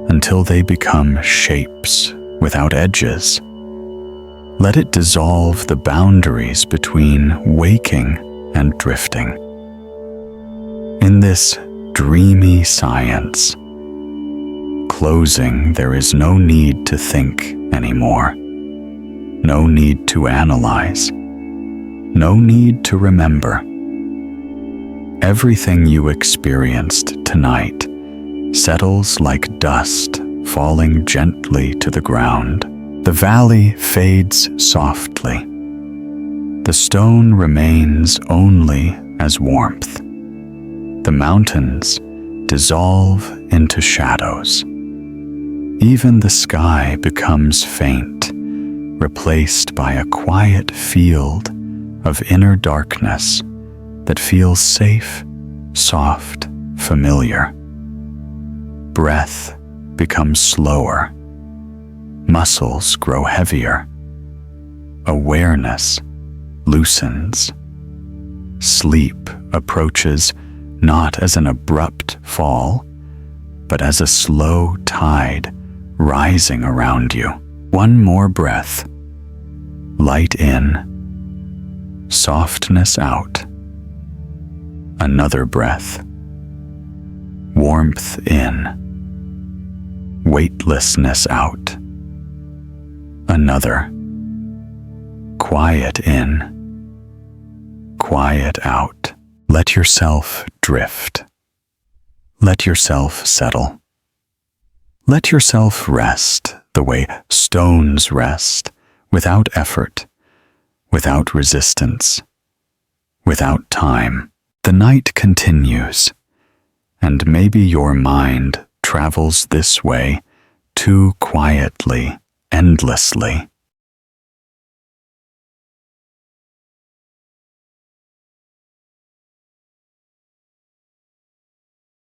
until they become shapes without edges. Let it dissolve the boundaries between waking and drifting. In this dreamy science, closing, there is no need to think anymore, no need to analyze, no need to remember. Everything you experienced tonight settles like dust falling gently to the ground. The valley fades softly. The stone remains only as warmth. The mountains dissolve into shadows. Even the sky becomes faint, replaced by a quiet field of inner darkness that feels safe, soft, familiar. Breath becomes slower. Muscles grow heavier. Awareness loosens. Sleep approaches not as an abrupt fall, but as a slow tide rising around you. One more breath. Light in, softness out. Another breath. Warmth in, weightlessness out. Another. Quiet in, quiet out. Let yourself drift. Let yourself settle. Let yourself rest the way stones rest, without effort, without resistance, without time. The night continues, and maybe your mind travels this way too quietly, endlessly.